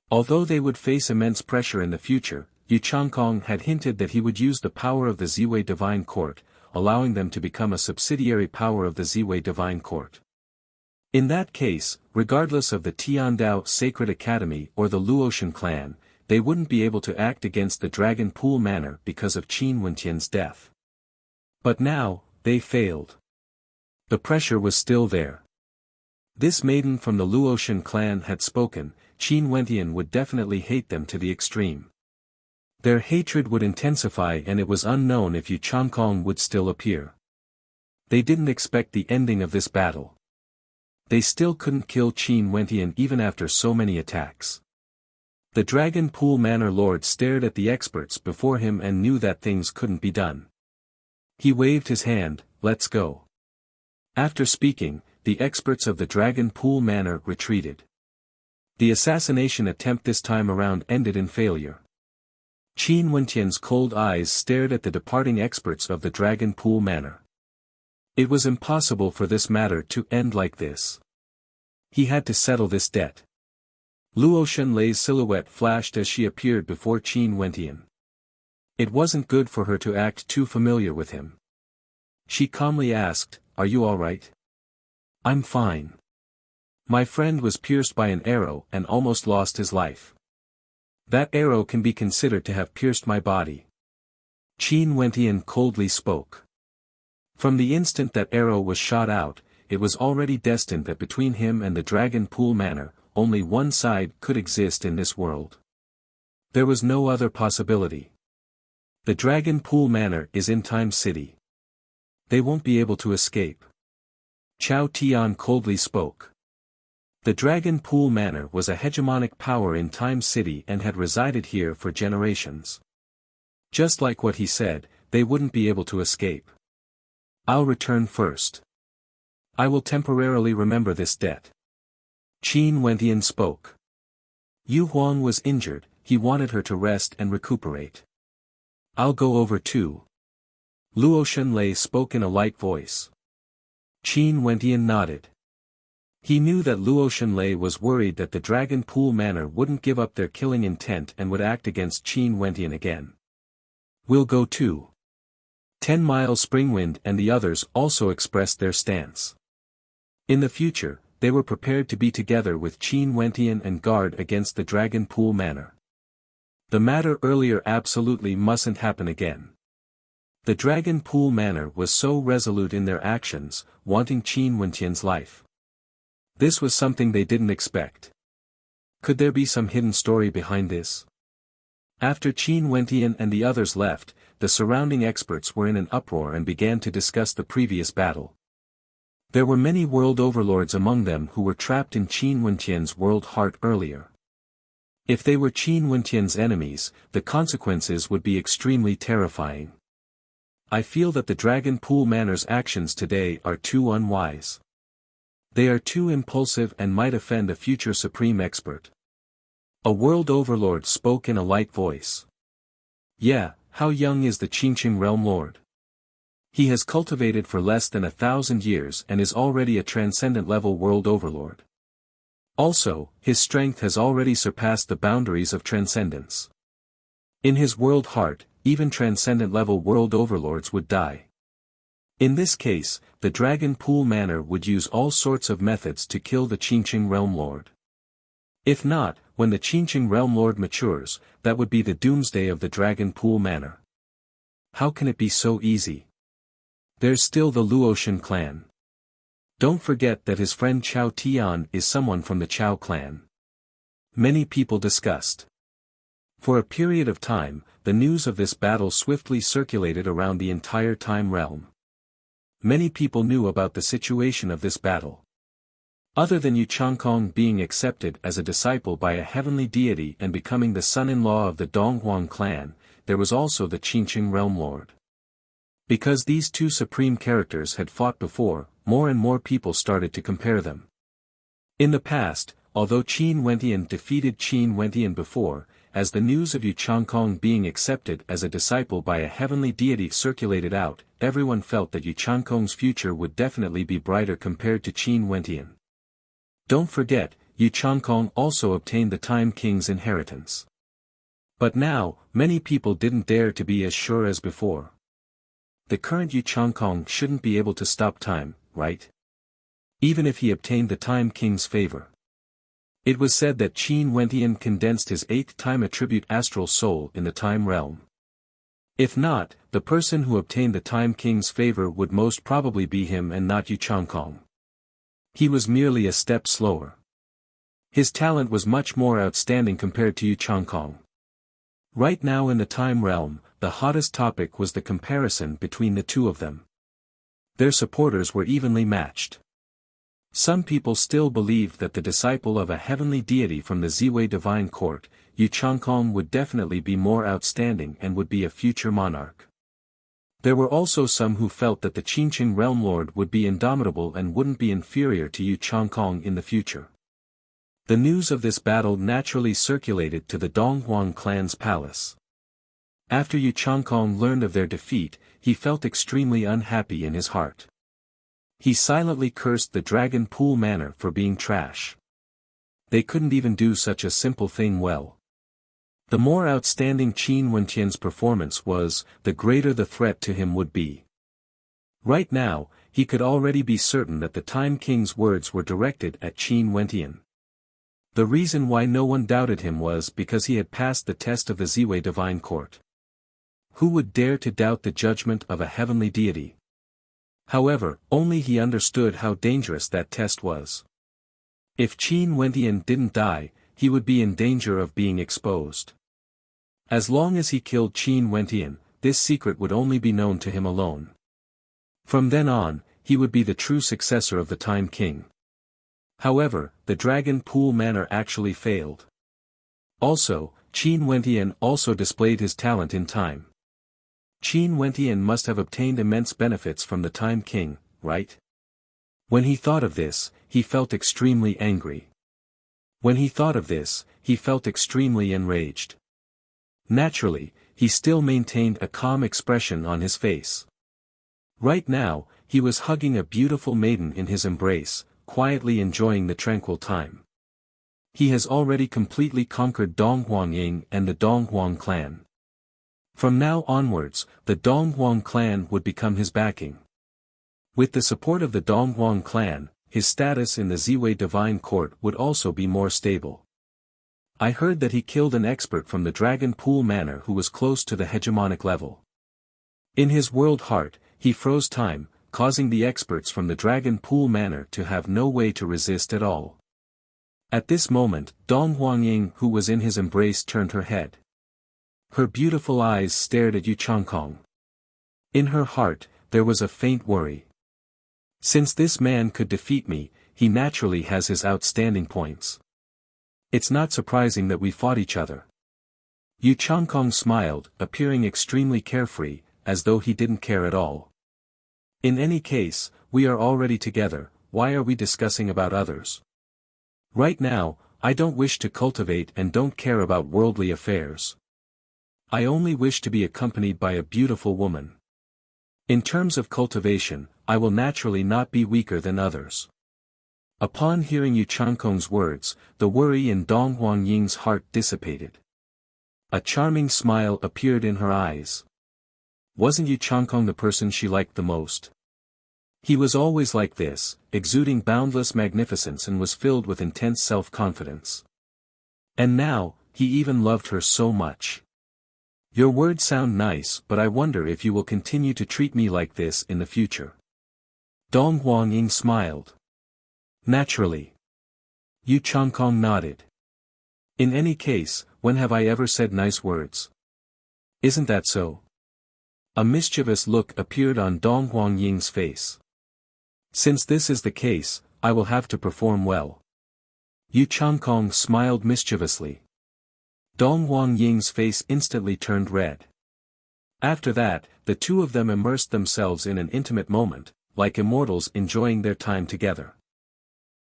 Although they would face immense pressure in the future, Yu Changkong had hinted that he would use the power of the Ziwei Divine Court, allowing them to become a subsidiary power of the Ziwei Divine Court. In that case, regardless of the Tiandao Sacred Academy or the Luotian clan, they wouldn't be able to act against the Dragon Pool Manor because of Qin Wentian's death. But now, they failed. The pressure was still there. This maiden from the Luotian clan had spoken. Qin Wentian would definitely hate them to the extreme. Their hatred would intensify, and it was unknown if Yu Changkong would still appear. They didn't expect the ending of this battle. They still couldn't kill Qin Wentian even after so many attacks. The Dragon Pool Manor Lord stared at the experts before him and knew that things couldn't be done. He waved his hand, "Let's go." After speaking, the experts of the Dragon Pool Manor retreated. The assassination attempt this time around ended in failure. Qin Wentian's cold eyes stared at the departing experts of the Dragon Pool Manor. It was impossible for this matter to end like this. He had to settle this debt. Luo Shenlei's silhouette flashed as she appeared before Qin Wentian. It wasn't good for her to act too familiar with him. She calmly asked, "Are you all right?" "I'm fine. My friend was pierced by an arrow and almost lost his life. That arrow can be considered to have pierced my body." Qin Wentian coldly spoke. From the instant that arrow was shot out, it was already destined that between him and the Dragon Pool Manor, only one side could exist in this world. There was no other possibility. The Dragon Pool Manor is in Time City. They won't be able to escape. Chao Tian coldly spoke. The Dragon Pool Manor was a hegemonic power in Time City and had resided here for generations. Just like what he said, they wouldn't be able to escape. "I'll return first. I will temporarily remember this debt." Qin Wentian spoke. Yu Huang was injured, he wanted her to rest and recuperate. "I'll go over too." Luo Shenlei spoke in a light voice. Qin Wentian nodded. He knew that Luo Shenlei was worried that the Dragon Pool Manor wouldn't give up their killing intent and would act against Qin Wentian again. "We'll go too." 10 Mile Springwind and the others also expressed their stance. In the future, they were prepared to be together with Qin Wentian and guard against the Dragon Pool Manor. The matter earlier absolutely mustn't happen again. The Dragon Pool Manor was so resolute in their actions, wanting Qin Wentian's life. This was something they didn't expect. Could there be some hidden story behind this? After Qin Wentian and the others left, the surrounding experts were in an uproar and began to discuss the previous battle. There were many world overlords among them who were trapped in Qin Wentian's world heart earlier. If they were Qin Wentian's enemies, the consequences would be extremely terrifying. I feel that the Dragon Pool Manor's actions today are too unwise. They are too impulsive and might offend a future supreme expert. A world overlord spoke in a light voice. "Yeah, how young is the Qingqing Realm Lord? He has cultivated for less than 1,000 years and is already a transcendent level world overlord. Also, his strength has already surpassed the boundaries of transcendence. In his world heart, even transcendent level world overlords would die. In this case, the Dragon Pool Manor would use all sorts of methods to kill the Qingqing Realm Lord. If not, when the Qingqing Realm Lord matures, that would be the doomsday of the Dragon Pool Manor. How can it be so easy? There's still the Luotian clan. Don't forget that his friend Chao Tian is someone from the Chao clan." Many people discussed. For a period of time, the news of this battle swiftly circulated around the entire time realm. Many people knew about the situation of this battle. Other than Yu Changkong being accepted as a disciple by a heavenly deity and becoming the son-in-law of the Donghuang clan, there was also the Qingqing Realm Lord. Because these two supreme characters had fought before, more and more people started to compare them. In the past, although Qin Wentian defeated Qin Wentian before, as the news of Yu Changkong being accepted as a disciple by a heavenly deity circulated out, everyone felt that Yu Changkong's future would definitely be brighter compared to Qin Wentian. Don't forget, Yu Changkong also obtained the Time King's inheritance. But now, many people didn't dare to be as sure as before. The current Yu Changkong shouldn't be able to stop time, right? Even if he obtained the Time King's favor. It was said that Qin Wentian condensed his 8th time attribute astral soul in the time realm. If not, the person who obtained the Time King's favor would most probably be him and not Yu Changkong. He was merely a step slower. His talent was much more outstanding compared to Yu Changkong. Right now in the time realm, the hottest topic was the comparison between the two of them. Their supporters were evenly matched. Some people still believed that the disciple of a heavenly deity from the Ziwei divine court, Yu Changkong would definitely be more outstanding and would be a future monarch. There were also some who felt that the Qingqing Realm Lord would be indomitable and wouldn't be inferior to Yu Changkong in the future. The news of this battle naturally circulated to the Donghuang clan's palace. After Yu Changkong learned of their defeat, he felt extremely unhappy in his heart. He silently cursed the Dragon Pool Manor for being trash. They couldn't even do such a simple thing well. The more outstanding Qin Wentian's performance was, the greater the threat to him would be. Right now, he could already be certain that the Time King's words were directed at Qin Wentian. The reason why no one doubted him was because he had passed the test of the Ziwei divine court. Who would dare to doubt the judgment of a heavenly deity? However, only he understood how dangerous that test was. If Qin Wentian didn't die, he would be in danger of being exposed. As long as he killed Qin Wentian, this secret would only be known to him alone. From then on, he would be the true successor of the Time King. However, the Dragon Pool Manor actually failed. Also, Qin Wentian also displayed his talent in time. Qin Wentian must have obtained immense benefits from the Time King, right? When he thought of this, he felt extremely angry. When he thought of this, he felt extremely enraged. Naturally, he still maintained a calm expression on his face. Right now, he was hugging a beautiful maiden in his embrace, quietly enjoying the tranquil time. He has already completely conquered Donghuangying and the Donghuang clan. From now onwards, the Donghuang clan would become his backing. With the support of the Donghuang clan, his status in the Ziwei Divine Court would also be more stable. I heard that he killed an expert from the Dragon Pool Manor who was close to the hegemonic level. In his world heart, he froze time, causing the experts from the Dragon Pool Manor to have no way to resist at all. At this moment, Dong Huangying who was in his embrace turned her head. Her beautiful eyes stared at Yu Changkong. In her heart, there was a faint worry. Since this man could defeat me, he naturally has his outstanding points. It's not surprising that we fought each other. Yu Changkong smiled, appearing extremely carefree, as though he didn't care at all. In any case, we are already together, why are we discussing about others? Right now, I don't wish to cultivate and don't care about worldly affairs. I only wish to be accompanied by a beautiful woman. In terms of cultivation, I will naturally not be weaker than others. Upon hearing Yu Changkong's words, the worry in Dong Huangying's heart dissipated. A charming smile appeared in her eyes. Wasn't Yu Changkong the person she liked the most? He was always like this, exuding boundless magnificence and was filled with intense self-confidence. And now, he even loved her so much. Your words sound nice, but I wonder if you will continue to treat me like this in the future. Dong Huangying smiled. Naturally. Yu Changkong nodded. In any case, when have I ever said nice words? Isn't that so? A mischievous look appeared on Dong Huangying's face. Since this is the case, I will have to perform well. Yu Changkong smiled mischievously. Dong Huangying's face instantly turned red. After that, the two of them immersed themselves in an intimate moment, like immortals enjoying their time together.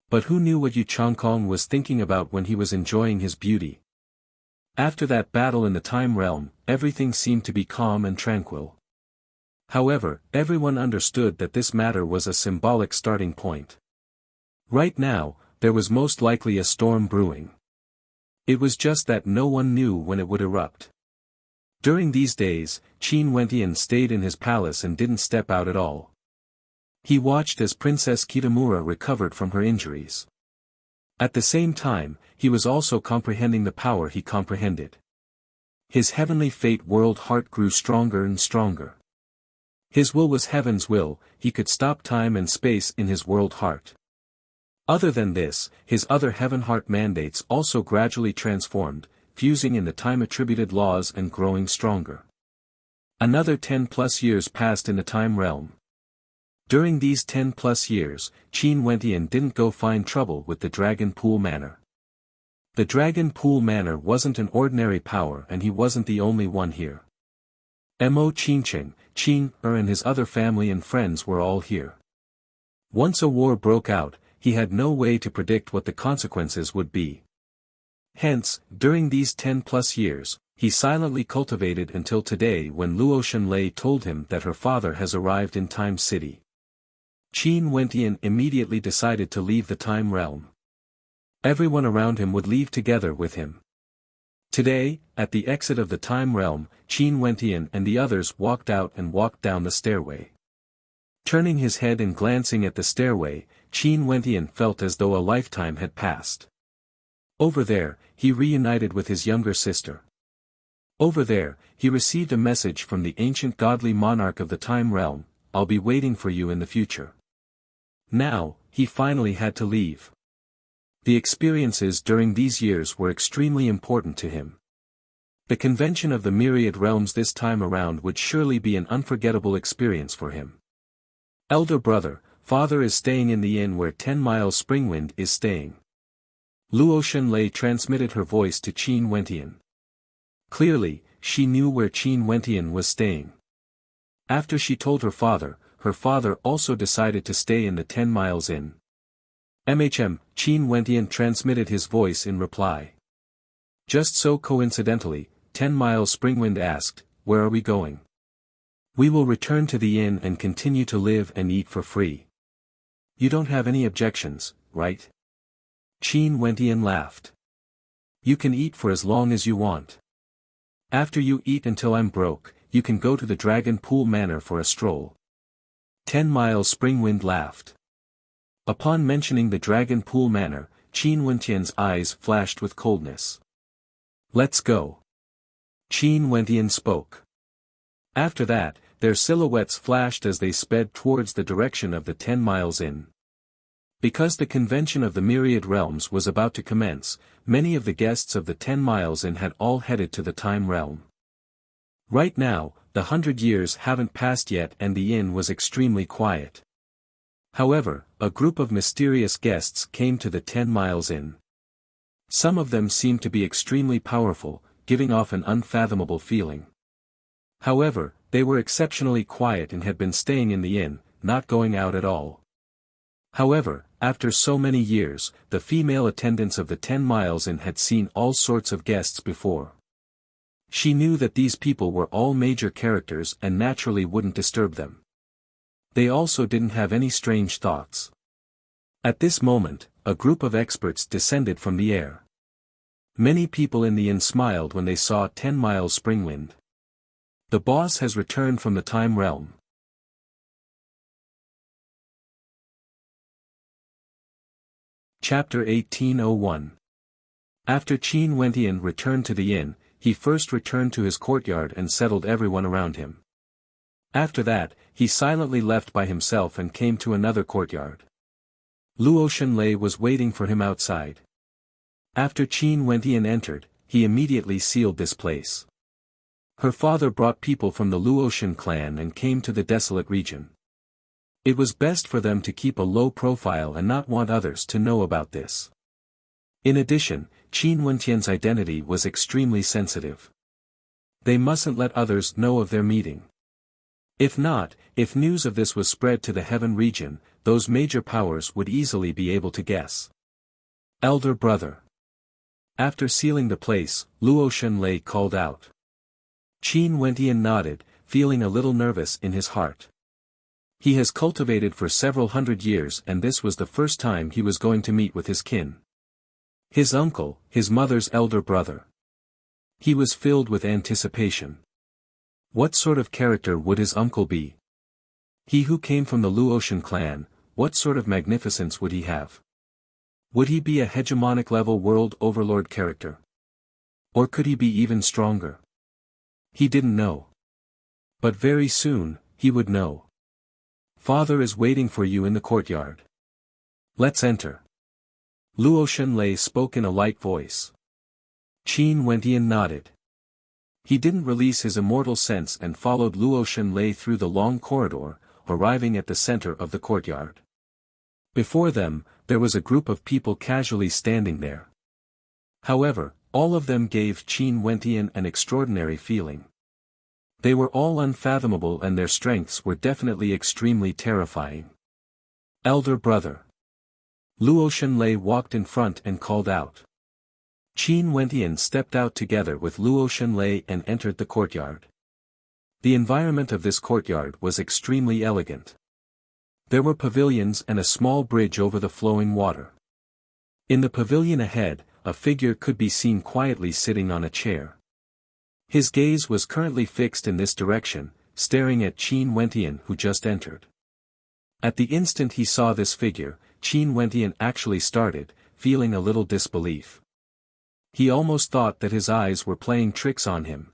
But who knew what Yu Changkong was thinking about when he was enjoying his beauty? After that battle in the Time Realm, everything seemed to be calm and tranquil. However, everyone understood that this matter was a symbolic starting point. Right now, there was most likely a storm brewing. It was just that no one knew when it would erupt. During these days, Qin Wentian stayed in his palace and didn't step out at all. He watched as Princess Kitamura recovered from her injuries. At the same time, he was also comprehending the power he comprehended. His heavenly fate world heart grew stronger and stronger. His will was heaven's will, he could stop time and space in his world heart. Other than this, his other heaven heart mandates also gradually transformed, fusing in the time-attributed laws and growing stronger. Another 10+ years passed in the time realm. During these 10+ years, Qin Wentian didn't go find trouble with the Dragon Pool Manor. The Dragon Pool Manor wasn't an ordinary power and he wasn't the only one here. Mo Qincheng, Qin and his other family and friends were all here. Once a war broke out, he had no way to predict what the consequences would be. Hence, during these 10+ years, he silently cultivated until today when Luo Shenlei told him that her father has arrived in Time City. Qin Wentian immediately decided to leave the Time Realm. Everyone around him would leave together with him. Today, at the exit of the Time Realm, Qin Wentian and the others walked out and walked down the stairway. Turning his head and glancing at the stairway, Qin Wentian felt as though a lifetime had passed. Over there, he reunited with his younger sister. Over there, he received a message from the ancient godly monarch of the Time Realm, "I'll be waiting for you in the future." Now, he finally had to leave. The experiences during these years were extremely important to him. The convention of the myriad realms this time around would surely be an unforgettable experience for him. Elder brother, father is staying in the inn where 10 Miles Springwind is staying. Luo Shenlei transmitted her voice to Qin Wentian. Clearly, she knew where Qin Wentian was staying. After she told her father also decided to stay in the 10 Miles Inn. Qin Wentian transmitted his voice in reply. Just so coincidentally, 10 Miles Springwind asked, "Where are we going?" "We will return to the inn and continue to live and eat for free." You don't have any objections, right? Qin Wentian laughed. You can eat for as long as you want. After you eat until I'm broke, you can go to the Dragon Pool Manor for a stroll. 10 Miles Springwind laughed. Upon mentioning the Dragon Pool Manor, Qin Wentian's eyes flashed with coldness. Let's go. Qin Wentian spoke. After that, their silhouettes flashed as they sped towards the direction of the 10 Miles Inn. Because the convention of the Myriad Realms was about to commence, many of the guests of the 10 Miles Inn had all headed to the Time Realm. Right now, the 100 years haven't passed yet and the inn was extremely quiet. However, a group of mysterious guests came to the 10 Miles Inn. Some of them seemed to be extremely powerful, giving off an unfathomable feeling. However, they were exceptionally quiet and had been staying in the inn, not going out at all. However, after so many years, the female attendants of the 10 Miles Inn had seen all sorts of guests before. She knew that these people were all major characters and naturally wouldn't disturb them. They also didn't have any strange thoughts. At this moment, a group of experts descended from the air. Many people in the inn smiled when they saw 10 Miles Springwind. The boss has returned from the Time Realm. Chapter 1801. After Qin Wentian returned to the inn, he first returned to his courtyard and settled everyone around him. After that, he silently left by himself and came to another courtyard. Luo Shenlei was waiting for him outside. After Qin Wentian entered, he immediately sealed this place. Her father brought people from the Luoshan clan and came to the desolate region. It was best for them to keep a low profile and not want others to know about this. In addition, Qin Wentian's identity was extremely sensitive. They mustn't let others know of their meeting. If not, if news of this was spread to the Heaven region, those major powers would easily be able to guess. Elder brother. After sealing the place, Luo Shenlei called out. Qin Wentian nodded, feeling a little nervous in his heart. He has cultivated for several hundred years and this was the first time he was going to meet with his kin. His uncle, his mother's elder brother. He was filled with anticipation. What sort of character would his uncle be? He who came from the Luoshan clan, what sort of magnificence would he have? Would he be a hegemonic level world overlord character? Or could he be even stronger? He didn't know. But very soon, he would know. Father is waiting for you in the courtyard. Let's enter. Luo Shenlei spoke in a light voice. Qin Wentian nodded. He didn't release his immortal sense and followed Luo Shenlei through the long corridor, arriving at the center of the courtyard. Before them, there was a group of people casually standing there. However, all of them gave Qin Wentian an extraordinary feeling. They were all unfathomable and their strengths were definitely extremely terrifying. Elder brother. Luo Shenlei walked in front and called out. Qin Wentian stepped out together with Luo Shenlei and entered the courtyard. The environment of this courtyard was extremely elegant. There were pavilions and a small bridge over the flowing water. In the pavilion ahead, a figure could be seen quietly sitting on a chair. His gaze was currently fixed in this direction, staring at Qin Wentian who just entered. At the instant he saw this figure, Qin Wentian actually started, feeling a little disbelief. He almost thought that his eyes were playing tricks on him.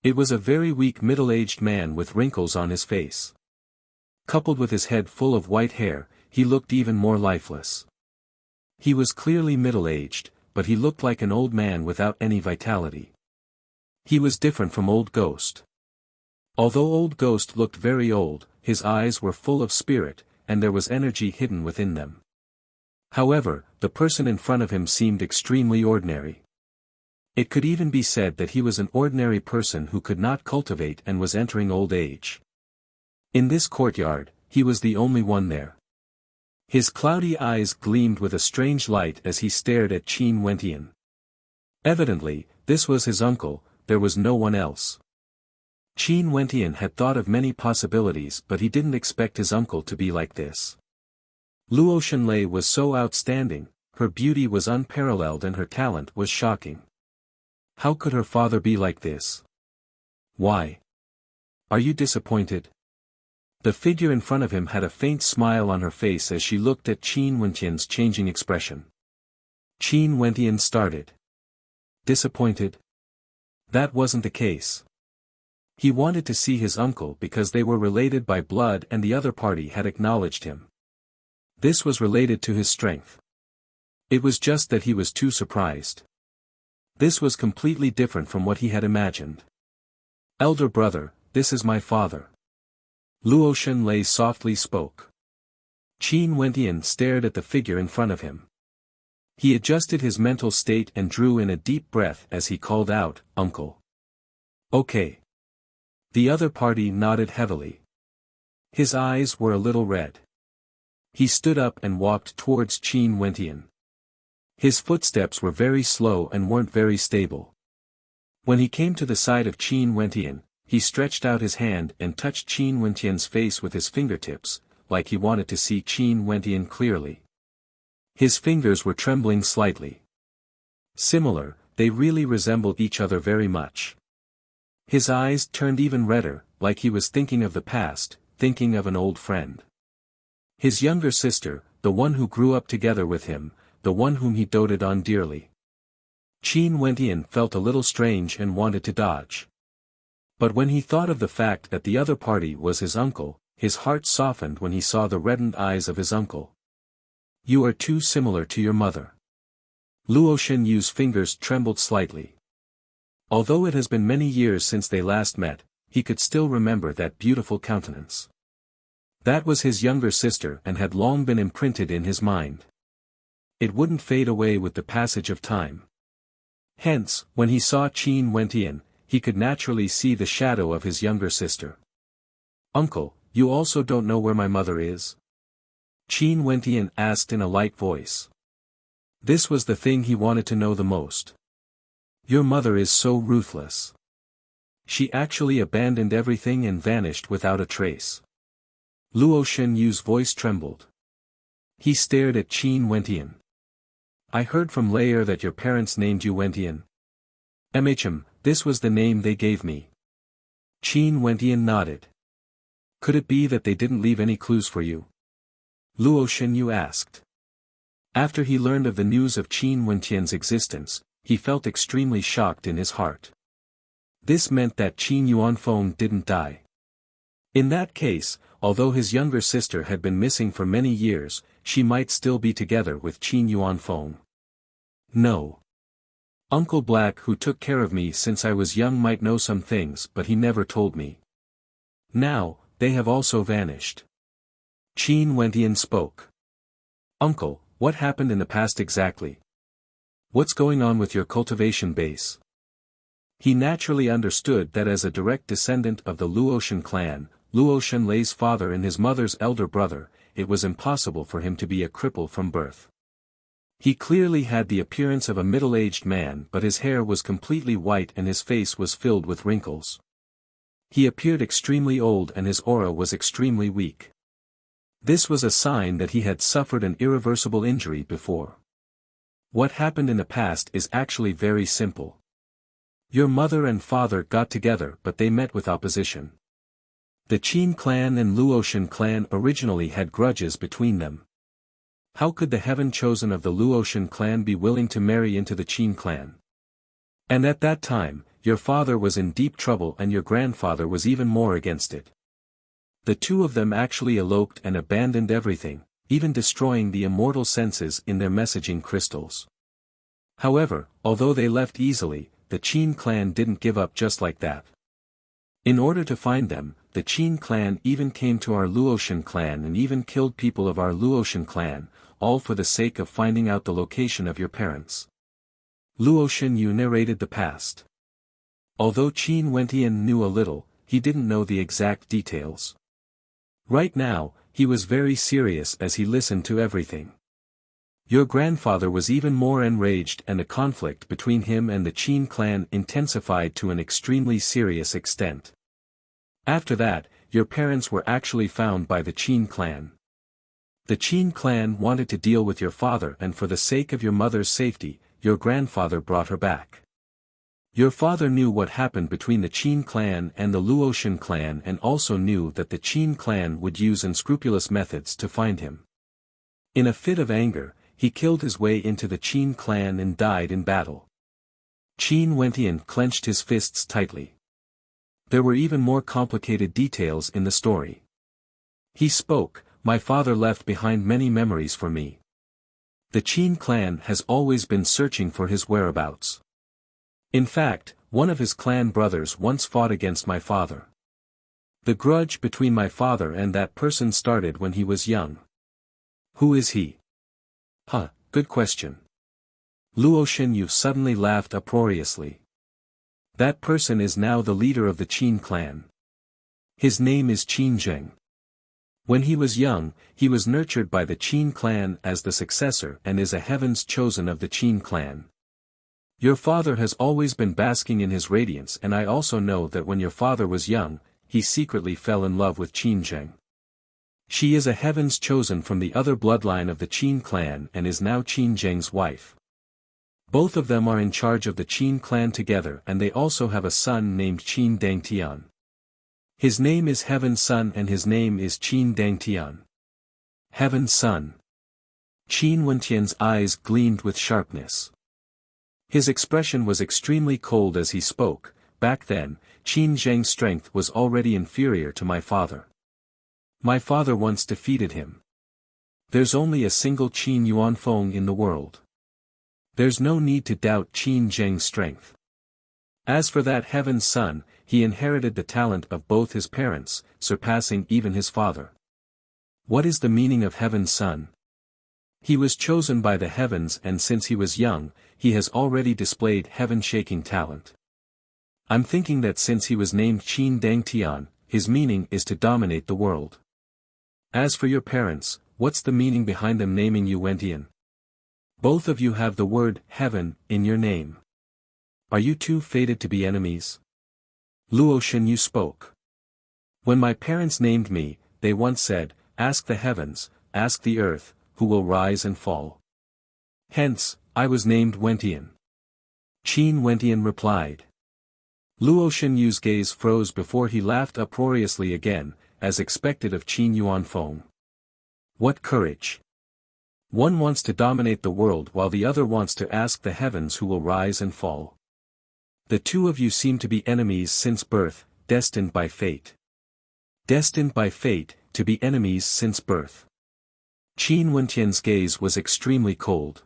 It was a very weak middle-aged man with wrinkles on his face. Coupled with his head full of white hair, he looked even more lifeless. He was clearly middle-aged, but he looked like an old man without any vitality. He was different from Old Ghost. Although Old Ghost looked very old, his eyes were full of spirit, and there was energy hidden within them. However, the person in front of him seemed extremely ordinary. It could even be said that he was an ordinary person who could not cultivate and was entering old age. In this courtyard, he was the only one there. His cloudy eyes gleamed with a strange light as he stared at Qin Wentian. Evidently, this was his uncle, there was no one else. Qin Wentian had thought of many possibilities but he didn't expect his uncle to be like this. Luo Shenlei was so outstanding, her beauty was unparalleled and her talent was shocking. How could her father be like this? Why? Are you disappointed? The figure in front of him had a faint smile on her face as she looked at Qin Wentian's changing expression. Qin Wentian started. Disappointed? That wasn't the case. He wanted to see his uncle because they were related by blood and the other party had acknowledged him. This was related to his strength. It was just that he was too surprised. This was completely different from what he had imagined. Elder brother, this is my father. Luo Shenlei softly spoke. Qin Wentian stared at the figure in front of him. He adjusted his mental state and drew in a deep breath as he called out, "Uncle." Okay. The other party nodded heavily. His eyes were a little red. He stood up and walked towards Qin Wentian. His footsteps were very slow and weren't very stable. When he came to the side of Qin Wentian, he stretched out his hand and touched Qin Wentian's face with his fingertips, like he wanted to see Qin Wentian clearly. His fingers were trembling slightly. Similar, they really resembled each other very much. His eyes turned even redder, like he was thinking of the past, thinking of an old friend. His younger sister, the one who grew up together with him, the one whom he doted on dearly. Qin Wentian felt a little strange and wanted to dodge. But when he thought of the fact that the other party was his uncle, his heart softened when he saw the reddened eyes of his uncle. You are too similar to your mother. Luo Shenyu's fingers trembled slightly. Although it has been many years since they last met, he could still remember that beautiful countenance. That was his younger sister and had long been imprinted in his mind. It wouldn't fade away with the passage of time. Hence, when he saw Qin Wentian, he could naturally see the shadow of his younger sister. Uncle, you also don't know where my mother is? Qin Wentian asked in a light voice. This was the thing he wanted to know the most. Your mother is so ruthless. She actually abandoned everything and vanished without a trace. Luo Shenyu's voice trembled. He stared at Qin Wentian. I heard from Layer that your parents named you Wentian. This was the name they gave me. Qin Wentian nodded. Could it be that they didn't leave any clues for you? Luo Shenyu asked. After he learned of the news of Qin Wentian's existence, he felt extremely shocked in his heart. This meant that Qin Yuanfeng didn't die. In that case, although his younger sister had been missing for many years, she might still be together with Qin Yuanfeng. No. Uncle Black who took care of me since I was young might know some things but he never told me. Now, they have also vanished. Qin Wentian spoke. Uncle, what happened in the past exactly? What's going on with your cultivation base? He naturally understood that as a direct descendant of the Luoshan clan, Luo Shenlei's father and his mother's elder brother, it was impossible for him to be a cripple from birth. He clearly had the appearance of a middle-aged man but his hair was completely white and his face was filled with wrinkles. He appeared extremely old and his aura was extremely weak. This was a sign that he had suffered an irreversible injury before. What happened in the past is actually very simple. Your mother and father got together but they met with opposition. The Qin clan and Luoshan clan originally had grudges between them. How could the heaven chosen of the Luoshan clan be willing to marry into the Qin clan? And at that time, your father was in deep trouble and your grandfather was even more against it. The two of them actually eloped and abandoned everything, even destroying the immortal senses in their messaging crystals. However, although they left easily, the Qin clan didn't give up just like that. In order to find them, the Qin clan even came to our Luoshan clan and even killed people of our Luoshan clan, all for the sake of finding out the location of your parents. Luo Shenyu narrated the past. Although Qin Wentian knew a little, he didn't know the exact details. Right now, he was very serious as he listened to everything. Your grandfather was even more enraged and the conflict between him and the Qin clan intensified to an extremely serious extent. After that, your parents were actually found by the Qin clan. The Qin clan wanted to deal with your father, and for the sake of your mother's safety, your grandfather brought her back. Your father knew what happened between the Qin clan and the Luotian clan and also knew that the Qin clan would use unscrupulous methods to find him. In a fit of anger, he killed his way into the Qin clan and died in battle. Qin Wentian clenched his fists tightly. There were even more complicated details in the story. He spoke, "My father left behind many memories for me. The Qin clan has always been searching for his whereabouts. In fact, one of his clan brothers once fought against my father. The grudge between my father and that person started when he was young." "Who is he?" "Huh, good question." Luo Shenyu suddenly laughed uproariously. "That person is now the leader of the Qin clan. His name is Qin Zheng. When he was young, he was nurtured by the Qin clan as the successor and is a heaven's chosen of the Qin clan. Your father has always been basking in his radiance, and I also know that when your father was young, he secretly fell in love with Qin Zheng. She is a heaven's chosen from the other bloodline of the Qin clan and is now Qin Zheng's wife. Both of them are in charge of the Qin clan together, and they also have a son named Qin Dangtian. His name is Heaven's Son and his name is Qin Dangtian." "Heaven's Son." Qin Wentian's eyes gleamed with sharpness. His expression was extremely cold as he spoke. "Back then, Qin Zheng's strength was already inferior to my father. My father once defeated him. There's only a single Qin Yuanfeng in the world. There's no need to doubt Qin Zheng's strength. As for that Heaven's Son, he inherited the talent of both his parents, surpassing even his father. What is the meaning of Heaven's Son? He was chosen by the heavens, and since he was young, he has already displayed heaven-shaking talent. I'm thinking that since he was named Qin Dangtian, his meaning is to dominate the world. As for your parents, what's the meaning behind them naming you Wentian? Both of you have the word heaven in your name. Are you two fated to be enemies?" Luo Shenyu spoke. "When my parents named me, they once said, 'Ask the heavens, ask the earth, who will rise and fall.' Hence, I was named Wentian." Qin Wentian replied. Luo Shenyu's gaze froze before he laughed uproariously again, as expected of Qin Yuanfeng. "What courage! One wants to dominate the world while the other wants to ask the heavens who will rise and fall. The two of you seem to be enemies since birth, destined by fate. Destined by fate, to be enemies since birth." Qin Wentian's gaze was extremely cold.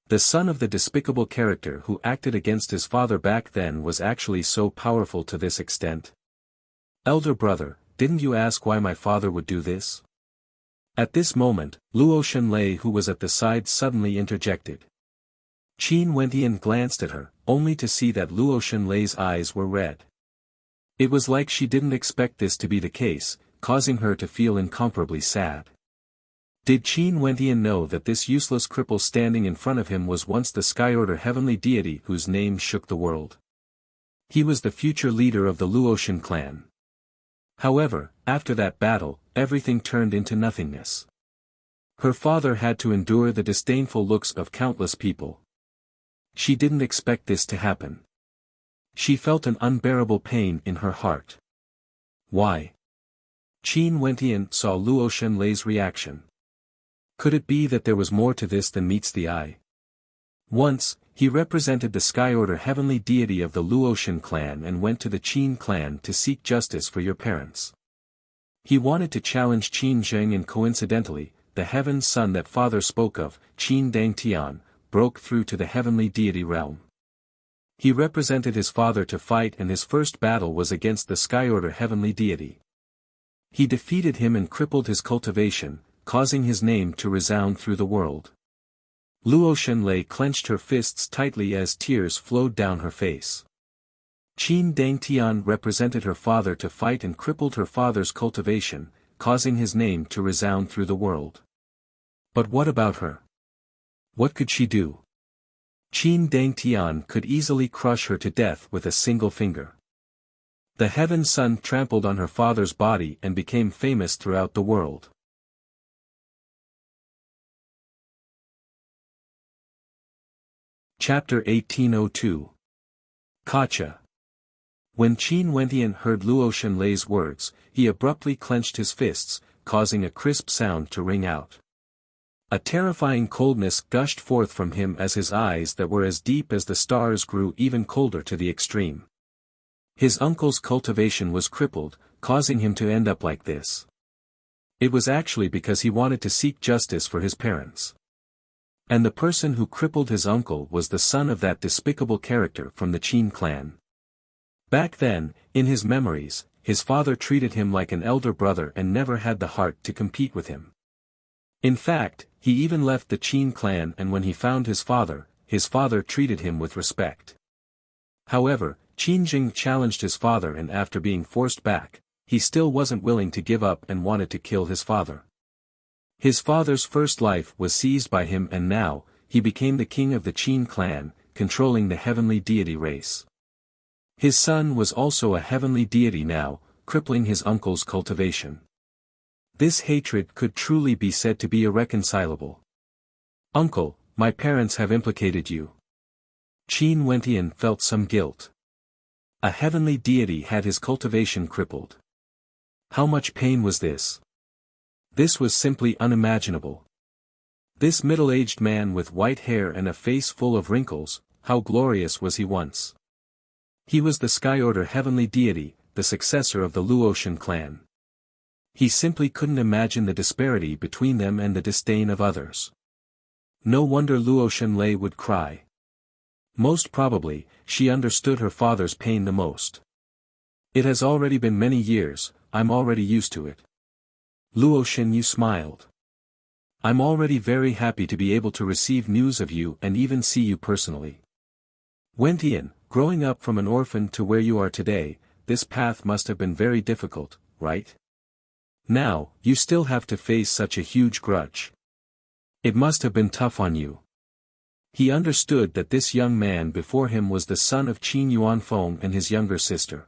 The son of the despicable character who acted against his father back then was actually so powerful to this extent. "Elder brother, didn't you ask why my father would do this?" At this moment, Luo Shenlei, who was at the side, suddenly interjected. Qin Wentian glanced at her, only to see that Luo Shenlei's eyes were red. It was like she didn't expect this to be the case, causing her to feel incomparably sad. Did Qin Wentian know that this useless cripple standing in front of him was once the Sky-Order heavenly deity whose name shook the world? He was the future leader of the Luotian clan. However, after that battle, everything turned into nothingness. Her father had to endure the disdainful looks of countless people. She didn't expect this to happen. She felt an unbearable pain in her heart. Why? Qin Wentian saw Luo Shenlei's reaction. Could it be that there was more to this than meets the eye? Once, he represented the Sky-Order heavenly deity of the Luotian clan and went to the Qin clan to seek justice for your parents. He wanted to challenge Qin Zheng, and coincidentally, the heaven's son that father spoke of, Qin Dangtian, broke through to the heavenly deity realm. He represented his father to fight, and his first battle was against the Sky-Order heavenly deity. He defeated him and crippled his cultivation, causing his name to resound through the world. Luo Shenlei clenched her fists tightly as tears flowed down her face. Qin Dangtian represented her father to fight and crippled her father's cultivation, causing his name to resound through the world. But what about her? What could she do? Qin Dangtian could easily crush her to death with a single finger. The heaven sun trampled on her father's body and became famous throughout the world. Chapter 1802. Gotcha. When Qin Wentian heard Luo Shenlei's words, he abruptly clenched his fists, causing a crisp sound to ring out. A terrifying coldness gushed forth from him as his eyes that were as deep as the stars grew even colder to the extreme. His uncle's cultivation was crippled, causing him to end up like this. It was actually because he wanted to seek justice for his parents. And the person who crippled his uncle was the son of that despicable character from the Qin clan. Back then, in his memories, his father treated him like an elder brother and never had the heart to compete with him. In fact, he even left the Qin clan, and when he found his father treated him with respect. However, Qin Jing challenged his father, and after being forced back, he still wasn't willing to give up and wanted to kill his father. His father's first life was seized by him, and now, he became the king of the Qin clan, controlling the heavenly deity race. His son was also a heavenly deity now, crippling his uncle's cultivation. This hatred could truly be said to be irreconcilable. "Uncle, my parents have implicated you." Qin Wentian felt some guilt. A heavenly deity had his cultivation crippled. How much pain was this? This was simply unimaginable. This middle-aged man with white hair and a face full of wrinkles, how glorious was he once? He was the Sky Order heavenly deity, the successor of the Luotian clan. He simply couldn't imagine the disparity between them and the disdain of others. No wonder Luo Shenlei would cry. Most probably, she understood her father's pain the most. "It has already been many years, I'm already used to it." Luo Shenyu smiled. "I'm already very happy to be able to receive news of you and even see you personally. Wentian, growing up from an orphan to where you are today, this path must have been very difficult, right? Now, you still have to face such a huge grudge. It must have been tough on you." He understood that this young man before him was the son of Qin Yuanfeng and his younger sister.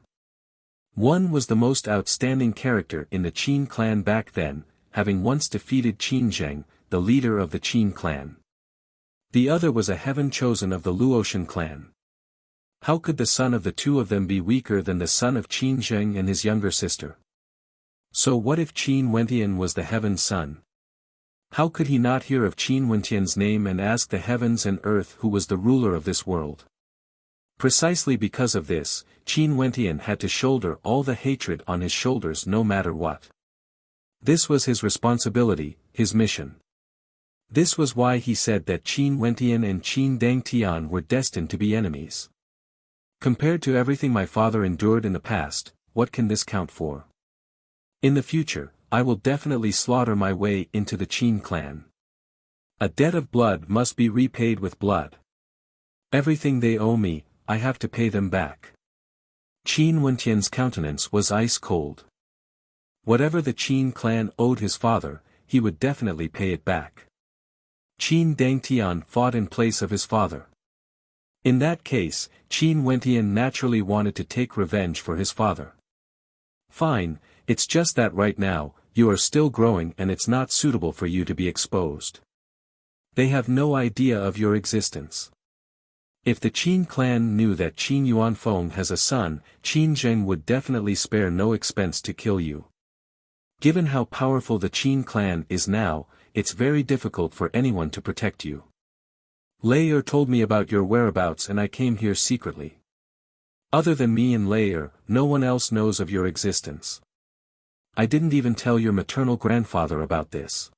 One was the most outstanding character in the Qin clan back then, having once defeated Qin Zheng, the leader of the Qin clan. The other was a heaven chosen of the Luotian clan. How could the son of the two of them be weaker than the son of Qin Zheng and his younger sister? So what if Qin Wentian was the heaven's son? How could he not hear of Qin Wentian's name and ask the heavens and earth who was the ruler of this world? Precisely because of this, Qin Wentian had to shoulder all the hatred on his shoulders no matter what. This was his responsibility, his mission. This was why he said that Qin Wentian and Qin Dangtian were destined to be enemies. Compared to everything my father endured in the past, what can this count for? In the future, I will definitely slaughter my way into the Qin clan. A debt of blood must be repaid with blood. Everything they owe me, I have to pay them back. Qin Wentian's countenance was ice cold. Whatever the Qin clan owed his father, he would definitely pay it back. Qin Dangtian fought in place of his father. In that case, Qin Wentian naturally wanted to take revenge for his father. Fine, it's just that right now, you are still growing and it's not suitable for you to be exposed. They have no idea of your existence. If the Qin clan knew that Qin Yuanfeng has a son, Qin Zheng would definitely spare no expense to kill you. Given how powerful the Qin clan is now, it's very difficult for anyone to protect you. Lei told me about your whereabouts and I came here secretly. Other than me and Lei, no one else knows of your existence. I didn't even tell your maternal grandfather about this.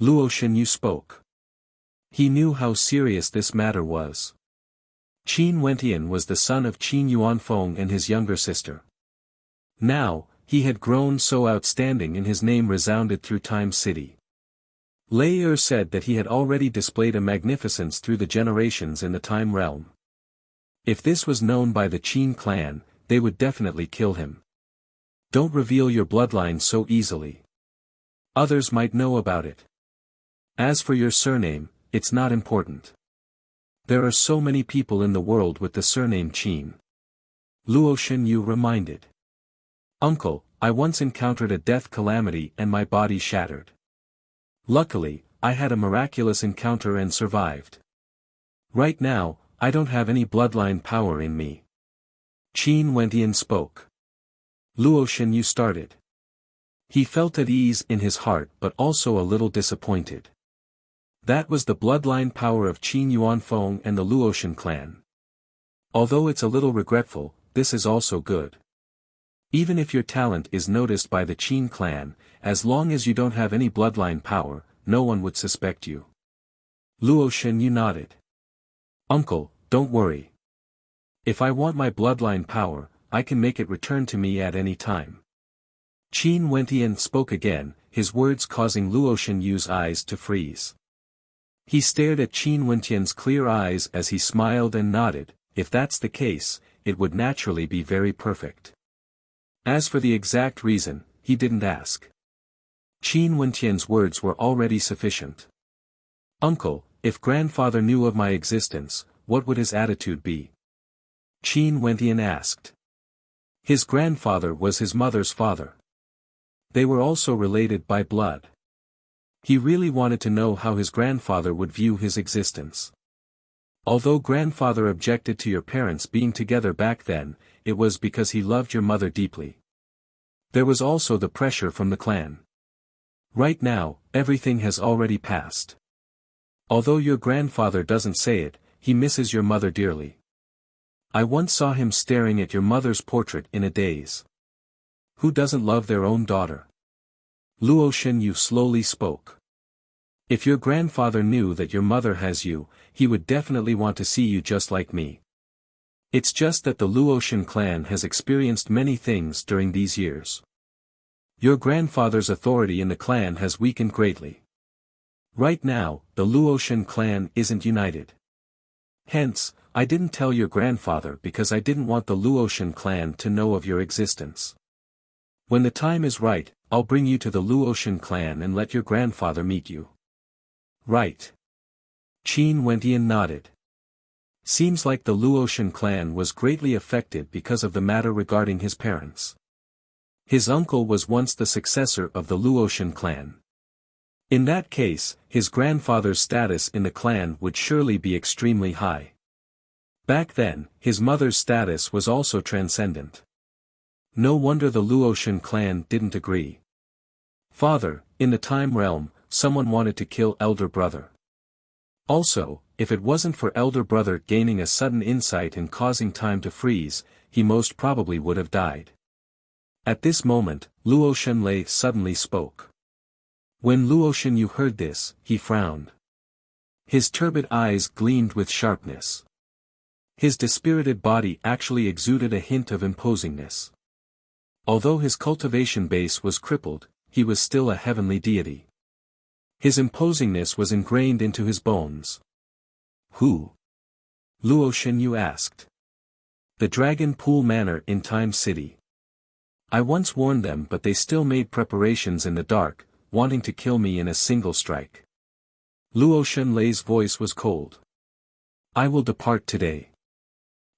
Luo Shenyu spoke. He knew how serious this matter was. Qin Wentian was the son of Qin Yuanfeng and his younger sister. Now, he had grown so outstanding and his name resounded through Time City. Lei said that he had already displayed a magnificence through the generations in the Time realm. If this was known by the Qin clan, they would definitely kill him. Don't reveal your bloodline so easily. Others might know about it. As for your surname, it's not important. There are so many people in the world with the surname Qin. Luo Shenyu reminded. Uncle, I once encountered a death calamity and my body shattered. Luckily, I had a miraculous encounter and survived. Right now, I don't have any bloodline power in me. Qin Wentian spoke. Luo Shenyu started. He felt at ease in his heart but also a little disappointed. That was the bloodline power of Qin Yuanfeng and the Luoshan clan. Although it's a little regretful, this is also good. Even if your talent is noticed by the Qin clan, as long as you don't have any bloodline power, no one would suspect you. Luo Shenyu nodded. Uncle, don't worry. If I want my bloodline power, I can make it return to me at any time. Qin Wentian spoke again, his words causing Luo Shenyu's eyes to freeze. He stared at Qin Wentian's clear eyes as he smiled and nodded. If that's the case, it would naturally be very perfect. As for the exact reason, he didn't ask. Qin Wentian's words were already sufficient. Uncle, if grandfather knew of my existence, what would his attitude be? Qin Wentian asked. His grandfather was his mother's father. They were also related by blood. He really wanted to know how his grandfather would view his existence. Although grandfather objected to your parents being together back then, it was because he loved your mother deeply. There was also the pressure from the clan. Right now, everything has already passed. Although your grandfather doesn't say it, he misses your mother dearly. I once saw him staring at your mother's portrait in a daze. Who doesn't love their own daughter? Luo Shenyu slowly spoke. If your grandfather knew that your mother has you, he would definitely want to see you just like me. It's just that the Luoshan clan has experienced many things during these years. Your grandfather's authority in the clan has weakened greatly. Right now, the Luoshan clan isn't united. Hence, I didn't tell your grandfather because I didn't want the Luoshan clan to know of your existence. When the time is right, I'll bring you to the Luoshan clan and let your grandfather meet you. Right. Qin Wentian nodded. Seems like the Luoshan clan was greatly affected because of the matter regarding his parents. His uncle was once the successor of the Luoshan clan. In that case, his grandfather's status in the clan would surely be extremely high. Back then, his mother's status was also transcendent. No wonder the Luoshan clan didn't agree. Father, in the time realm, someone wanted to kill elder brother. Also, if it wasn't for elder brother gaining a sudden insight and causing time to freeze, he most probably would have died. At this moment, Luo Shenlei suddenly spoke. When Luo Shenyu heard this, he frowned. His turbid eyes gleamed with sharpness. His dispirited body actually exuded a hint of imposingness. Although his cultivation base was crippled, he was still a heavenly deity. His imposingness was ingrained into his bones. Who? Luo Shenyu asked. The Dragon Pool Manor in Time City. I once warned them but they still made preparations in the dark, wanting to kill me in a single strike. Luo Shenlei's voice was cold. I will depart today.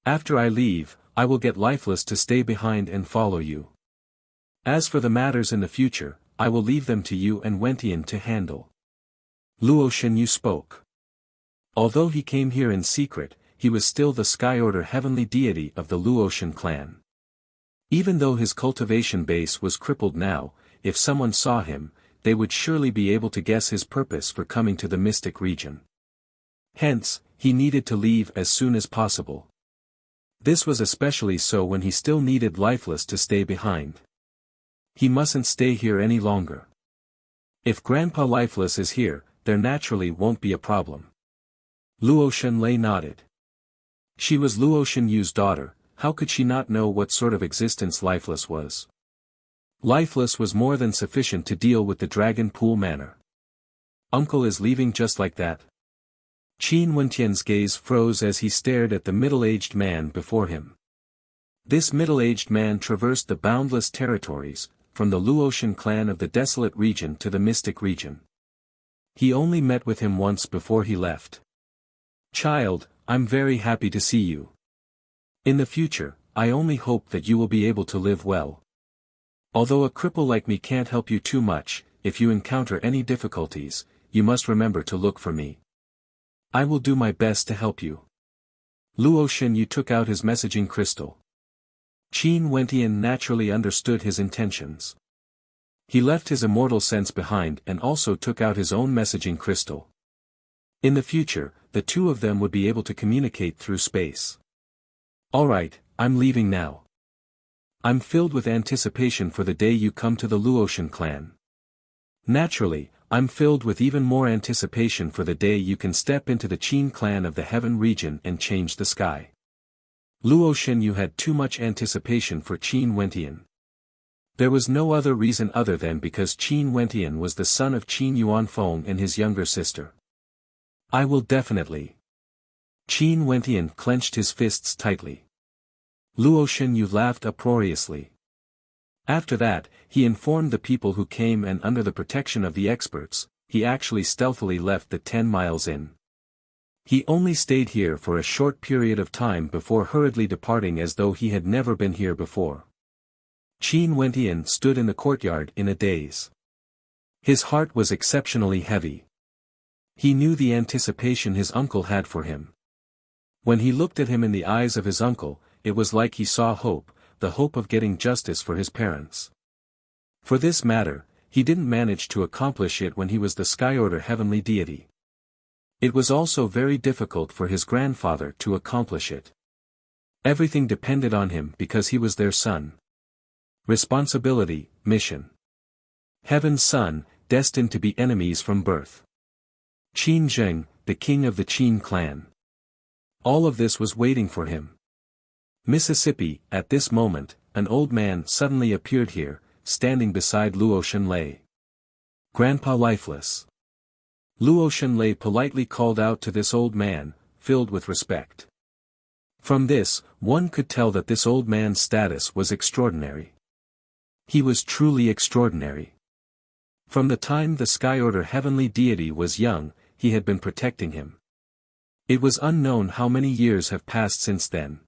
After I leave, I will get Lifeless to stay behind and follow you. As for the matters in the future, I will leave them to you and Wentian to handle. Luo Shenyu spoke. Although he came here in secret, he was still the Sky Order heavenly deity of the Luoshan clan. Even though his cultivation base was crippled now, if someone saw him, they would surely be able to guess his purpose for coming to the mystic region. Hence, he needed to leave as soon as possible. This was especially so when he still needed Lifeless to stay behind. He mustn't stay here any longer. If Grandpa Lifeless is here, there naturally won't be a problem. Luo Shenlei nodded. She was Luo Shenyu's daughter, how could she not know what sort of existence Lifeless was? Lifeless was more than sufficient to deal with the Dragon Pool Manor. Uncle is leaving just like that? Qin Wentian's gaze froze as he stared at the middle-aged man before him. This middle-aged man traversed the boundless territories, from the Luoshan clan of the desolate region to the mystic region. He only met with him once before he left. Child, I'm very happy to see you. In the future, I only hope that you will be able to live well. Although a cripple like me can't help you too much, if you encounter any difficulties, you must remember to look for me. I will do my best to help you. Luo Xinyu took out his messaging crystal. Qin Wentian naturally understood his intentions. He left his immortal sense behind and also took out his own messaging crystal. In the future, the two of them would be able to communicate through space. Alright, I'm leaving now. I'm filled with anticipation for the day you come to the Luotian clan. Naturally, I'm filled with even more anticipation for the day you can step into the Qin clan of the Heaven region and change the sky. Luo Xinyu had too much anticipation for Qin Wentian. There was no other reason other than because Qin Wentian was the son of Qin Yuanfeng and his younger sister. I will definitely. Qin Wentian clenched his fists tightly. Luo Xinyu laughed uproariously. After that, he informed the people who came and under the protection of the experts, he actually stealthily left the 10 miles in. He only stayed here for a short period of time before hurriedly departing as though he had never been here before. Qin Wentian stood in the courtyard in a daze. His heart was exceptionally heavy. He knew the anticipation his uncle had for him. When he looked at him in the eyes of his uncle, it was like he saw hope, the hope of getting justice for his parents. For this matter, he didn't manage to accomplish it when he was the Sky Order heavenly deity. It was also very difficult for his grandfather to accomplish it. Everything depended on him because he was their son. Responsibility, mission. Heaven's son, destined to be enemies from birth. Qin Zheng, the king of the Qin clan. All of this was waiting for him. Mississippi, at this moment, an old man suddenly appeared here, standing beside Luo Xinlei. Grandpa lifeless. Luo Xinlei politely called out to this old man, filled with respect. From this, one could tell that this old man's status was extraordinary. He was truly extraordinary. From the time the Sky Order heavenly deity was young, he had been protecting him. It was unknown how many years have passed since then.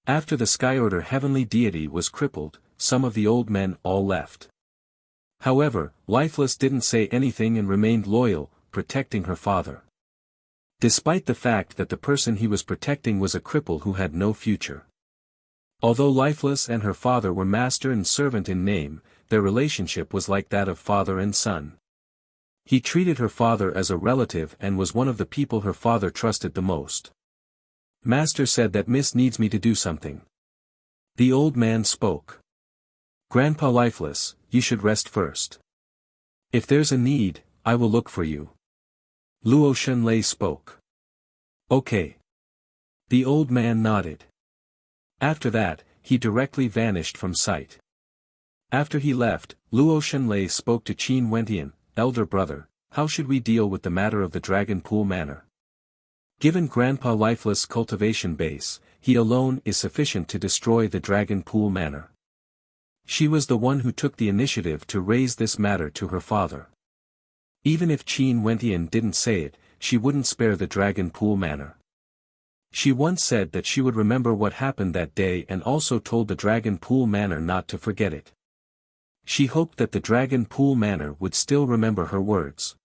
After the Sky Order heavenly deity was crippled, some of the old men all left. However, Lifeless didn't say anything and remained loyal, protecting her father. Despite the fact that the person he was protecting was a cripple who had no future. Although Lifeless and her father were master and servant in name, their relationship was like that of father and son. He treated her father as a relative and was one of the people her father trusted the most. Master said that Miss needs me to do something. The old man spoke. Grandpa Lifeless, you should rest first. If there's a need, I will look for you. Luo Xinlei spoke. Okay. The old man nodded. After that, he directly vanished from sight. After he left, Luo Xinlei spoke to Qin Wentian, elder brother, how should we deal with the matter of the Dragon Pool Manor? Given Grandpa Lifeless' cultivation base, he alone is sufficient to destroy the Dragon Pool Manor. She was the one who took the initiative to raise this matter to her father. Even if Qin Wentian didn't say it, she wouldn't spare the Dragon Pool Manor. She once said that she would remember what happened that day and also told the Dragon Pool Manor not to forget it. She hoped that the Dragon Pool Manor would still remember her words.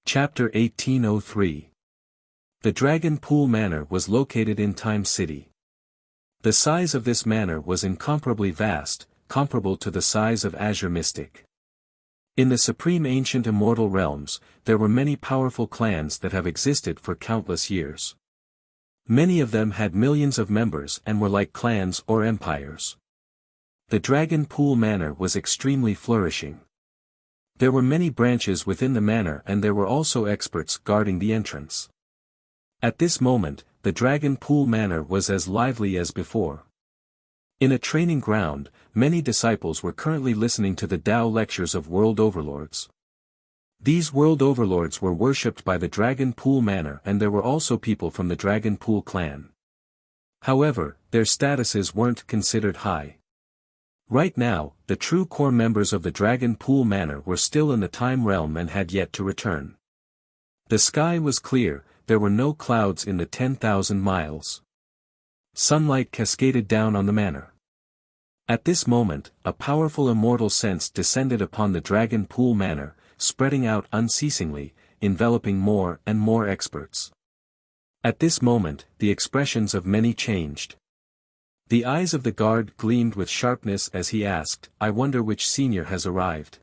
Chapter 1803. The Dragon Pool Manor was located in Time City. The size of this manor was incomparably vast, comparable to the size of Azure Mystic. In the supreme ancient immortal realms, there were many powerful clans that have existed for countless years. Many of them had millions of members and were like clans or empires. The Dragon Pool Manor was extremely flourishing. There were many branches within the manor and there were also experts guarding the entrance. At this moment, the Dragon Pool Manor was as lively as before. In a training ground, many disciples were currently listening to the Tao lectures of world overlords. These world overlords were worshipped by the Dragon Pool Manor and there were also people from the Dragon Pool clan. However, their statuses weren't considered high. Right now, the true core members of the Dragon Pool Manor were still in the time realm and had yet to return. The sky was clear, there were no clouds in the 10,000 miles. Sunlight cascaded down on the manor. At this moment, a powerful immortal sense descended upon the Dragon Pool Manor, spreading out unceasingly, enveloping more and more experts. At this moment, the expressions of many changed. The eyes of the guard gleamed with sharpness as he asked, "I wonder which senior has arrived."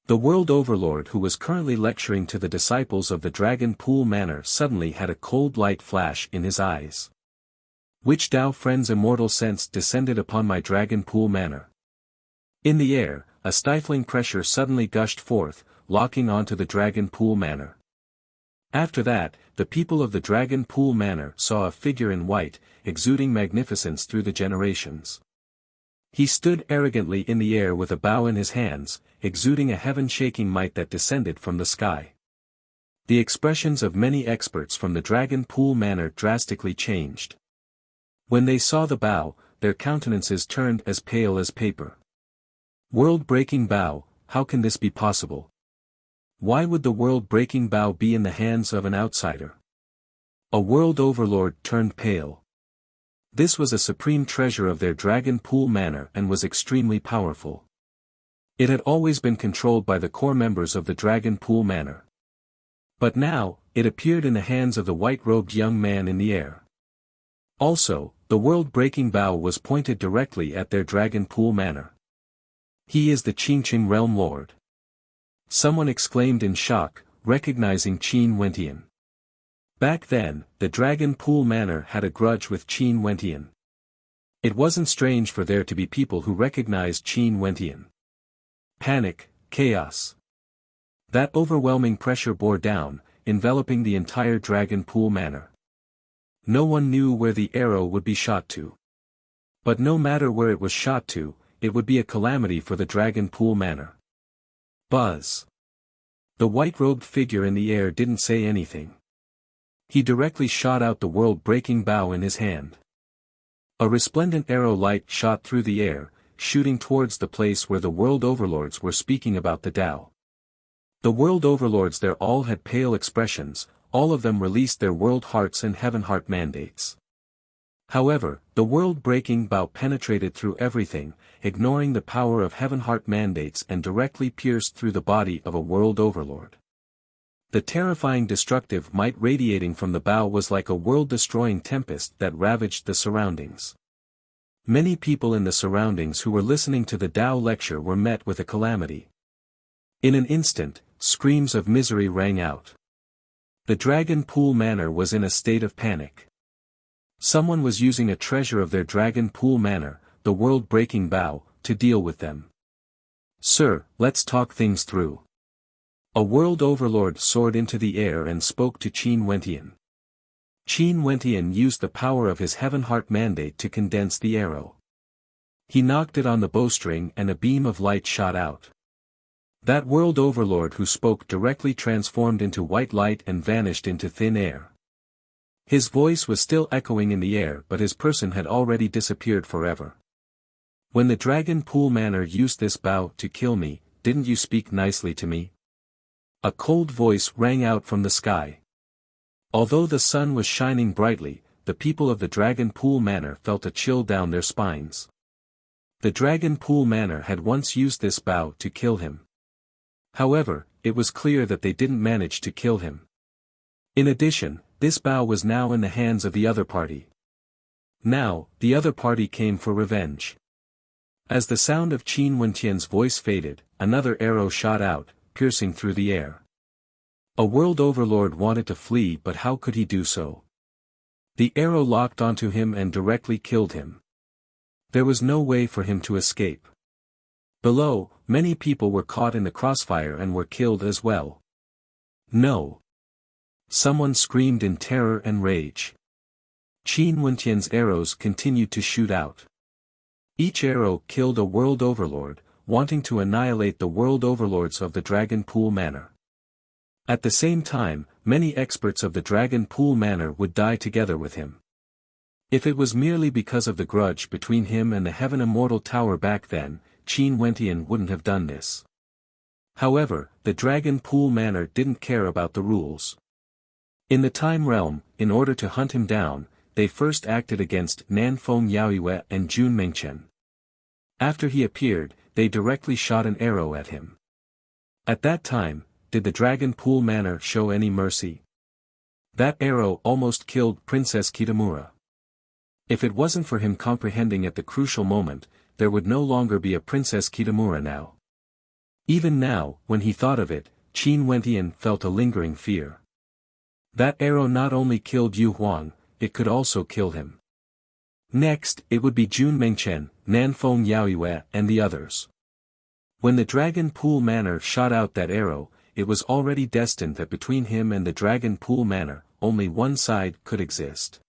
The world overlord who was currently lecturing to the disciples of the Dragon Pool Manor suddenly had a cold light flash in his eyes. "Which Tao friend's immortal sense descended upon my Dragon Pool Manor?" In the air, a stifling pressure suddenly gushed forth, locking onto the Dragon Pool Manor. After that, the people of the Dragon Pool Manor saw a figure in white, exuding magnificence through the generations. He stood arrogantly in the air with a bow in his hands, exuding a heaven-shaking might that descended from the sky. The expressions of many experts from the Dragon Pool Manor drastically changed. When they saw the bow, their countenances turned as pale as paper. World-breaking bow, how can this be possible? Why would the world-breaking bow be in the hands of an outsider? A world overlord turned pale. This was a supreme treasure of their Dragon Pool Manor and was extremely powerful. It had always been controlled by the core members of the Dragon Pool Manor. But now, it appeared in the hands of the white-robed young man in the air. Also, the world-breaking bow was pointed directly at their Dragon Pool Manor. "He is the Qingqing Realm Lord." Someone exclaimed in shock, recognizing Qin Wentian. Back then, the Dragon Pool Manor had a grudge with Qin Wentian. It wasn't strange for there to be people who recognized Qin Wentian. Panic, chaos. That overwhelming pressure bore down, enveloping the entire Dragon Pool Manor. No one knew where the arrow would be shot to. But no matter where it was shot to, it would be a calamity for the Dragon Pool Manor. Buzz. The white-robed figure in the air didn't say anything. He directly shot out the world-breaking bow in his hand. A resplendent arrow light shot through the air, shooting towards the place where the world overlords were speaking about the Tao. The world overlords there all had pale expressions, all of them released their world hearts and heaven heart mandates. However, the world-breaking bow penetrated through everything, ignoring the power of heaven heart mandates and directly pierced through the body of a world overlord. The terrifying destructive might radiating from the bow was like a world-destroying tempest that ravaged the surroundings. Many people in the surroundings who were listening to the Tao lecture were met with a calamity. In an instant, screams of misery rang out. The Dragon Pool Manor was in a state of panic. Someone was using a treasure of their Dragon Pool Manor, the world-breaking bow, to deal with them. "Sir, let's talk things through." A world overlord soared into the air and spoke to Qin Wentian. Qin Wentian used the power of his heaven heart mandate to condense the arrow. He knocked it on the bowstring and a beam of light shot out. That world overlord who spoke directly transformed into white light and vanished into thin air. His voice was still echoing in the air but his person had already disappeared forever. "When the Dragon Pool Manor used this bow to kill me, didn't you speak nicely to me?" A cold voice rang out from the sky. Although the sun was shining brightly, the people of the Dragon Pool Manor felt a chill down their spines. The Dragon Pool Manor had once used this bow to kill him. However, it was clear that they didn't manage to kill him. In addition, this bow was now in the hands of the other party. Now, the other party came for revenge. As the sound of Qin Wentian's voice faded, another arrow shot out, piercing through the air. A world overlord wanted to flee but how could he do so? The arrow locked onto him and directly killed him. There was no way for him to escape. Below, many people were caught in the crossfire and were killed as well. "No!" Someone screamed in terror and rage. Qin Wentian's arrows continued to shoot out. Each arrow killed a world overlord, wanting to annihilate the world overlords of the Dragon Pool Manor. At the same time, many experts of the Dragon Pool Manor would die together with him. If it was merely because of the grudge between him and the Heaven Immortal Tower back then, Qin Wentian wouldn't have done this. However, the Dragon Pool Manor didn't care about the rules. In the Time Realm, in order to hunt him down, they first acted against Nanfeng Yaoyue and Jun Mengchen. After he appeared, they directly shot an arrow at him. At that time, did the Dragon Pool Manor show any mercy? That arrow almost killed Princess Kitamura. If it wasn't for him comprehending at the crucial moment, there would no longer be a Princess Kitamura now. Even now, when he thought of it, Qin Wentian felt a lingering fear. That arrow not only killed Yu Huang, it could also kill him. Next, it would be Jun Mengchen, Nanfeng Yaoyue and the others. When the Dragon Pool Manor shot out that arrow, it was already destined that between him and the Dragon Pool Manor, only one side could exist.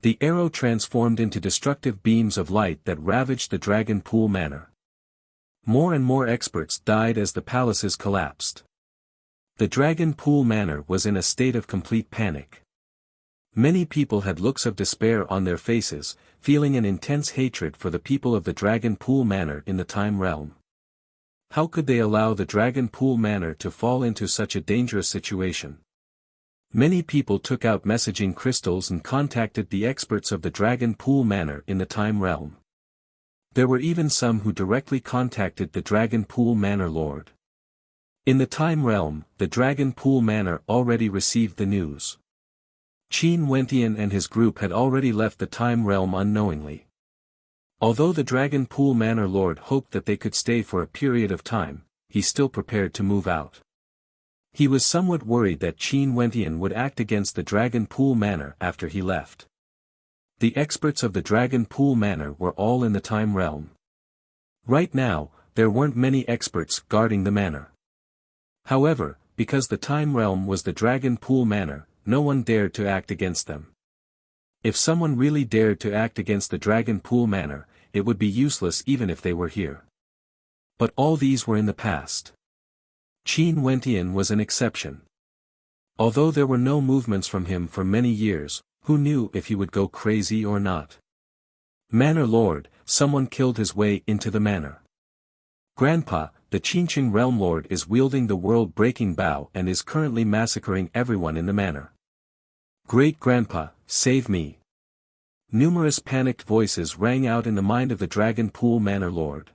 The arrow transformed into destructive beams of light that ravaged the Dragon Pool Manor. More and more experts died as the palaces collapsed. The Dragon Pool Manor was in a state of complete panic. Many people had looks of despair on their faces, feeling an intense hatred for the people of the Dragon Pool Manor in the Time Realm. How could they allow the Dragon Pool Manor to fall into such a dangerous situation? Many people took out messaging crystals and contacted the experts of the Dragon Pool Manor in the Time Realm. There were even some who directly contacted the Dragon Pool Manor Lord. In the Time Realm, the Dragon Pool Manor already received the news. Qin Wentian and his group had already left the Time Realm unknowingly. Although the Dragon Pool Manor Lord hoped that they could stay for a period of time, he still prepared to move out. He was somewhat worried that Qin Wentian would act against the Dragon Pool Manor after he left. The experts of the Dragon Pool Manor were all in the Time Realm. Right now, there weren't many experts guarding the manor. However, because the Time Realm was the Dragon Pool Manor, no one dared to act against them. If someone really dared to act against the Dragon Pool Manor, it would be useless even if they were here. But all these were in the past. Qin Wentian was an exception. Although there were no movements from him for many years, who knew if he would go crazy or not? Manor Lord, someone killed his way into the manor. Grandpa, the Qinqing Realm Lord is wielding the world-breaking bow and is currently massacring everyone in the manor. Great-grandpa, save me. Numerous panicked voices rang out in the mind of the Dragon Pool Manor Lord.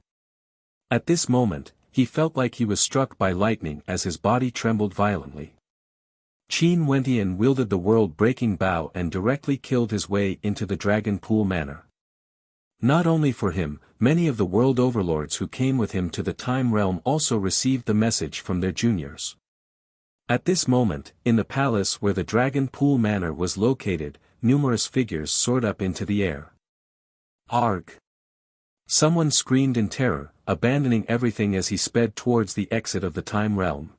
At this moment, he felt like he was struck by lightning as his body trembled violently. Qin Wentian wielded the world-breaking bow and directly killed his way into the Dragon Pool Manor. Not only for him, many of the world overlords who came with him to the Time Realm also received the message from their juniors. At this moment, in the palace where the Dragon Pool Manor was located, numerous figures soared up into the air. Arg! Someone screamed in terror, abandoning everything as he sped towards the exit of the Time Realm.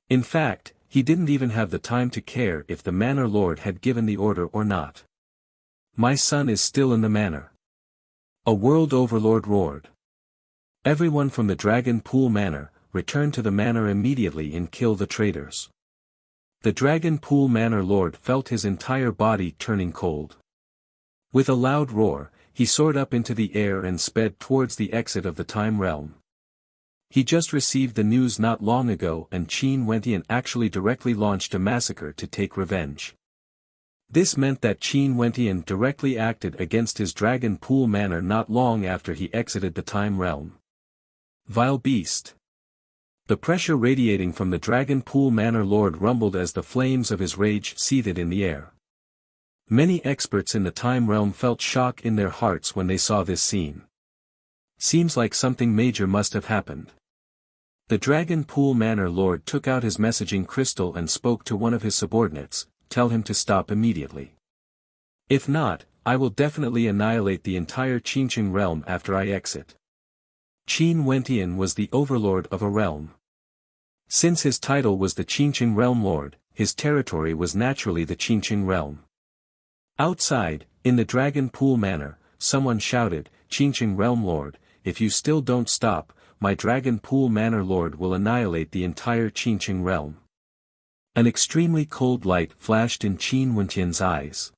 In fact, he didn't even have the time to care if the Manor Lord had given the order or not. My son is still in the manor. A world overlord roared. Everyone from the Dragon Pool Manor, return to the manor immediately and kill the traitors. The Dragon Pool Manor Lord felt his entire body turning cold. With a loud roar, he soared up into the air and sped towards the exit of the Time Realm. He just received the news not long ago and Qin Wentian actually directly launched a massacre to take revenge. This meant that Qin Wentian directly acted against his Dragon Pool Manor not long after he exited the Time Realm. Vile beast! The pressure radiating from the Dragon Pool Manor Lord rumbled as the flames of his rage seethed in the air. Many experts in the Time Realm felt shock in their hearts when they saw this scene. Seems like something major must have happened. The Dragon Pool Manor Lord took out his messaging crystal and spoke to one of his subordinates, tell him to stop immediately. If not, I will definitely annihilate the entire Qinqing realm after I exit. Qin Wentian was the overlord of a realm. Since his title was the Qinqing Realm Lord, his territory was naturally the Qinqing Realm. Outside, in the Dragon Pool Manor, someone shouted, Qinqing Realm Lord, if you still don't stop, my Dragon Pool Manor Lord will annihilate the entire Qinqing realm. An extremely cold light flashed in Qin Wentian's eyes.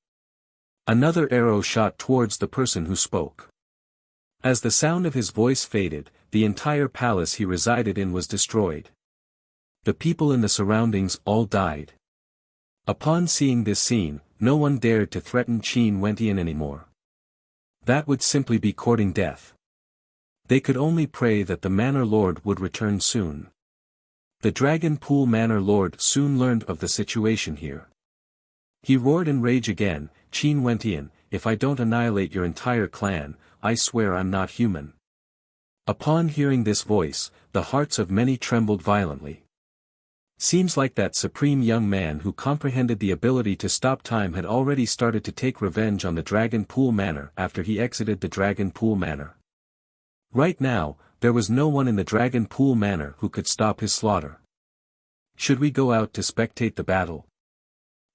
Another arrow shot towards the person who spoke. As the sound of his voice faded, the entire palace he resided in was destroyed. The people in the surroundings all died. Upon seeing this scene, no one dared to threaten Qin Wentian anymore. That would simply be courting death. They could only pray that the Manor Lord would return soon. The Dragon Pool Manor Lord soon learned of the situation here. He roared in rage again, "Qin Wentian, if I don't annihilate your entire clan, I swear I'm not human." Upon hearing this voice, the hearts of many trembled violently. Seems like that supreme young man who comprehended the ability to stop time had already started to take revenge on the Dragon Pool Manor after he exited the Dragon Pool Manor. Right now, there was no one in the Dragon Pool Manor who could stop his slaughter. Should we go out to spectate the battle?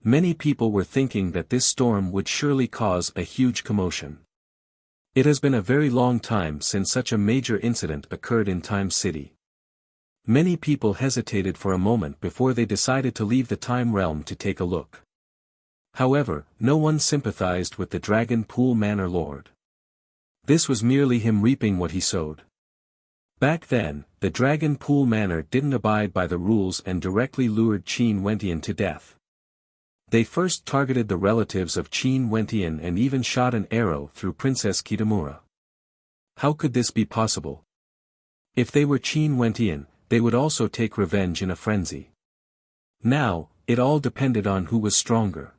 Many people were thinking that this storm would surely cause a huge commotion. It has been a very long time since such a major incident occurred in Time City. Many people hesitated for a moment before they decided to leave the Time Realm to take a look. However, no one sympathized with the Dragon Pool Manor Lord. This was merely him reaping what he sowed. Back then, the Dragon Pool Manor didn't abide by the rules and directly lured Qin Wentian to death. They first targeted the relatives of Qin Wentian and even shot an arrow through Princess Kitamura. How could this be possible? If they were Qin Wentian, they would also take revenge in a frenzy. Now, it all depended on who was stronger.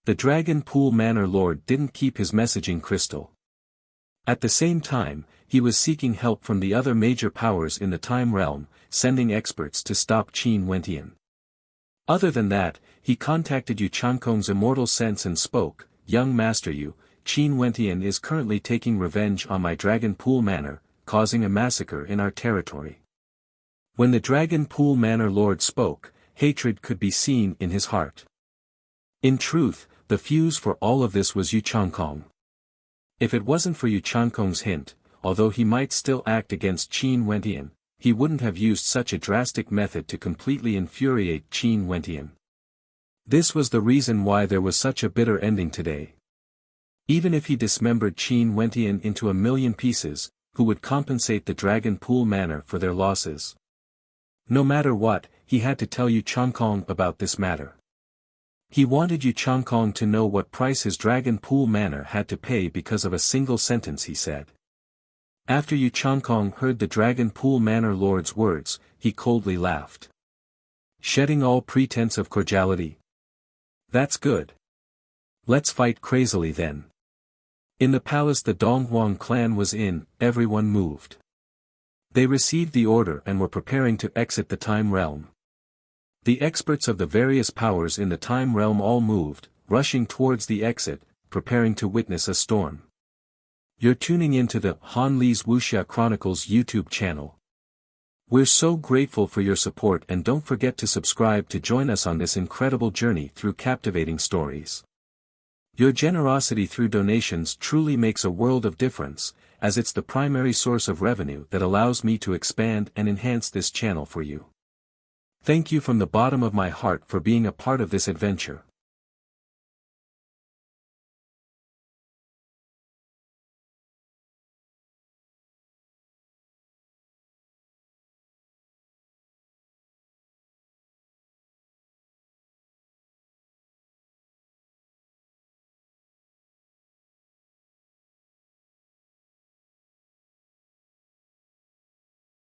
The Dragon Pool Manor Lord didn't keep his messaging crystal. At the same time, he was seeking help from the other major powers in the Time Realm, sending experts to stop Qin Wentian. Other than that, he contacted Yu Chankong's immortal sense and spoke, "Young Master Yu, Qin Wentian is currently taking revenge on my Dragon Pool Manor, causing a massacre in our territory." When the Dragon Pool Manor Lord spoke, hatred could be seen in his heart. In truth, the fuse for all of this was Yu Chankong. If it wasn't for Yu Chankong's hint, although he might still act against Qin Wentian, he wouldn't have used such a drastic method to completely infuriate Qin Wentian. This was the reason why there was such a bitter ending today. Even if he dismembered Qin Wentian into 1,000,000 pieces, who would compensate the Dragon Pool Manor for their losses? No matter what, he had to tell Yu Chankong about this matter. He wanted Yu Chankong to know what price his Dragon Pool Manor had to pay because of a single sentence he said. After Yu Chankong heard the Dragon Pool Manor Lord's words, he coldly laughed. Shedding all pretense of cordiality. That's good. Let's fight crazily then. In the palace the Donghuang clan was in, everyone moved. They received the order and were preparing to exit the Time Realm. The experts of the various powers in the Time Realm all moved, rushing towards the exit, preparing to witness a storm. You're tuning into the Han Li's Wuxia Chronicles YouTube channel. We're so grateful for your support and don't forget to subscribe to join us on this incredible journey through captivating stories. Your generosity through donations truly makes a world of difference, as it's the primary source of revenue that allows me to expand and enhance this channel for you. Thank you from the bottom of my heart for being a part of this adventure.